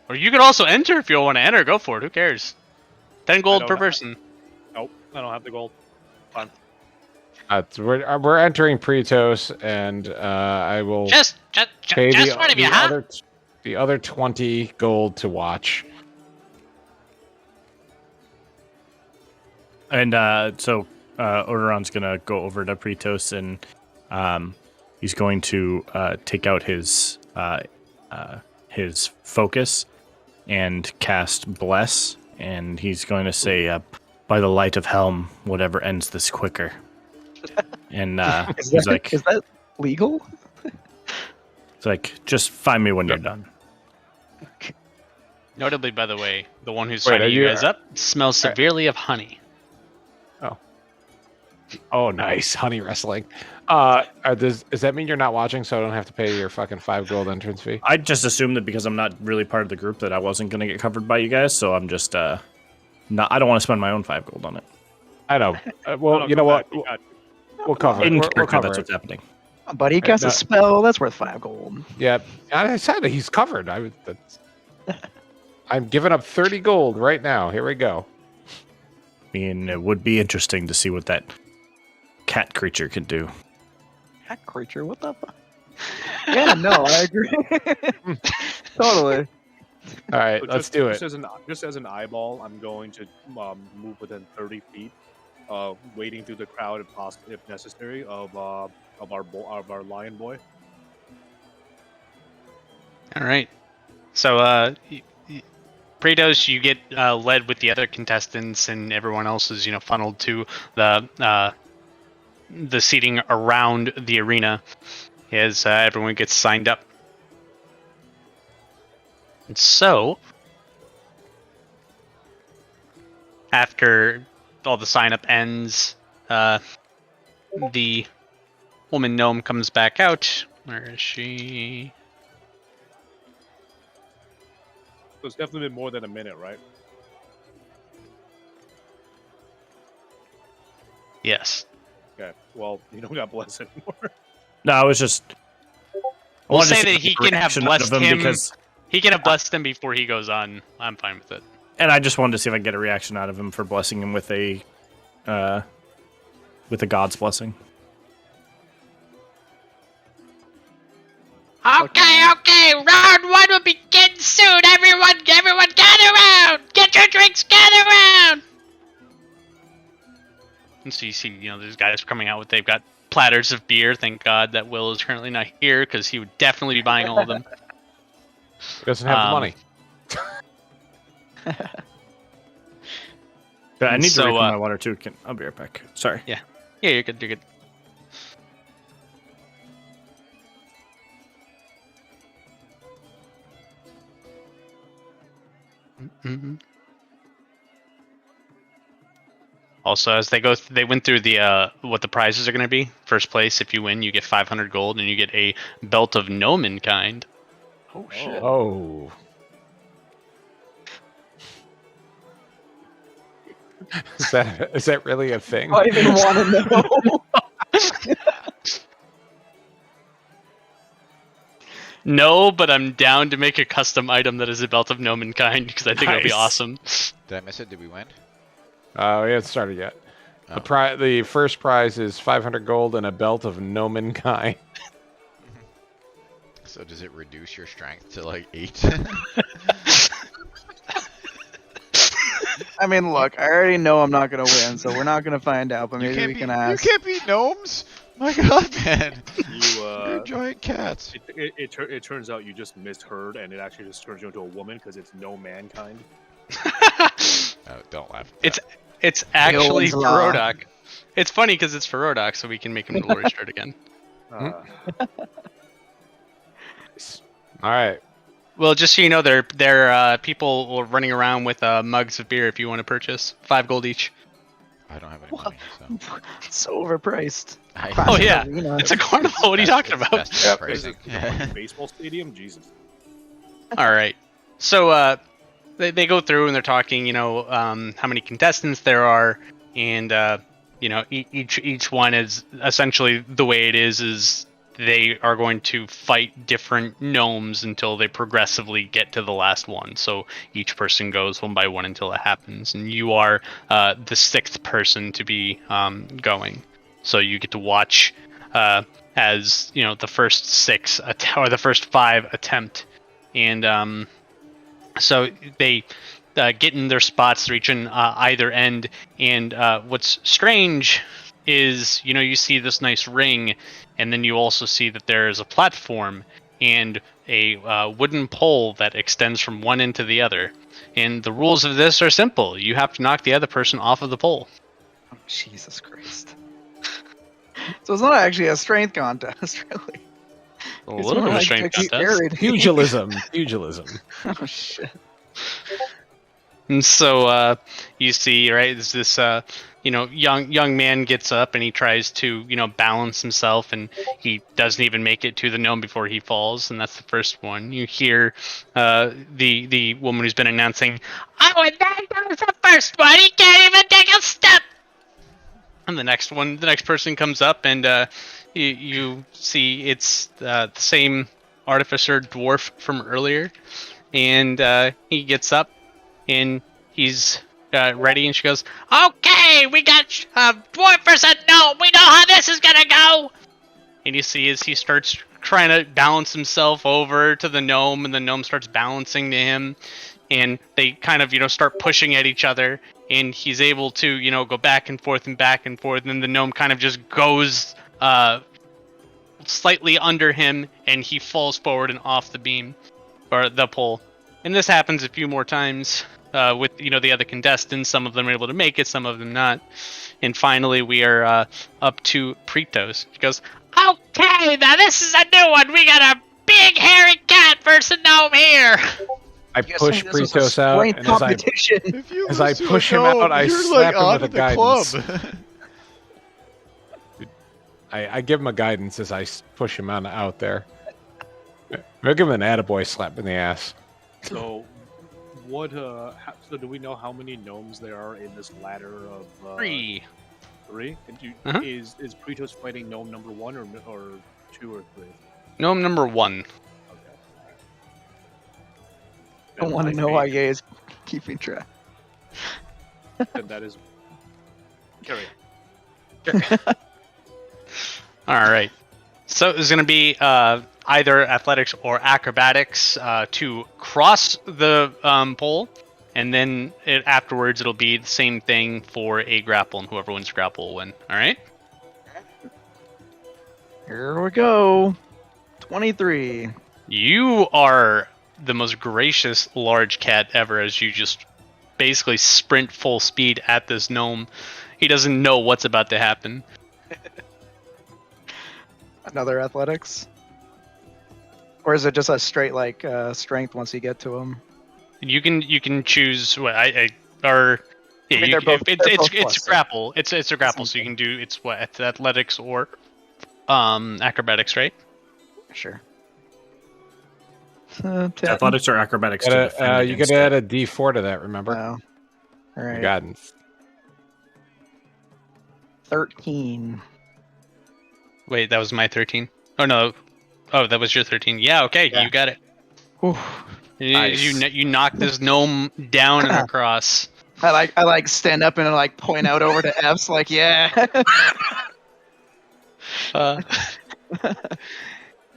Or you could also enter if you want to enter. Go for it. Who cares? 10 gold per person. Nope, I don't have the gold. Fine. We're entering Pretos, and I will Just pay one of you, huh? the other 20 gold to watch. And so Odoron's gonna go over to Pretos, and he's going to take out his focus and cast Bless, and he's going to say, by the light of Helm, whatever ends this quicker. And Is he's that, like, is that legal? it's like, just find me when you're done. Notably, by the way, the one who's Wait, signing are you you- guys up smells severely of honey. Oh, nice. Honey wrestling. Does that mean you're not watching, so I don't have to pay your fucking 5 gold entrance fee? I just assumed that because I'm not really part of the group that I wasn't going to get covered by you guys, so I'm just not. I don't want to spend my own 5 gold on it. I know. Well, No, you know come what? back, you got- We'll cover it. In We'll character, cover that's it. what's happening. But he casts no. a spell. That's worth 5 gold. Yeah, I said he's covered. I'm giving up 30 gold right now. Here we go. I mean, it would be interesting to see what that cat creature can do. Cat creature, what the fuck? Yeah, no, I agree. Totally. All right, So let's do it. Just as an eyeball, I'm going to move within 30 feet, wading through the crowd if necessary of our lion boy. All right. So, Praetos, you get led with the other contestants, and everyone else is, funneled to the seating around the arena as everyone gets signed up. And so, after all the sign up ends, the woman gnome comes back out. Where is she? So it's definitely been more than a minute, right? Yes. Okay. Well, you don't got bless anymore. No, I was just. I We'll wanted to say see that he the can have reaction out of blessed him. because, He can have blessed him before he goes on. I'm fine with it. and I just wanted to see if I could get a reaction out of him for blessing him with a god's blessing. Okay, round one will begin soon. Everyone gather around. Get your drinks, gather around. And so you see, these guys coming out with, they've got platters of beer. Thank God that Will is currently not here because he would definitely be buying all of them. He doesn't have the money. I need So, to refill my water too. I'll be right back. Sorry. Yeah, you're good. You're good. Mm-hmm. Also, as they went through the what the prizes are going to be. First place, if you win, you get 500 gold, and you get a belt of Gnomen kind. Oh, shit. Oh. Is that really a thing? I even want to know. No, but I'm down to make a custom item that is a belt of Gnomen kind because I think it'll be Nice. awesome. Did I miss it? Did we win? We haven't started yet. Oh. The first prize is 500 gold and a belt of Gnomen kind. So does it reduce your strength to like 8? I mean, look, I already know I'm not going to win, so we're not going to find out, but maybe we can ask. You can't be gnomes. My God, Man. you're giant cats. It turns out you just misheard, and it actually just turns you into a woman because it's no mankind. Oh, don't laugh. It's actually Gillen's Law. Ferodoc. It's funny because it's Ferodoc, so we can make him the Lord shirt again. All right. Well, just so you know, there are people running around with mugs of beer if you want to purchase. 5 gold each. I don't have any money, so. So overpriced. Oh, yeah. Arena. It's a carnival. What are you talking It's about? best Yep. pricing. Baseball stadium, Jesus. All right. So they go through and they're talking, how many contestants there are, and each one is essentially the way it is they are going to fight different gnomes until they progressively get to the last one. So each person goes one by one until it happens, and you are the 6th person to be going. So you get to watch as the first 6 or the first 5 attempt, and so they get in their spots, reaching either end. And what's strange is, you see this nice ring, and then you also see that there is a platform, and a wooden pole that extends from one end to the other. And the rules of this are simple. You have to knock the other person off of the pole. Oh, Jesus Christ. So it's not actually a strength contest, really. A It's little more bit of like strength contest. dexterity. Pugilism. Pugilism. Oh, shit. And so you see, right, there's this young man gets up and he tries to balance himself, and he doesn't even make it to the gnome before he falls, and that's the first one. You hear the woman who's been announcing, "Oh, and there goes the first one. He can't even take a step." And the next person comes up, and you see it's the same artificer dwarf from earlier, and he gets up and he's ready, and she goes, "Okay, we got dwarf versus gnome. We know how this is gonna go." And you see as he starts trying to balance himself over to the gnome, and the gnome starts balancing to him, and they kind of start pushing at each other, and he's able to go back and forth, and then the gnome kind of just goes slightly under him, and he falls forward and off the beam or the pole. And this happens a few more times with the other contestants. Some of them are able to make it, some of them not. And finally, we are up to Pritos. She goes, "Okay, now this is a new one. We got a big hairy cat versus gnome here." I You guys push think this was a Pritos out, strength and competition. If you As I lose to a push him gnome, out, I you're slap him on with a the club. I give him a guidance as I push him out there. I'll give him an attaboy slap in the ass. So, so do we know how many gnomes there are in this ladder of 3. 3? And Uh-huh. Is Pritos fighting gnome number 1 or 2 or 3? Gnome number 1. Okay. I don't want to know why Ye is keeping track. Then that is. Carry. All right. So it's going to be either athletics or acrobatics to cross the pole, and then afterwards it'll be the same thing for a grapple, and whoever wins the grapple will win. All right? Here we go. 23. You are the most gracious large cat ever, as you just basically sprint full speed at this gnome. He doesn't know what's about to happen. Another athletics? Or is it just a straight strength once you get to him? You can choose what yeah, they're both it's plus, grapple. It's a grapple, so you can do it's athletics or acrobatics, right? Sure. Athletics or acrobatics to defend You against gotta it. add a D4 to that, remember? Wow. All right. Guidance. 13. Wait, that was my 13. Oh no. Oh, that was your 13. Yeah, okay, Yeah. you got it. Whew. Nice. You knock this gnome down and across. I stand up and point out over to F's yeah.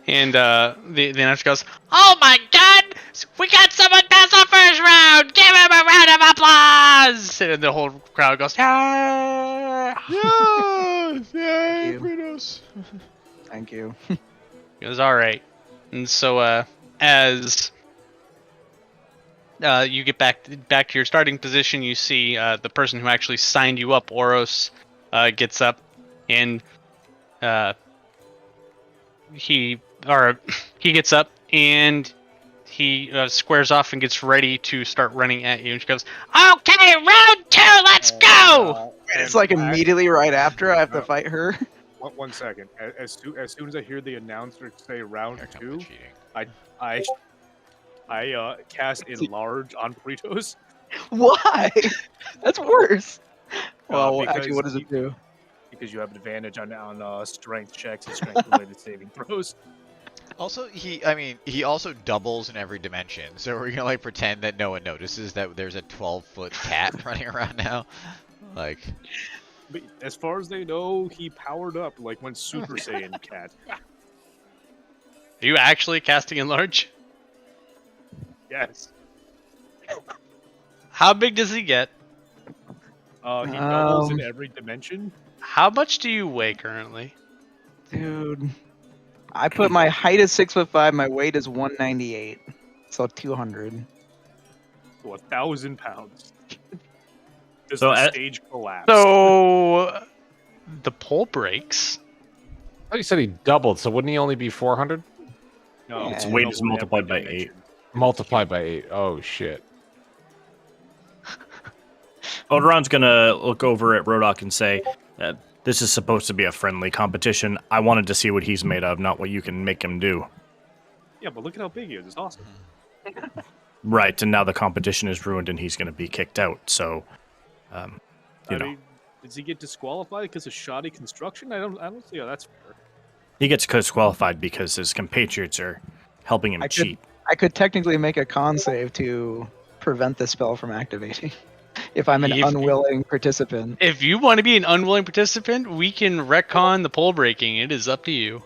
And the announcer goes, "Oh my God! We got someone past the first round! Give him a round of applause!" And the whole crowd goes, "Yeah!" Yes! Yay, you. Pritos! Thank you. It was all right. And so as you get back to your starting position, you see the person who actually signed you up, Oros, gets up, and he gets up and he squares off and gets ready to start running at you. And she goes, "Okay, round 2, let's go!" And it's immediately right after I have to fight her. 1 second. As soon as I hear the announcer say round Here comes the 2, cheating. I cast enlarge on Pritos. Why? That's worse. Well, because actually, what does it do? Because you have advantage on strength checks and strength related saving throws. Also, he also doubles in every dimension. So we're gonna pretend that no one notices that there's a 12-foot cat running around now. But as far as they know, he powered up when Super Saiyan cat. Are you actually casting enlarge? Yes. How big does he get? He doubles in every dimension. How much do you weigh currently? Dude. I put my height is 6'5", my weight is 198, so 200. So 1,000 pounds. Does So the at- stage collapse? So the pole breaks. Oh, you said he doubled, so wouldn't he only be 400? No, Its double weight is every multiplied by dimension. Multiplied by 8. Oh, shit. Odoron's gonna look over at Rodok and say, "This is supposed to be a friendly competition. I wanted to see what he's made of, not what you can make him do." Yeah, but look at how big he is. It's awesome. Right, and now the competition is ruined, and he's gonna be kicked out. So, you I know, mean, does he get disqualified because of shoddy construction? I don't see how that's fair. he gets disqualified because his compatriots are helping him I could- cheat. I could technically make a con save to prevent the spell from activating if I'm an If- unwilling participant. If you want to be an unwilling participant, we can retcon the pole breaking. It is up to you.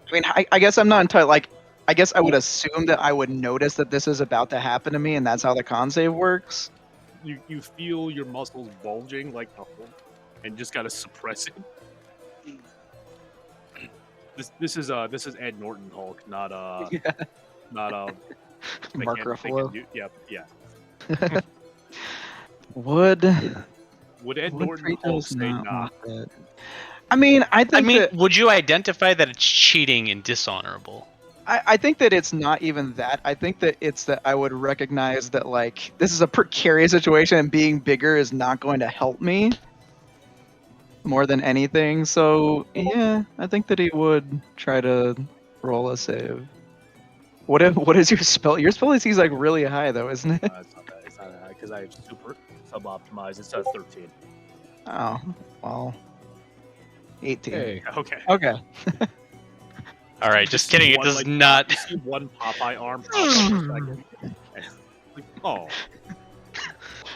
I mean, I guess I'm not entirely like. I guess I would assume that I would notice that this is about to happen to me, and that's how the con save works. You feel your muscles bulging like the Hulk, and just gotta suppress it. This is Ed Norton Hulk, not Mark I can't think of Ruffalo. yeah. Would Would Ed would Norton Hulk Kratos say not nah? want that? I mean, I think that would you identify that it's cheating and dishonorable? I think that it's not even that. I think that it's that I would recognize that like this is a precarious situation and being bigger is not going to help me more than anything. So yeah, I think that he would try to roll a save. What is your spell? Your spell is like really high though, isn't it? It's not that. It's not that because I have super sub-optimized. It's at 13. Oh well, 18. Hey. Okay. Okay. All right, just kidding. It One, does like, not. You see one Popeye arm pop up for a second. Like, oh.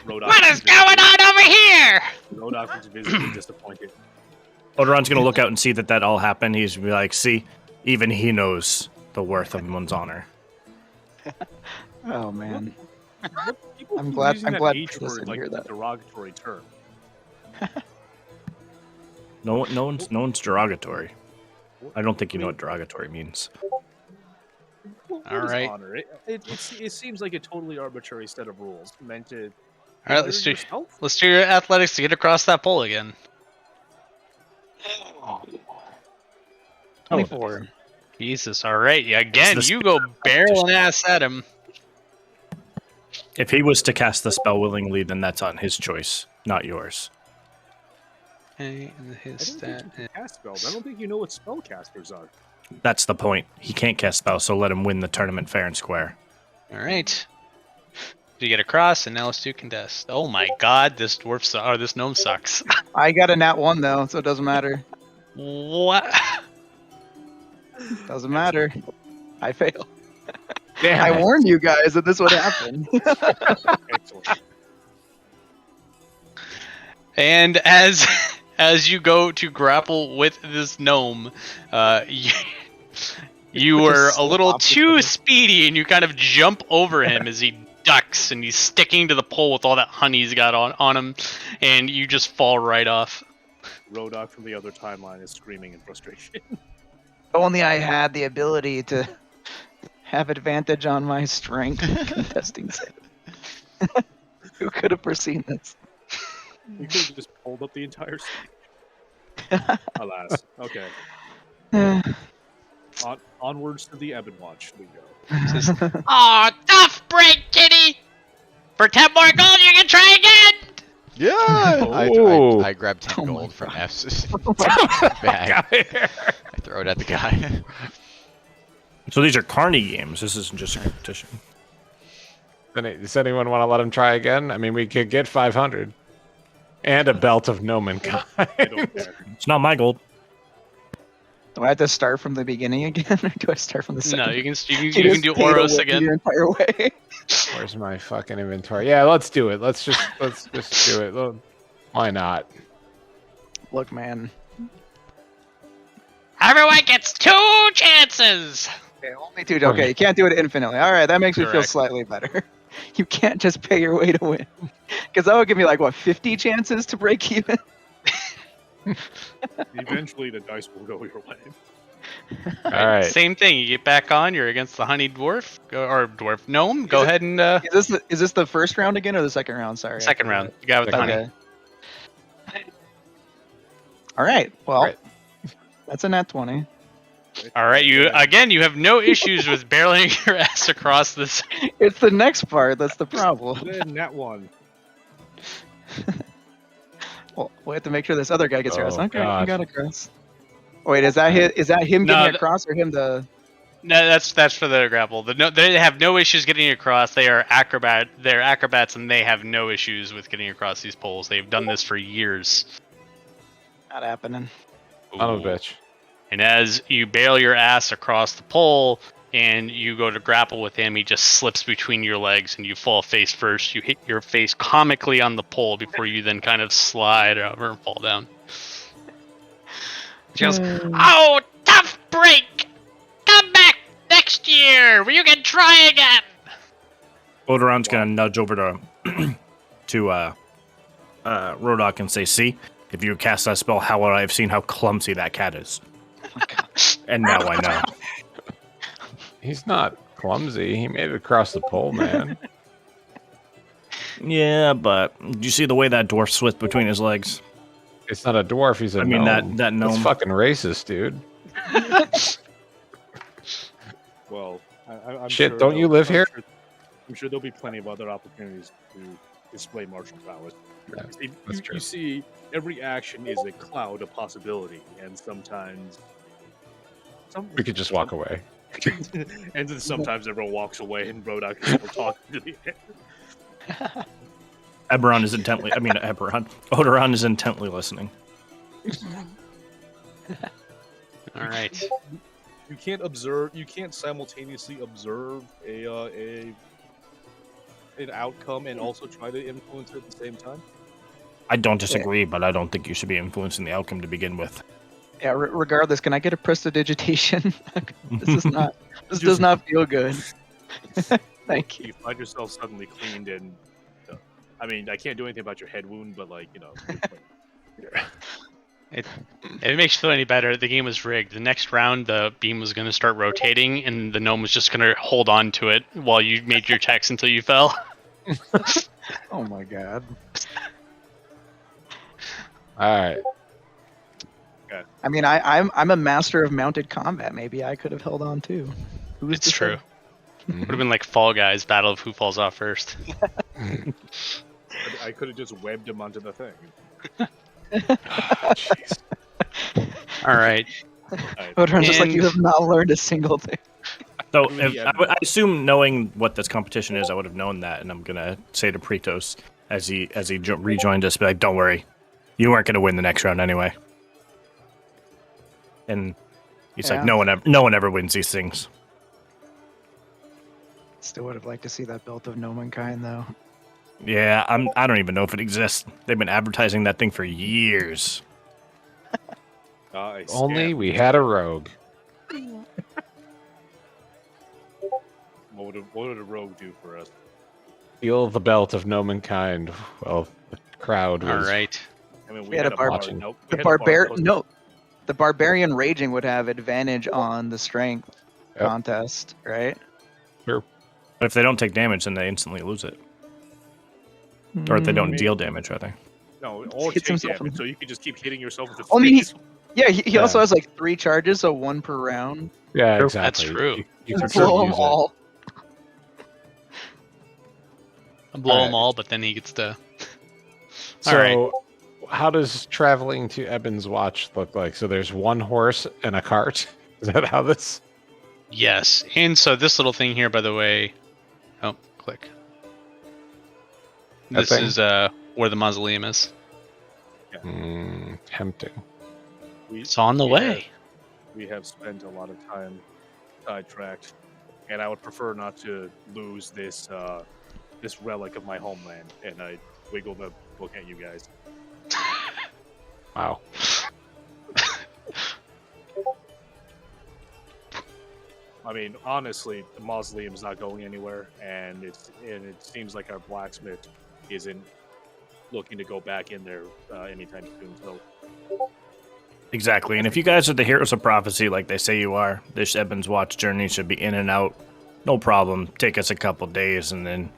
Rodok What is going on over here? Rodok was visibly disappointed. Odoron's gonna look out and see that all happened. He's gonna be like, "See, even he knows the worth of one's honor." Oh man. People I'm keep glad- using I'm that glad H Kratos word didn't like hear it's a that. derogatory term. No one's derogatory. I don't think you know what derogatory means. What All is right. honor? It seems like a totally arbitrary set of rules meant to. All right, let's do yourself? your athletics to get across that pole again. 24. Jesus, all right. Yeah, again, It's the you go barreling ass at him. If he was to cast the spell willingly, then that's on his choice, not yours. Okay, and I his don't think stat. you can cast spells. I don't think you know what spellcasters are. That's the point. He can't cast spells, so let him win the tournament fair and square. All right. You get across, and now let's do contest. Oh my God, this this gnome sucks. I got a nat 1 though, so it doesn't matter. What? Doesn't matter. I fail. Damn I it. warned you guys that this would happen. Excellent. And as you go to grapple with this gnome, you were a little too speedy, and you kind of jump over him as he ducks, and he's sticking to the pole with all that honey he's got on him, and you just fall right off. Rodok from the other timeline is screaming in frustration. If only I had the ability to have advantage on my strength contesting save. Who could have foreseen this? You could have just pulled up the entire scene. Alas. Okay. Onwards to the Ebon Watch we go. Aw, tough break, kitty! For 10 more gold, you can try again! Yeah! Ooh. I grabbed 10 Oh my gold from God. F's Get bag. out of here. I throw it at the guy. So these are carny games. This isn't just a competition. Does anyone want to let him try again? I mean, we could get 500. And a belt of Nomenkind. I don't care. It's not my gold. Do I have to start from the beginning again, or do I start from the second? No, you can You do just pay to Oros win again. your entire way. Where's my fucking inventory? Yeah, let's do it. Let's just do it. Well, why not? Look, man. Everyone gets 2 chances! Okay, only 2. Okay, you can't do it infinitely. All right, that makes me feel Correct. slightly better. You can't just pay your way to win, because that would give me like what 50 chances to break even. Eventually, the dice will go your way. All right. Same thing. You get back on. You're against the honey dwarf or dwarf gnome. Go it- ahead and Is this the first round again or the second round? Sorry. I second forgot. round. You got with the honey. Okay. All right. Well, Right. that's a nat 20. All right. You have no issues with barreling your ass across this. It's the next part that's the problem. Then that one. Well, we have to make sure this other guy gets across. Oh, Okay, God. he got across. Wait, is that him No, getting across or him the? No, that's for the grapple. They have no issues getting across. They are They're acrobats, and they have no issues with getting across these poles. They've done this for years. Not happening. Son of a Ooh. bitch. And as you barrel your ass across the pole and you go to grapple with him, he just slips between your legs and you fall face first. You hit your face comically on the pole before you then kind of slide over and fall down. She goes, Oh, tough break! Come back next year where you can try again! Odoron's gonna nudge over to Rodok and say, "See, if you cast that spell, how would I have seen how clumsy that cat is?" And now I know. He's not clumsy. He made it across the pole, man. Yeah, but do you see the way that dwarf slipped between his legs? It's not a dwarf. He's a I mean, gnome. that gnome. That's fucking racist, dude. Well, I'm Shit, sure don't you live here? I'm sure there'll be plenty of other opportunities to display martial prowess. Yeah, See, that's you true. see, every action is a cloud of possibility, and sometimes. We could just walk away. And then sometimes everyone walks away, and Rodok is still talking to the end. Odoron is intently. I mean, Odoron is intently listening. all right. You can't observe. You can't simultaneously observe an outcome and also try to influence it at the same time. I don't disagree, but I don't think you should be influencing the outcome to begin with. Yeah. Regardless, can I get a prestidigitation? This does not feel good. Thank you. You find yourself suddenly cleaned and. I mean, I can't do anything about your head wound, but like If it makes you feel any better, the game was rigged. The next round, the beam was going to start rotating, and the gnome was just going to hold on to it while you made your checks until you fell. Oh my god. All right. I mean, I'm a master of mounted combat. Maybe I could have held on too. Who's It's to true. say? Would have been like Fall Guys, Battle of Who Falls Off First. I could have just webbed him onto the thing. Jeez. All right. Odron's just like, And- you have not learned a single thing. So, Really, I assume knowing what this competition is, I would have known that, and I'm gonna say to Pretos as he rejoined us, be like, "Don't worry, you weren't gonna win the next round anyway." And he's like, Yeah. "No one ever wins these things." Still would have liked to see that belt of Nomankind though. Yeah, I don't even know if it exists. They've been advertising that thing for years. Only we had a rogue. What would a rogue do for us? Feel the belt of Nomankind. Well, the crowd All was. right. I mean, We had a bar- watching. Nope, we The had a bar barbarian, close- no, the barbarian raging would have advantage on the strength Yep. contest, right? But if they don't take damage, then they instantly lose it, or if they don't deal damage, rather. No, or Hits take himself damage, in- so you could just keep hitting yourself with the I mean, face. Yeah, he Yeah. also has like 3 charges, so 1 per round. Yeah, True. exactly. That's true. You can Blow them use it. all. Blow All them all, but then he gets to. So, Alright. how does traveling to Ebon's Watch look like? So there's one horse and a cart. Is that how this? Yes. And so this little thing here, by the way. Oh, click. That This thing? is where the mausoleum is. Tempting. It's on the way. We have spent a lot of time sidetracked, and I would prefer not to lose this this relic of my homeland. And I wiggle the book at you guys. Wow. I mean, honestly, the mausoleum's not going anywhere, and it seems like our blacksmith isn't looking to go back in there anytime soon. So Exactly. And if you guys are the heroes of prophecy, like they say you are, this Ebon's Watch journey should be in and out. No problem. Take us a couple days, and then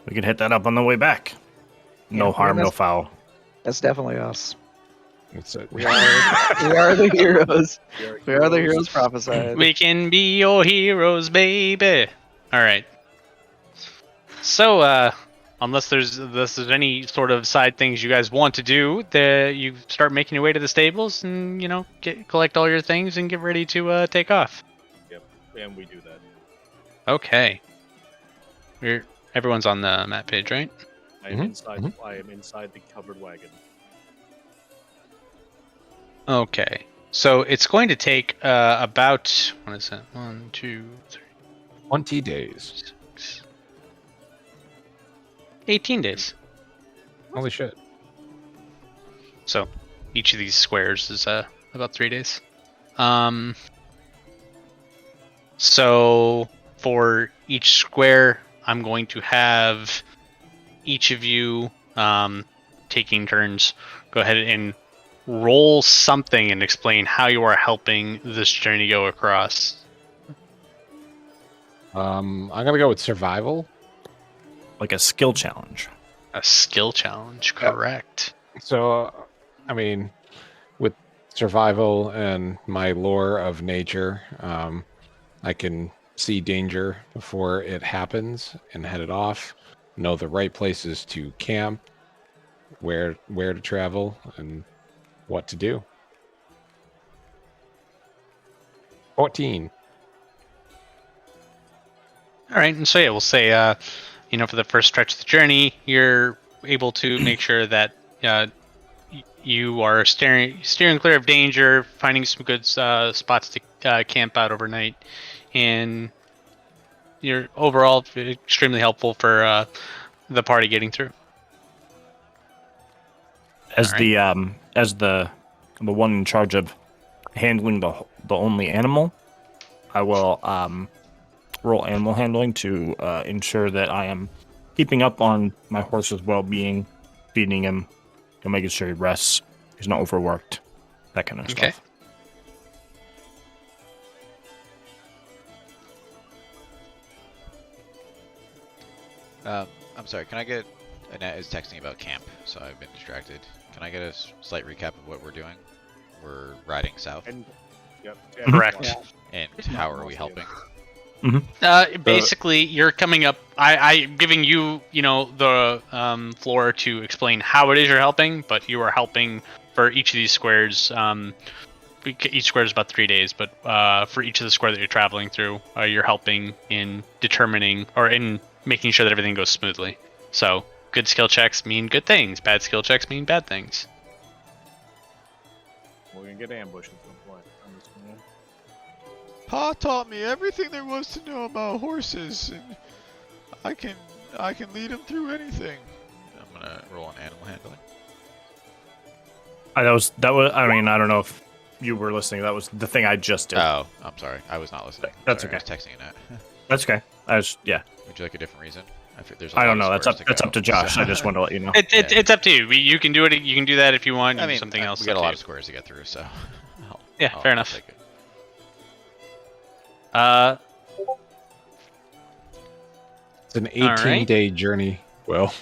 we can hit that up on the way back. No Yeah, harm, no that's- foul. That's definitely us. It's a, We are the heroes. We are the heroes prophesied. We can be your heroes, baby. All right. So, unless there's any sort of side things you guys want to do, you start making your way to the stables and collect all your things and get ready to take off. And we do that. Okay. Everyone's on the map page, right? I am Mhm, inside. I am inside the covered wagon. Okay. So it's going to take about, what is that? 1, 2, 3, 20 days. 6, 18 days. Holy shit. So each of these squares is about 3 days. So for each square, I'm going to have each of you taking turns go ahead and roll something and explain how you are helping this journey go across. I'm gonna go with survival. Like a skill challenge. A skill challenge, Yeah. correct. So, I mean, with survival and my lore of nature, I can see danger before it happens and head it off. Know the right places to camp, where to travel, and what to do. 14. All right, and so yeah, we'll say, for the first stretch of the journey, you're able to make sure that you are steering clear of danger, finding some good spots to camp out overnight, and you're overall extremely helpful for the party getting through. As Alright. the one in charge of handling the only animal, I will roll animal handling to ensure that I am keeping up on my horse's well-being, feeding him, and making sure he rests, he's not overworked, that kind of Okay. stuff. I'm sorry, can I get... Annette is texting about camp, so I've been distracted. Can I get a slight recap of what we're doing? We're riding south, And yep. Correct. Yeah. and how are we helping? Basically, you're coming up. I'm giving you, the floor to explain how it is you're helping, but you are helping for each of these squares. Each square is about 3 days, but for each of the square that you're traveling through, you're helping in determining or in making sure that everything goes smoothly. So, good skill checks mean good things. Bad skill checks mean bad things. We're gonna get ambushed at some point. I'm just gonna... Pa taught me everything there was to know about horses, and I can lead him through anything. I'm gonna roll on animal handling. That was. I mean, I don't know if you were listening. That was the thing I just did. Oh, I'm sorry. I was not listening. That's Sorry, okay. I was texting Annette. That's okay. Yeah. Would you like a different reason? There's a I lot don't of know. That's squares up go, to Josh. so- I just wanted to let you know. It's up to you. You can do it. You can do that if you want. I and mean, something else. we got up a to lot you. of squares to get through, so... Fair enough. take it. It's an All right. 18-day journey. Well,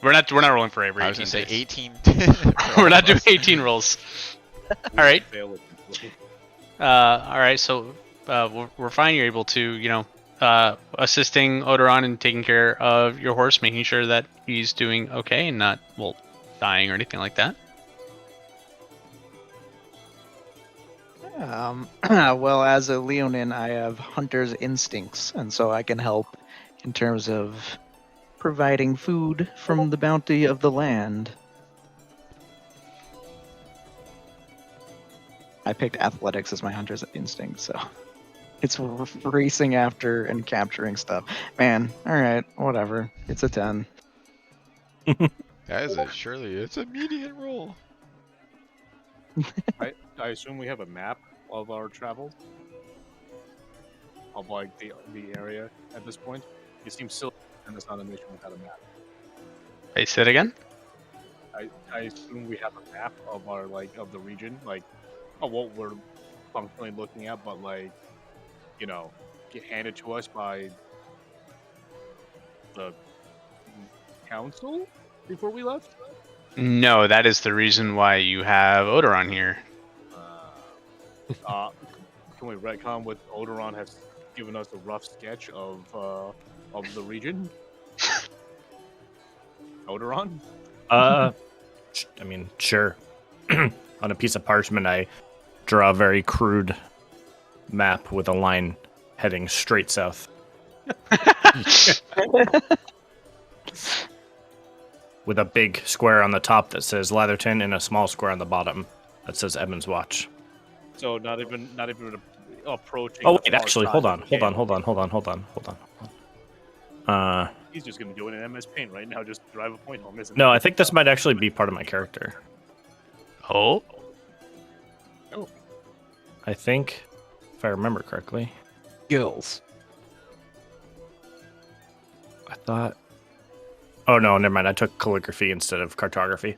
We're not rolling for every. I was 18 gonna say days. 18. We're not doing 18 rolls. All right. Fail it. All right. So we're fine. You're able to, assisting Odoron and taking care of your horse, making sure that he's doing okay and not, dying or anything like that. Well, as a Leonin, I have hunter's instincts, and so I can help in terms of providing food from the bounty of the land. I picked athletics as my hunter's instinct, so it's racing after and capturing stuff. Man, all right, whatever. It's a 10. Guys, surely It's a median roll. I assume we have a map of our travel, of like the area at this point. It seems silly and it's not a mission without a map. Hey, say it again. I assume we have a map of our of the region, of what we're functionally looking at, but get handed to us by the council before we left. No, that is the reason why you have Odoron here. Can we retcon what Odoron has given us a rough sketch of the region? Odoron? I mean, sure. On a piece of parchment, I draw a very crude map with a line heading straight south. With a big square on the top that says Latherton and a small square on the bottom that says Evans Watch. So not even approaching. Oh the wait, far actually, side hold of on. the game. He's just gonna do it in MS Paint right now. Just drive a point home, isn't No, it? I think this might actually be part of my character. Oh, I think, if I remember correctly, Gills. I thought. Oh no, never mind. I took calligraphy instead of cartography.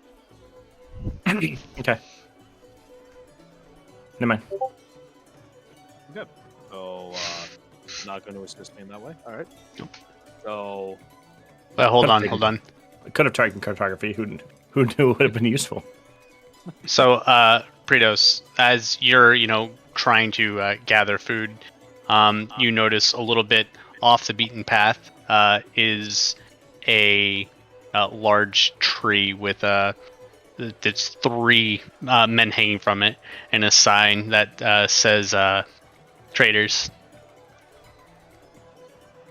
Okay. Never mind. Good. So not going to assist me in that way. All right. So but hold on. I could have taken cartography. Who knew it would have been useful? So, Pritos, as you're, trying to gather food, you notice a little bit off the beaten path is a large tree with there's 3 men hanging from it, and a sign that says traders.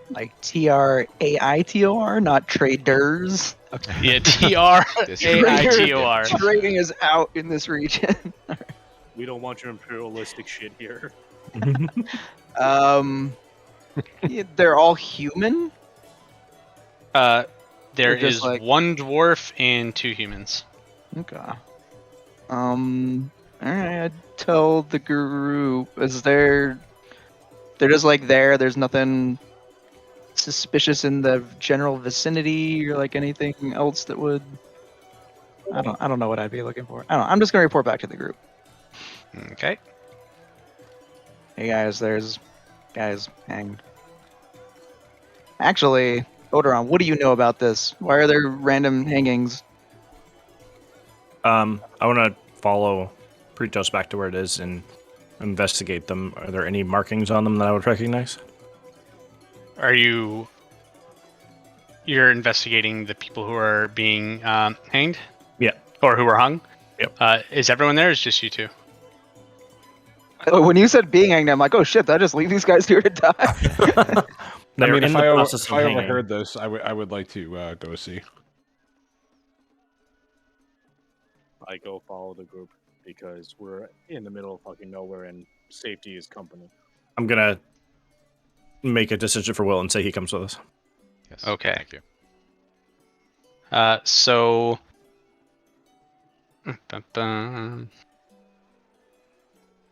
Like TRAITOR, not traders. Yeah, TRAITOR. Trading is out in this region. we don't want your imperialistic shit here. Yeah, they're all human. There They're just is like- 1 dwarf and 2 humans. Okay. Alright, I'd tell the group, they're just like there, there's nothing suspicious in the general vicinity or like anything else that would I don't know what I'd be looking for. I don't know. I'm just gonna report back to the group. Okay. Hey guys, there's guys hanged. Actually, Odoron, what do you know about this? Why are there random hangings? I want to follow Pritos back to where it is and investigate them. Are there any markings on them that I would recognize? Are you're investigating the people who are being hanged? Yeah. Or who are hung? Yep. Is everyone there? Or is it just you 2? When you said being hanged, I'm like, oh shit, did I just leave these guys here to die? I They're mean, in the process if of I hanging. overheard this, I would like to go see. I go follow the group because we're in the middle of fucking nowhere and safety is company. I'm gonna make a decision for Will and say he comes with us. Yes. Okay. Thank you. So. Bum-bum.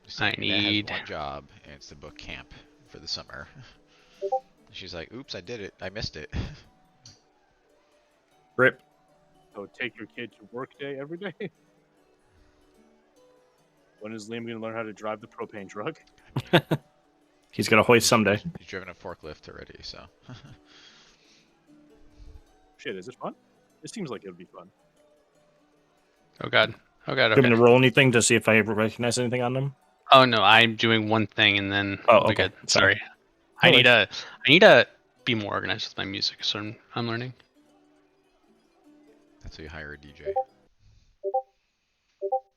Sabrina need- has one job, and it's to book camp for the summer. She's like, "Oops, I did it. I missed it." Rip. So take your kid to work day every day. When is Liam gonna learn how to drive the propane truck? He's gonna hoist someday. He's driven a forklift already, so. Shit, is it fun? It seems like it would be fun. Oh god. Oh god. Do you want me Okay. to roll anything to see if I recognize anything on them? Oh no, I'm doing one thing and then Oh, we'll be okay. good. Sorry. No I need to be more organized with my music, so I'm learning. That's how you hire a DJ.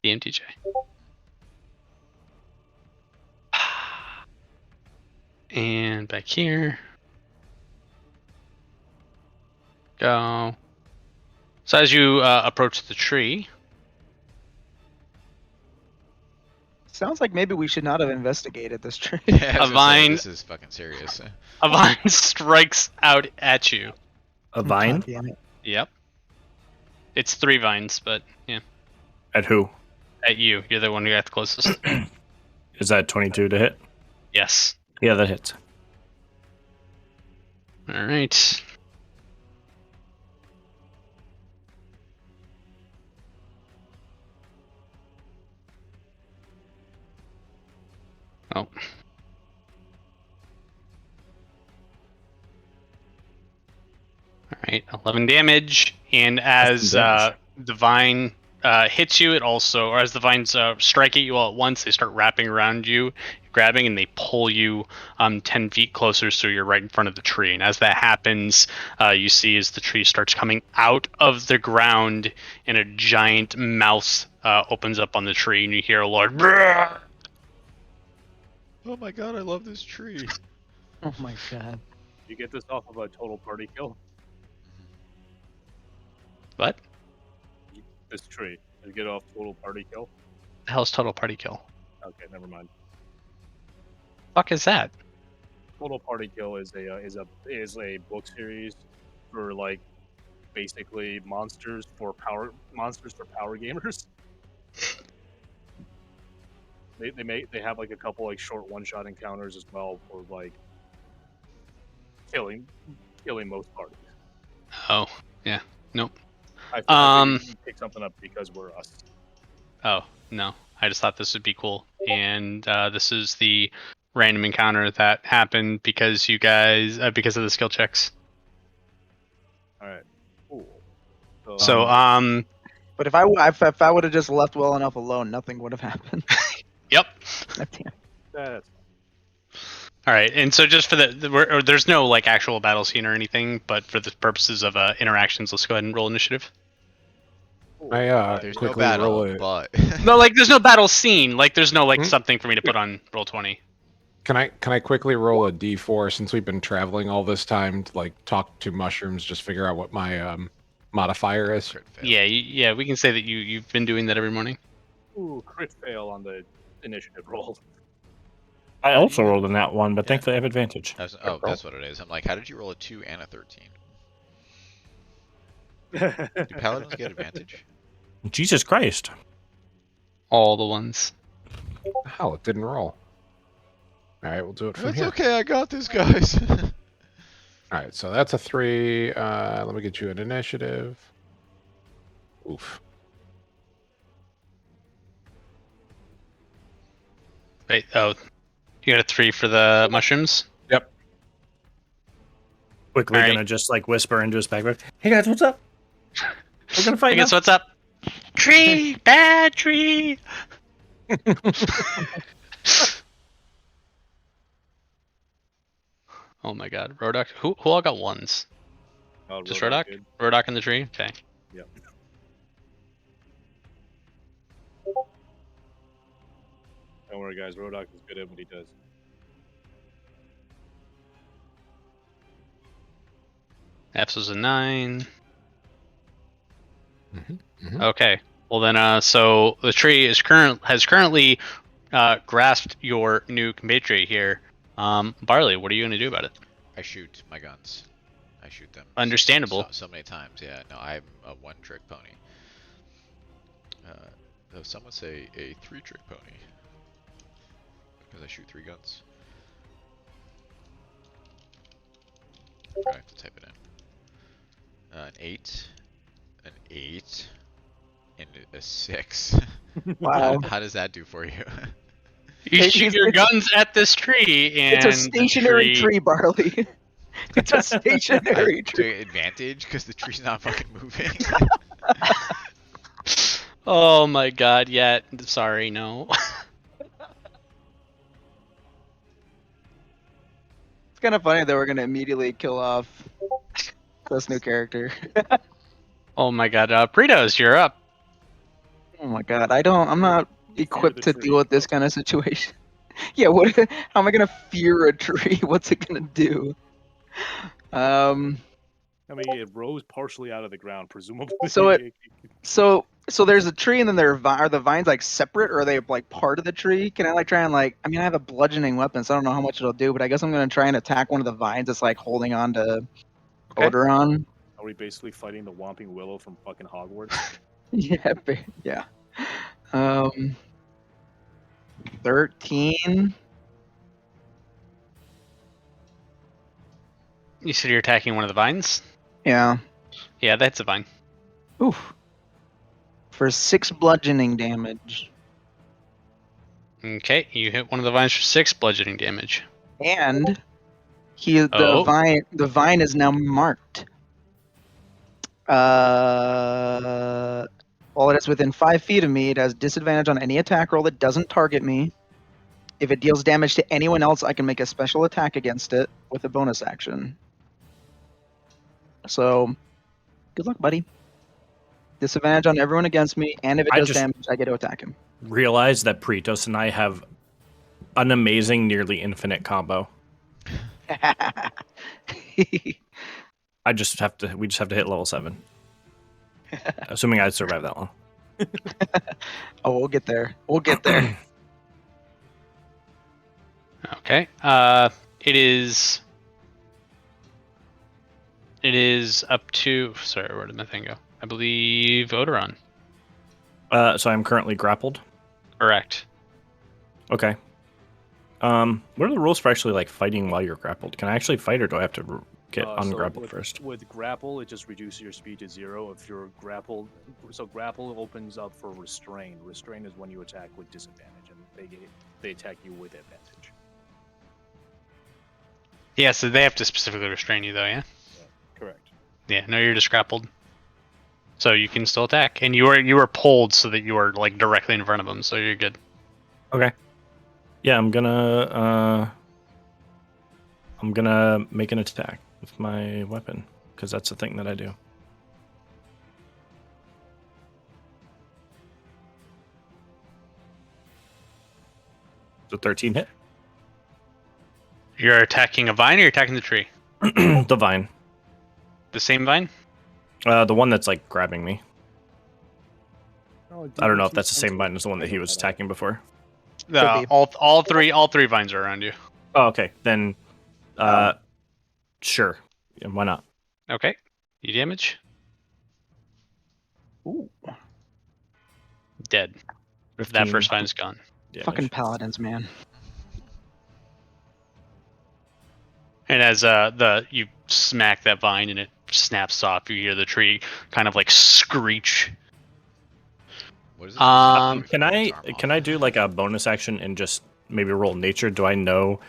DMTJ. And back here. Go. So as you approach the tree, Sounds like maybe we should not have investigated this tree. Yeah, I was gonna say, vine- this is fucking serious. a vine strikes out at you. A vine? God damn it. Yep. It's 3 vines, but yeah, At who? at you. You're the one who got the closest. Is that 22 to hit? Yes. Yeah, that hits. All right. Oh. All right, 11 damage, and as damage. the vine hits you, it also, or as the vines strike at you all at once, they start wrapping around you, grabbing, and they pull you 10 feet closer, so you're right in front of the tree. And as that happens, you see as the tree starts coming out of the ground, and a giant mouth opens up on the tree, and you hear a large. "Brrr!" Oh my god, I love this tree. Oh my god. You get this off of a total party kill. What? This tree. You get off total party kill. The hell's total party kill? Okay, never mind. Fuck is that? Total Party Kill is a book series for like basically monsters for power gamers. They have like a couple like short one-shot encounters as well for like killing most parties. Oh, yeah. Nope. I figured you pick something up because we're us. Oh, no. I just thought this would be cool. And this is the random encounter that happened because you guys, because of the skill checks. Alright. Cool. So, But if I would have just left well enough alone, nothing would have happened. yep. God damn. That's All right. And so just for there's no like actual battle scene or anything, but for the purposes of interactions, let's go ahead and roll initiative. I There's no quickly battle, roll it. but No, like there's no battle scene. Like there's no like something for me to put on roll 20. Can I quickly roll a d4 since we've been traveling all this time to like talk to mushrooms, just figure out what my modifier is? crit fail. Yeah, yeah. We can say that you've been doing that every morning. ooh, crit fail on the initiative roll. I also rolled in that one, but thankfully I have advantage. That's what it is. I'm like, how did you roll a 2 and a 13? Do paladins get advantage? Jesus Christ. All the ones. Hell, it didn't roll. All right, we'll do it from That's here. okay, I got this, guys. All right, so that's a 3. Let me get you an initiative. Oof. Wait, oh, you got a 3 for the mushrooms? Yep. Quickly Alright. gonna just like whisper into his backpack. Hey guys, what's up? We're gonna I fight guess now. what's up? Tree! Bad tree! Oh my god. Rodok? Who all got ones? Just Rodok? did. Rodok in the tree? Okay. Yep. Don't worry, guys. Rodok is good at what he does. F's was a 9. Mhm. Okay. Well then, so the tree has currently grasped your new compatriot here. Barley, what are you gonna do about it? I shoot my guns. I shoot them. Understandable. So many times, yeah. No, I'm a one-trick pony. Though some would say a 3-trick pony. Because I shoot 3 guns. I have to type it in. An 8. An 8. And a 6. Wow. How does that do for you? You It's- shoot your it's- guns at this tree, and It's a stationary the tree, Barley. It's a stationary Do tree. I get advantage because the tree's not fucking moving. Oh my god, yeah. Sorry, no. It's kind of funny that we're gonna immediately kill off this new character. Oh my god, Pritos, you're up. Oh my god, I'm not equipped the to tree. deal with this kind of situation. Yeah, what? How am I gonna fear a tree? What's it gonna do? I mean, it rose partially out of the ground, presumably. So there's a tree, and then are the vines like separate, or are they like part of the tree? Can I like try and like? I mean, I have a bludgeoning weapon, so I don't know how much it'll do, but I guess I'm gonna try and attack one of the vines that's like holding on to Okay. Odoron. Are we basically fighting the Whomping Willow from fucking Hogwarts? Yeah, yeah. 13. You said you're attacking one of the vines? Yeah. Yeah, that's a vine. Oof. For 6 bludgeoning damage. Okay, you hit one of the vines for 6 bludgeoning damage. And Oh. the vine is now marked. While it is within 5 feet of me, it has disadvantage on any attack roll that doesn't target me. If it deals damage to anyone else, I can make a special attack against it with a bonus action. So, good luck, buddy. Disadvantage on everyone against me, and if it I does just- damage, I get to attack him. Realize that Pretos and I have an amazing, nearly infinite combo. We just have to hit level 7. Assuming I survive that long. Oh, we'll get there. We'll get there. Okay. It is up to. Sorry, where did my thing go? I believe Odoron. So I'm currently grappled. Correct. Okay. What are the rules for actually like fighting while you're grappled? Can I actually fight, or do I have to get ungrappled first? With grapple, it just reduces your speed to 0 if you're grappled. So grapple opens up for restrain. Restrain is when you attack with disadvantage, and they attack you with advantage. Yeah, so they have to specifically restrain you, though. Yeah. Correct. Yeah. No, you're just grappled, so you can still attack, and you were pulled so that you were like directly in front of them, so you're good. Okay. Yeah, I'm gonna make an attack with my weapon because that's the thing that I do. So 13 hit. You're attacking a vine, or you're attacking the tree? The vine. The same vine? The one that's like grabbing me. Oh, I don't know if that's the same vine as the one that he was attacking before. Could be. All three vines are around you. Oh, okay. Then, sure. Yeah, why not? Okay. You damage? Ooh, Dead. 15 That first vine's gone. damage. fucking paladins, man. And as you smack that vine and it snaps off, you hear the tree kind of like screech. What is it? Can I do like a bonus action and just maybe roll nature? Do I know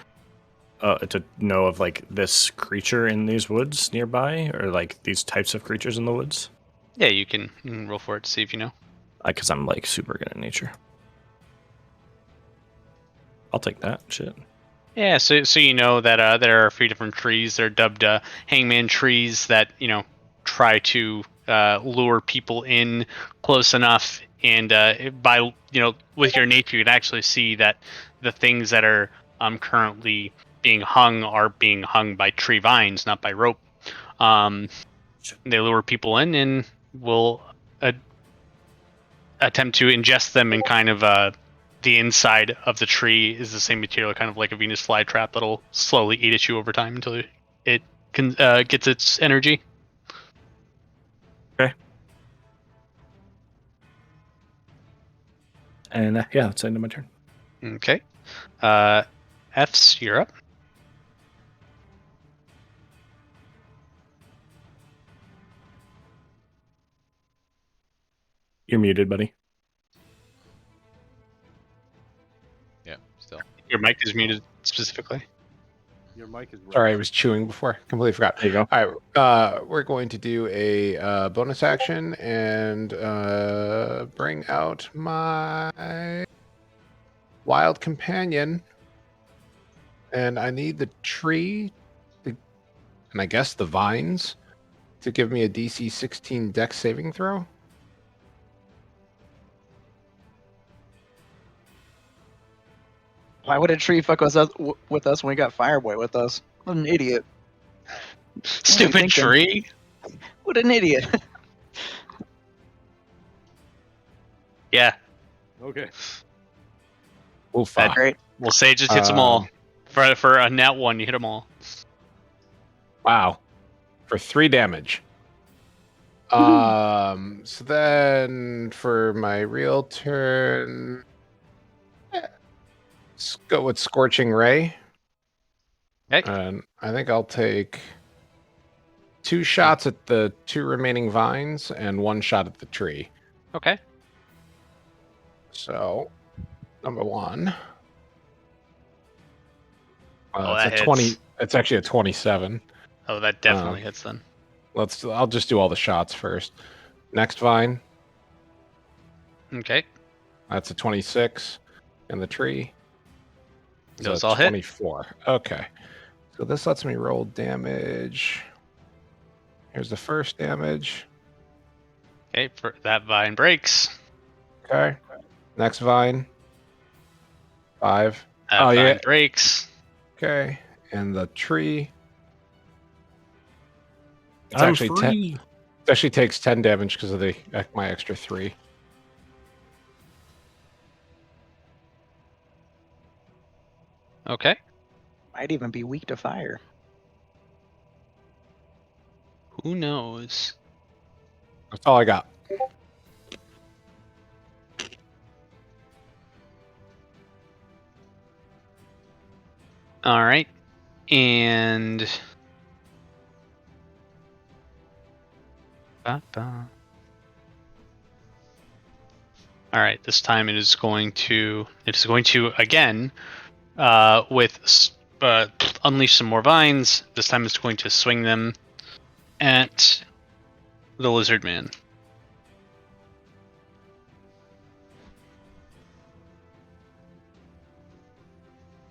to know of like this creature in these woods nearby, or like these types of creatures in the woods? Yeah, you can roll for it to see if you know. Because I'm like super good at nature. I'll take that shit. Yeah, so you know that there are a few different trees. They're dubbed hangman trees that try to lure people in close enough, and by with your nature, you can actually see that the things that are currently being hung are being hung by tree vines, not by rope. They lure people in and will attempt to ingest them, and kind of the inside of the tree is the same material, kind of like a Venus flytrap that'll slowly eat at you over time until it gets its energy. Okay. And yeah, that's the end of my turn. Okay. F's, you're up. You're muted, buddy. Yeah, still. Your mic is muted specifically. Your mic is. Sorry, I was chewing before. Completely forgot. There you go. All right, we're going to do a bonus action and bring out my wild companion. And I need the tree, and I guess the vines, to give me a DC 16 Dex saving throw. Why would a tree fuck with us when we got Fireboy with us? What an idiot. Stupid thinking? tree. What an idiot. Yeah. Okay. Oofa. Great. Well, Sage just hits them all. For a nat 1, you hit them all. Wow. For 3 damage. So then for my real turn, let's go with Scorching Ray. Okay. And I think I'll take 2 shots at the 2 remaining vines and 1 shot at the tree. Okay. So Number 1. Oh, It's that a 20. hits. It's actually a 27. Oh, that definitely hits then. I'll just do all the shots first. Next vine. Okay. That's a 26. And the tree. is Those a all hit. 24. Okay. So this lets me roll damage. Here's the first damage. Okay, that vine breaks. Okay. Next vine. 5. That Oh, vine yeah. breaks. Okay. And the tree. It's I'm actually free. It actually takes 10 damage because of my extra 3. Okay. Might even be weak to fire. Who knows? That's all I got. All right. And all right, this time it is going to again unleash some more vines. This time it's going to swing them at the lizard man.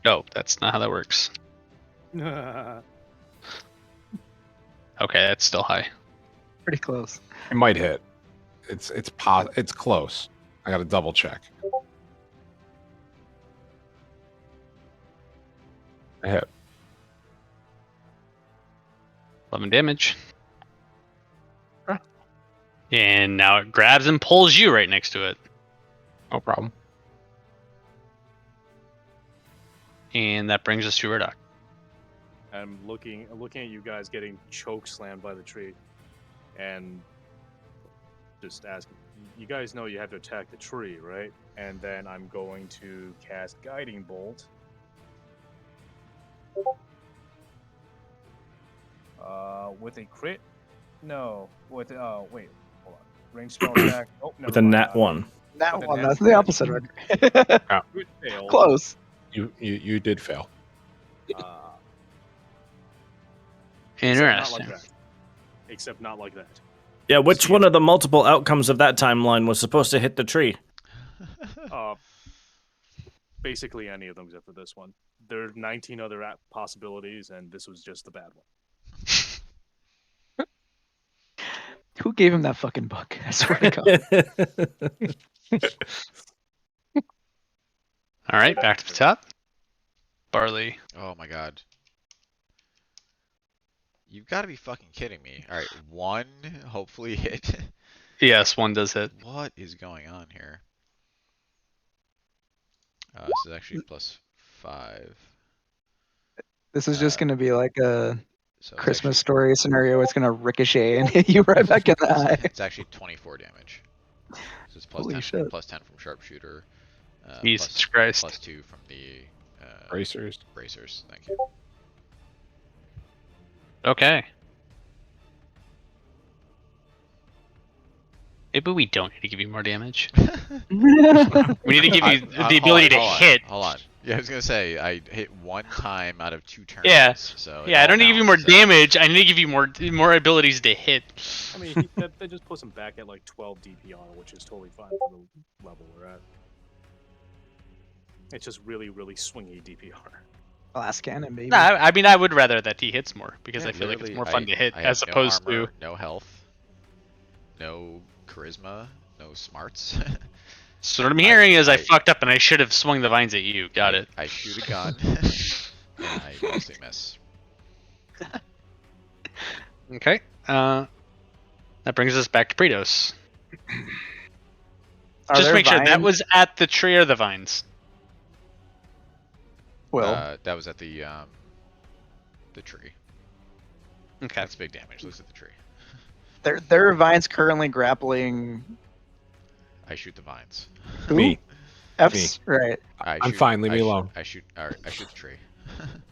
No, that's not how that works. Okay, that's still high. Pretty close. It might hit. It's close. I got to double check. I hit. 11 damage. Huh. And now it grabs and pulls you right next to it. No problem. And that brings us to Urdak. I'm looking at you guys getting choke slammed by the tree, and just asking. You guys know you have to attack the tree, right? And then I'm going to cast Guiding Bolt. With a crit? No. With wait, hold on. Range spell attack. Oh, never With a mind. nat 1. That With a one, nat that's the opposite. Crit fail. Close. You did fail. Interesting. Except not like that. Yeah, which one of the multiple outcomes of that timeline was supposed to hit the tree? Basically any of them except for this one. There are 19 other possibilities, and this was just the bad one. Who gave him that fucking book? I swear to God. All right, back to the top. Barley. Oh my god. You've got to be fucking kidding me. All right, 1 hopefully hit. Yes, 1 does hit. What is going on here? This is actually +5. This is just going to be like a So it's Christmas story scenario. It's going to ricochet and hit you right back in the eye. It's actually 24 damage. So it's plus Holy 10, shit. plus 10 from sharpshooter. Jesus Christ. Plus 2 from the Bracers. bracers. Thank you. Okay. Maybe we don't need to give you more damage. We need to give you the ability to hit. Hold on. Yeah, I was gonna say I hit 1 time out of 2 turns. Yeah. So Yeah, I don't need to give you more damage. I need to give you more abilities to hit. I mean, that just puts him back at like 12 DPR, which is totally fine for the level we're at. It's just really, really swingy DPR. Glass cannon, baby. Nah, I mean, I would rather that he hits more because Yeah, I feel like it's literally, more fun to hit I as have opposed no armor, to. no health, no charisma, no smarts. So what I'm hearing is I fucked up and I should have swung the vines at you. Got it. I shoot a gun and I mostly miss. Okay. That brings us back to Pretos. Are Just there make sure that vines? was at the tree or the vines. Will. That was at the tree. Okay. That's big damage. Looks at the tree. There are vines currently grappling. I shoot the vines. Who? Me. F's? Right. I'm fine, leave me alone. I shoot the tree.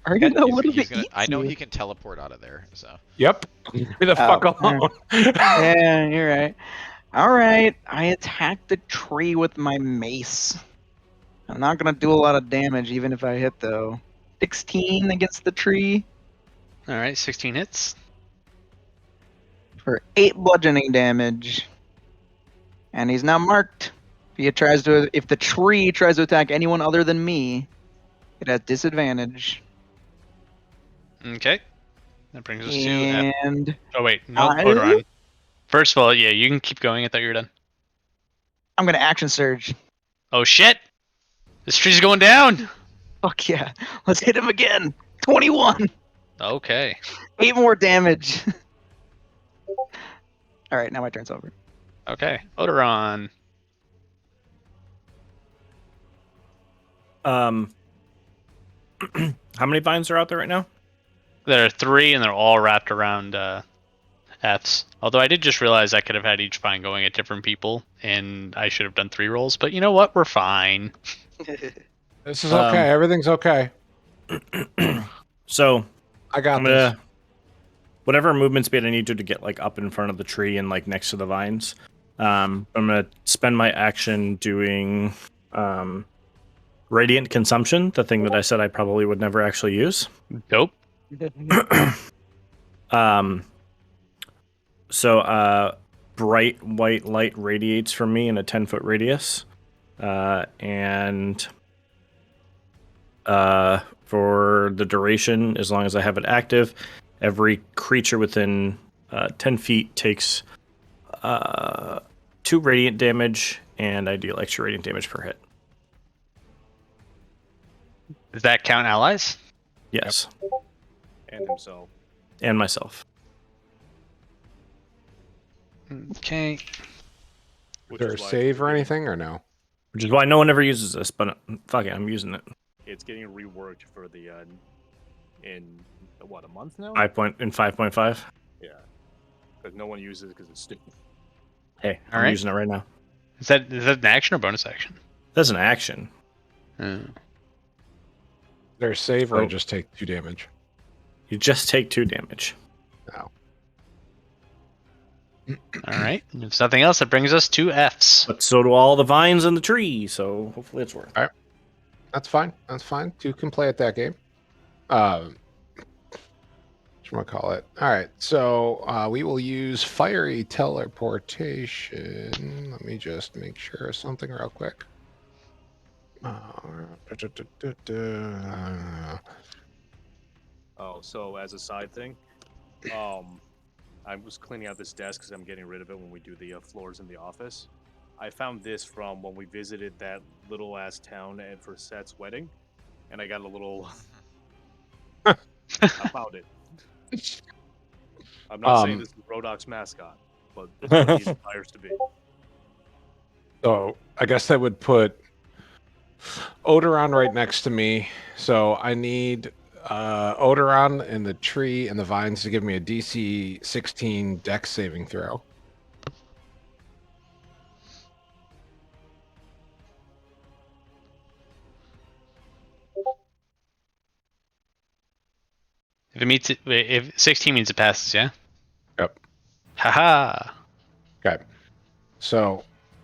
Are you know what if He's it gonna, eats I know you? he can teleport out of there, so. Yep. Leave me the fuck alone. Yeah, you're right. All right. I attack the tree with my mace. I'm not gonna do a lot of damage even if I hit though. 16 against the tree All right, 16 hits. for 8 bludgeoning damage, and he's now marked. If the tree tries to attack anyone other than me, it has disadvantage. Okay. That brings us to F. And Oh wait, no, I- Odoron. First of all, yeah, you can keep going. I thought you were done. I'm gonna action surge. Oh shit! This tree's going down. Fuck yeah! Let's hit him again. 21. Okay. 8 more damage. All right, now my turn's over. Okay. Odoron. How many vines are out there right now? There are 3, and they're all wrapped around F's. Although I did just realize I could have had each vine going at different people, and I should have done 3 rolls. But you know what? We're fine. This is okay. Everything's okay. So I got I'm this. gonna whatever movement speed I need to get like up in front of the tree and like next to the vines. I'm gonna spend my action doing radiant consumption, the thing that I said I probably would never actually use. Dope. So bright white light radiates from me in a 10-foot radius, and for the duration, as long as I have it active, every creature within 10 feet takes 2 radiant damage, and I deal extra radiant damage per hit. Does that count allies? Yes, And himself. and myself. Okay. Is Which there a is why save or it's anything, or no? Which is why no one ever uses this, but fuck it, I'm using it. It's getting reworked for the in what, a month now? 5.5. Yeah, because no one uses it because it's stupid. Hey, I'm Alright. using it right now. Is that an action or bonus action? That's an action. Is there a save or I So- just take 2 damage? You just take 2 damage. No. All right. If there's nothing else, that brings us to F's. But so do all the vines in the tree, so hopefully it's worth it. That's fine. That's fine. 2 can play at that game. What you want to call it? All right. So we will use fiery teleportation. Let me just make sure of something real quick. Oh, so as a side thing, I was cleaning out this desk because I'm getting rid of it when we do the floors in the office. I found this from when we visited that little ass town for Seth's wedding, and I got a little. I found it. I'm not saying this is Rodok's mascot, but this is what he aspires to be. So I guess that would put Odoron right next to me. So I need Odoron and the tree and the vines to give me a DC 16 Dex saving throw. If it meets it, if 16 means it passes, yeah. Yep. Haha. Okay. So,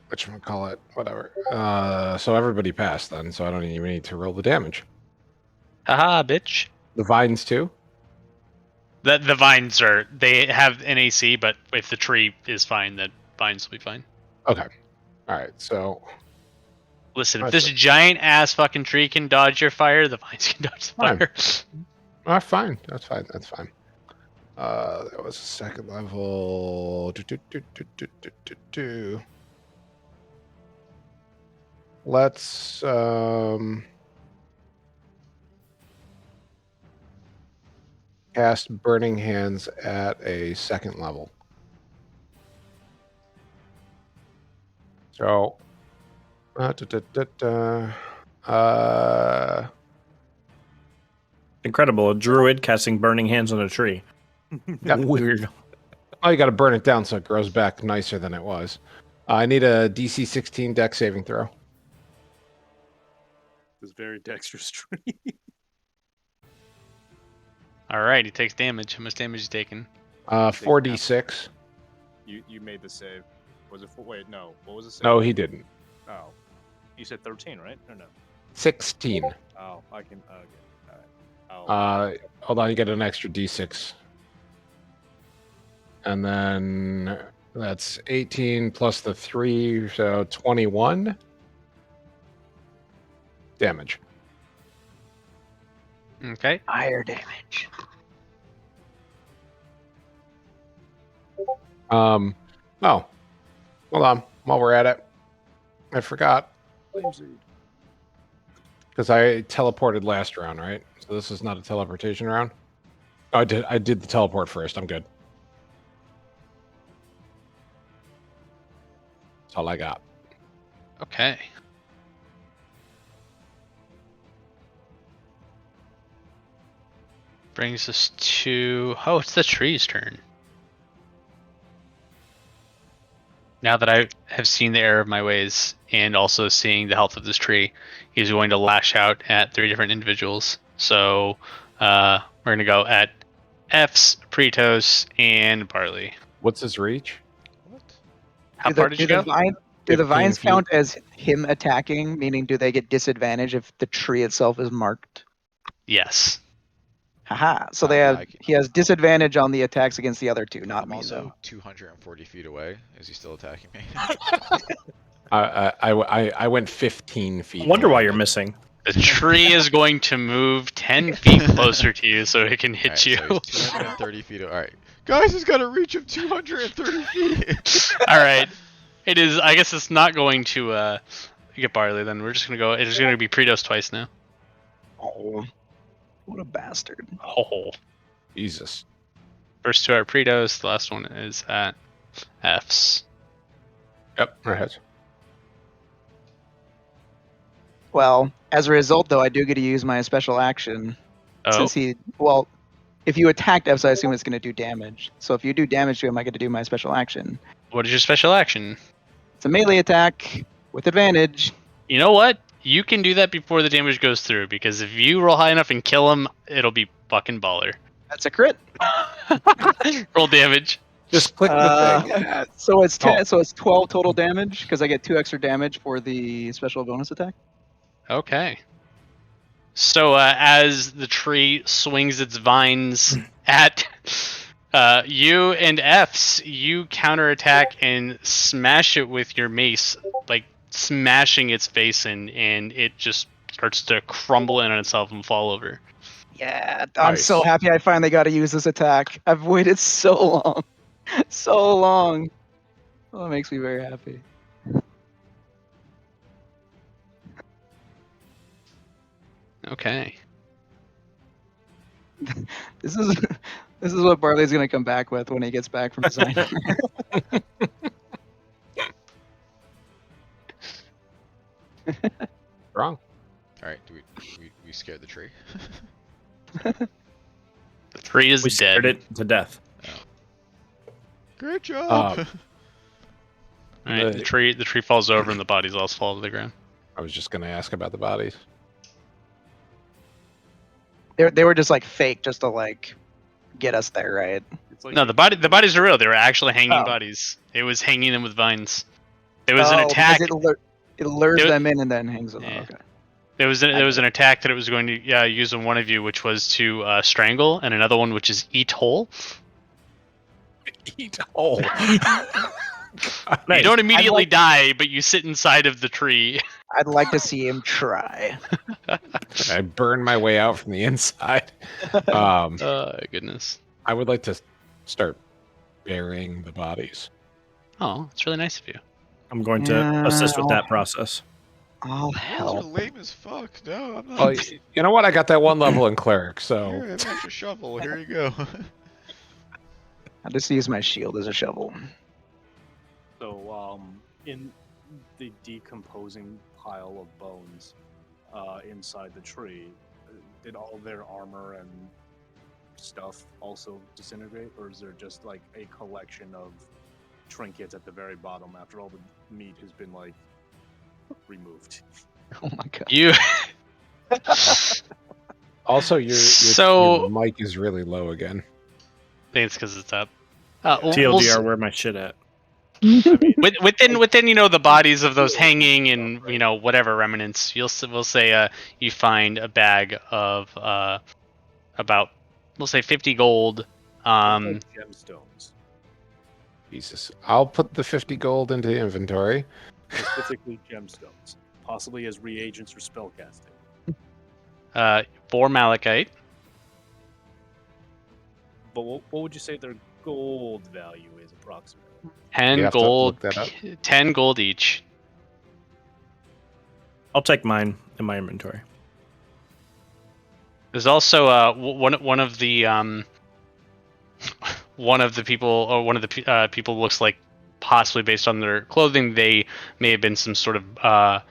whatchamacallit, whatever. So everybody passed then, so I don't even need to roll the damage. Haha, bitch. The vines too? The vines they have an AC, but if the tree is fine, then vines will be fine. Okay. Alright, so Listen, if Nice. this giant ass fucking tree can dodge your fire, the vines can dodge the Fine. fire. fine. That's fine. That's fine. That was a second level. Let's cast Burning Hands at a second level. So Incredible. A druid casting burning hands on a tree. Weird. oh, you got to burn it down so it grows back nicer than it was. I need a DC 16 Dex saving throw. This very dexterous tree. All right, he takes damage. How much damage is he taking? 4d6. You made the save. Was it? Wait, no. What was the save? No, he didn't. Oh, you said 13, right? Or no? 16. Oh, I can. Okay. All right. Hold on, you get an extra d6. And then that's 18 plus the 3, so 21 damage. Okay. Fire damage. Oh, hold on. While we're at it, I forgot because I teleported last round, right? So this is not a teleportation round. Oh, I did the teleport first. I'm good. That's all I got. Okay. Brings us to... Oh, it's the tree's turn. Now that I have seen the error of my ways and also seeing the health of this tree, he's going to lash out at 3 different individuals. So we're going to go at F's, Pretos, and Barley. What's his reach? How far did you go? Do the 15 vines feet. count as him attacking? Meaning, do they get disadvantage if the tree itself is marked? Yes. Haha. So Yeah, he has disadvantage on the attacks against the other 2, not I'm me also though. 240 feet away. Is he still attacking me? I went 15 feet. I wonder why you're missing. The tree is going to move 10 feet closer to you so it can hit Alright, you. so he's 230 feet. Alright. Guys, he's got a reach of 230 feet. Alright. It is... I guess it's not going to get Barley then. We're just going to go... It's going to be Pretos twice now. Oh, what a bastard! Oh. Jesus. First 2 are Pretos. The last one is at F's. Yep, right. Well, as a result, though, I do get to use my special action Oh. since if you attacked F, I assume it's going to do damage. So if you do damage to him, I get to do my special action. What is your special action? It's a melee attack with advantage. You know what? You can do that before the damage goes through, because if you roll high enough and kill him, it'll be fucking baller. That's a crit. Roll damage. Just click the thing. So it's 10. Oh. So it's 12 total damage because I get 2 extra damage for the special bonus attack. Okay. So as the tree swings its vines at you and F's, you counterattack and smash it with your mace, like smashing its face in, and it just starts to crumble in on itself and fall over. Yeah, I'm Nice. so happy I finally got to use this attack. I've waited so long. So long. Oh, it makes me very happy. Okay. This is what Barley's gonna come back with when he gets back from design. Wrong. Alright, do we scared the tree? The tree is We dead. scared it to death. Great job. Alright, the tree falls over and the bodies all fall to the ground. I was just going to ask about the bodies. They were just like fake, just to like get us there, right? It's like No, the bodies are real. They were actually hanging Oh. bodies. It was hanging them with vines. There was an because attack. It lures There- them in and then hangs them. Yeah. Okay. There was an attack that it was going to use on one of you, which was to strangle, and another one which is eat whole. Eat whole. You don't immediately like- die, but you sit inside of the tree. I'd like to see him try. I burn my way out from the inside. Goodness. I would like to start burying the bodies. Oh, it's really nice of you. I'm going to assist with that process. I'll Those are help. lame as fuck. No, I'm not. Well, you know what? I got that one level in cleric, Here, so I have an extra shovel. Here you go. I just use my shield as a shovel. So, in the decomposing pile of bones inside the tree, did all their armor and stuff also disintegrate, or is there just like a collection of trinkets at the very bottom after all the meat has been like removed? Oh my god. You. also your So- mic is really low again. I think it's because it's up. TLDR, where my shit at? I mean, Within the bodies of those hanging and whatever remnants, we'll say you find a bag of about, we'll say, 50 gold. gemstones, Jesus. I'll put the 50 gold into the inventory. specifically gemstones, possibly as reagents or spellcasting. 4 malachite. But what would you say their gold value is approximately? 10 You have to gold. look that up. 10 gold each. I'll take mine in my inventory. There's also one of the people, or one of the people looks like, possibly based on their clothing, they may have been some sort of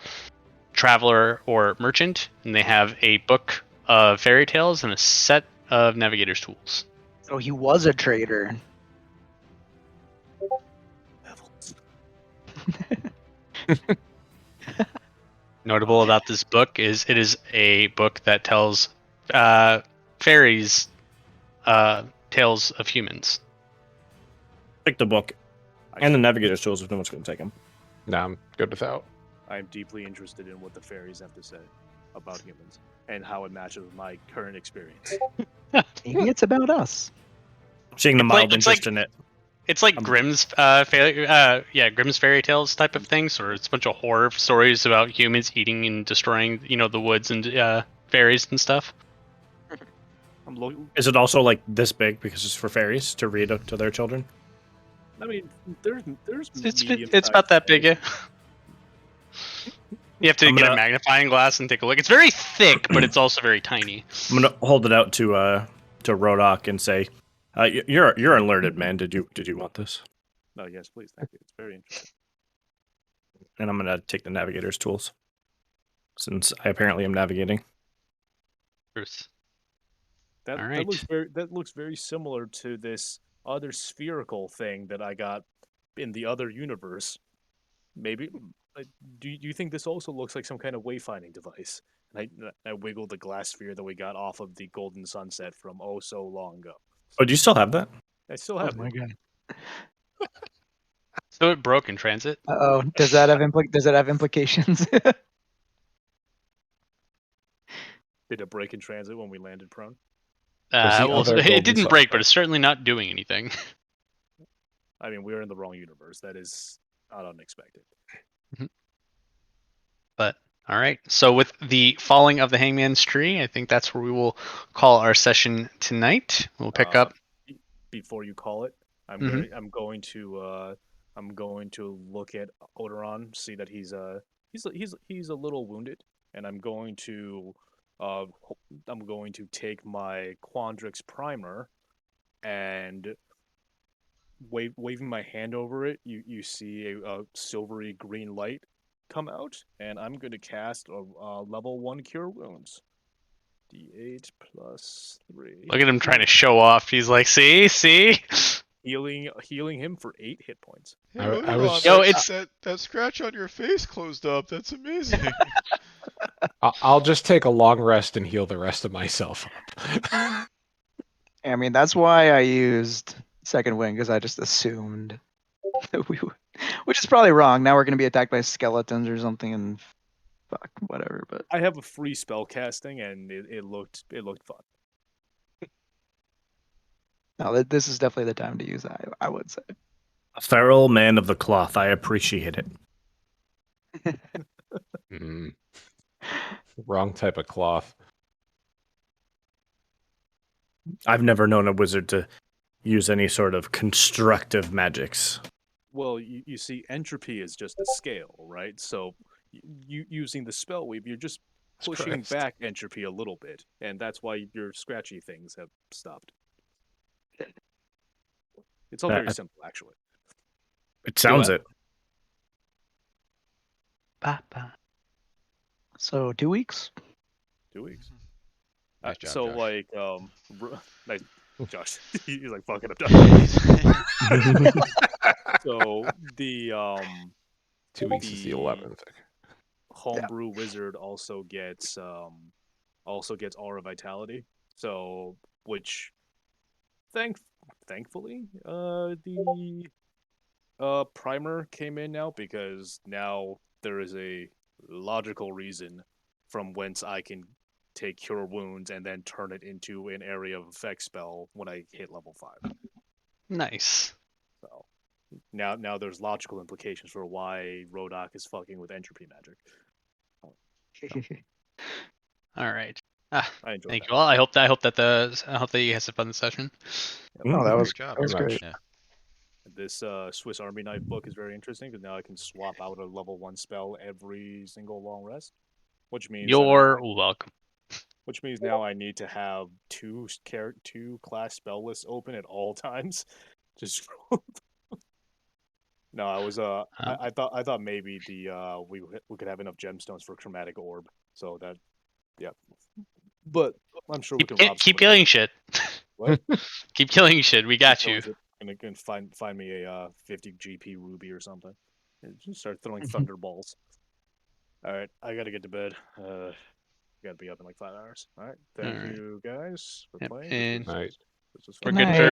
traveler or merchant, and they have a book of fairy tales and a set of navigator's tools. Oh, he was a trader. Notable about this book is it is a book that tells fairies tales of humans. Take the book and the navigator's tools if no one's going to take them. No, I'm good without. I am deeply interested in what the fairies have to say about humans and how it matches with my current experience. Maybe it's about us. Seeing the It's like- mild it's interest like- in it. It's like Grimm's Grimm's fairy tales type of thing. So it's a bunch of horror stories about humans eating and destroying, the woods and fairies and stuff. I'm looking. Is it also like this big because it's for fairies to read to their children? I mean, there's It's about that big. Yeah. You have to I'm get a gonna- magnifying glass and take a look. It's very thick, but it's also very tiny. I'm gonna hold it out to Rodok and say, "You're a learned man. Did you want this?" No, yes, please, thank you. It's very interesting. And I'm gonna take the navigator's tools, since I apparently am navigating. Bruce. That Alright. that looks very similar to this other spherical thing that I got in the other universe. Maybe do you think this also looks like some kind of wayfinding device? And I wiggled the glass sphere that we got off of the Golden Sunset from oh so long ago. Oh, do you still have that? I still have it. God. So it broke in transit. Oh, does that have implications? Did it break in transit when we landed prone? There's the other It golden didn't break, sunset. but it's certainly not doing anything. I mean, we're in the wrong universe. That is not unexpected. But all right. So with the falling of the Hangman's Tree, I think that's where we will call our session tonight. We'll pick up. Before you call it. Mhm. I'm going to look at Odoron, see that he's a little wounded, and I'm going to take my Quandrix primer and waving my hand over it, you see a silvery green light come out, and I'm going to cast a level 1 cure wounds. D8 plus 3. Look at him trying to show off. He's like, see. Healing him for 8 hit points. Hey, I was- Odoron, Yo, that- it's- that scratch on your face closed up. That's amazing. I'll just take a long rest and heal the rest of myself up. I mean, that's why I used second wing, because I just assumed that we would, which is probably wrong. Now we're going to be attacked by skeletons or something, and fuck, whatever. But I have a free spell casting, and it looked fun. no, this is definitely the time to use that, I would say. A feral man of the cloth. I appreciate it. Mm. Wrong type of cloth. I've never known a wizard to use any sort of constructive magics. Well, you see, entropy is just a scale, right? So, you using the spell weave, you're just pushing Christ. back entropy a little bit, and that's why your scratchy things have stopped. It's all That- very simple, actually. It sounds Do it. So 2 weeks. 2 weeks. Nice job, so, Josh. like, nice, Josh. He's like, fuck it, I'm done. So the 2 weeks is the The- 11th. homebrew wizard also gets aura vitality. So which thankfully the primer came in now because now there is a logical reason from whence I can take Cure Wounds and then turn it into an area of effect spell when I hit level 5. Nice. So now there's logical implications for why Rodok is fucking with entropy magic. All right. I enjoyed Thank that. you all. I hope that you guys had fun this session. Oh, that was Great job. that was Very great. Yeah. This Swiss Army knife book is very interesting because now I can swap out a level 1 spell every single long rest, which means that You're welcome. which means now I need to have two class spell lists open at all times. Just no, I was I thought maybe the we could have enough gemstones for chromatic orb, so that yeah, but I'm sure we can rob Keep somebody. killing shit. What? Keep killing shit. We got you. And can find me a 50 GP ruby or something. And just start throwing thunderballs. All right, I gotta get to bed. Gotta be up in like 5 hours. All right, thank All right. you guys for Yep, playing. and Night. This was we're fun. good Night. for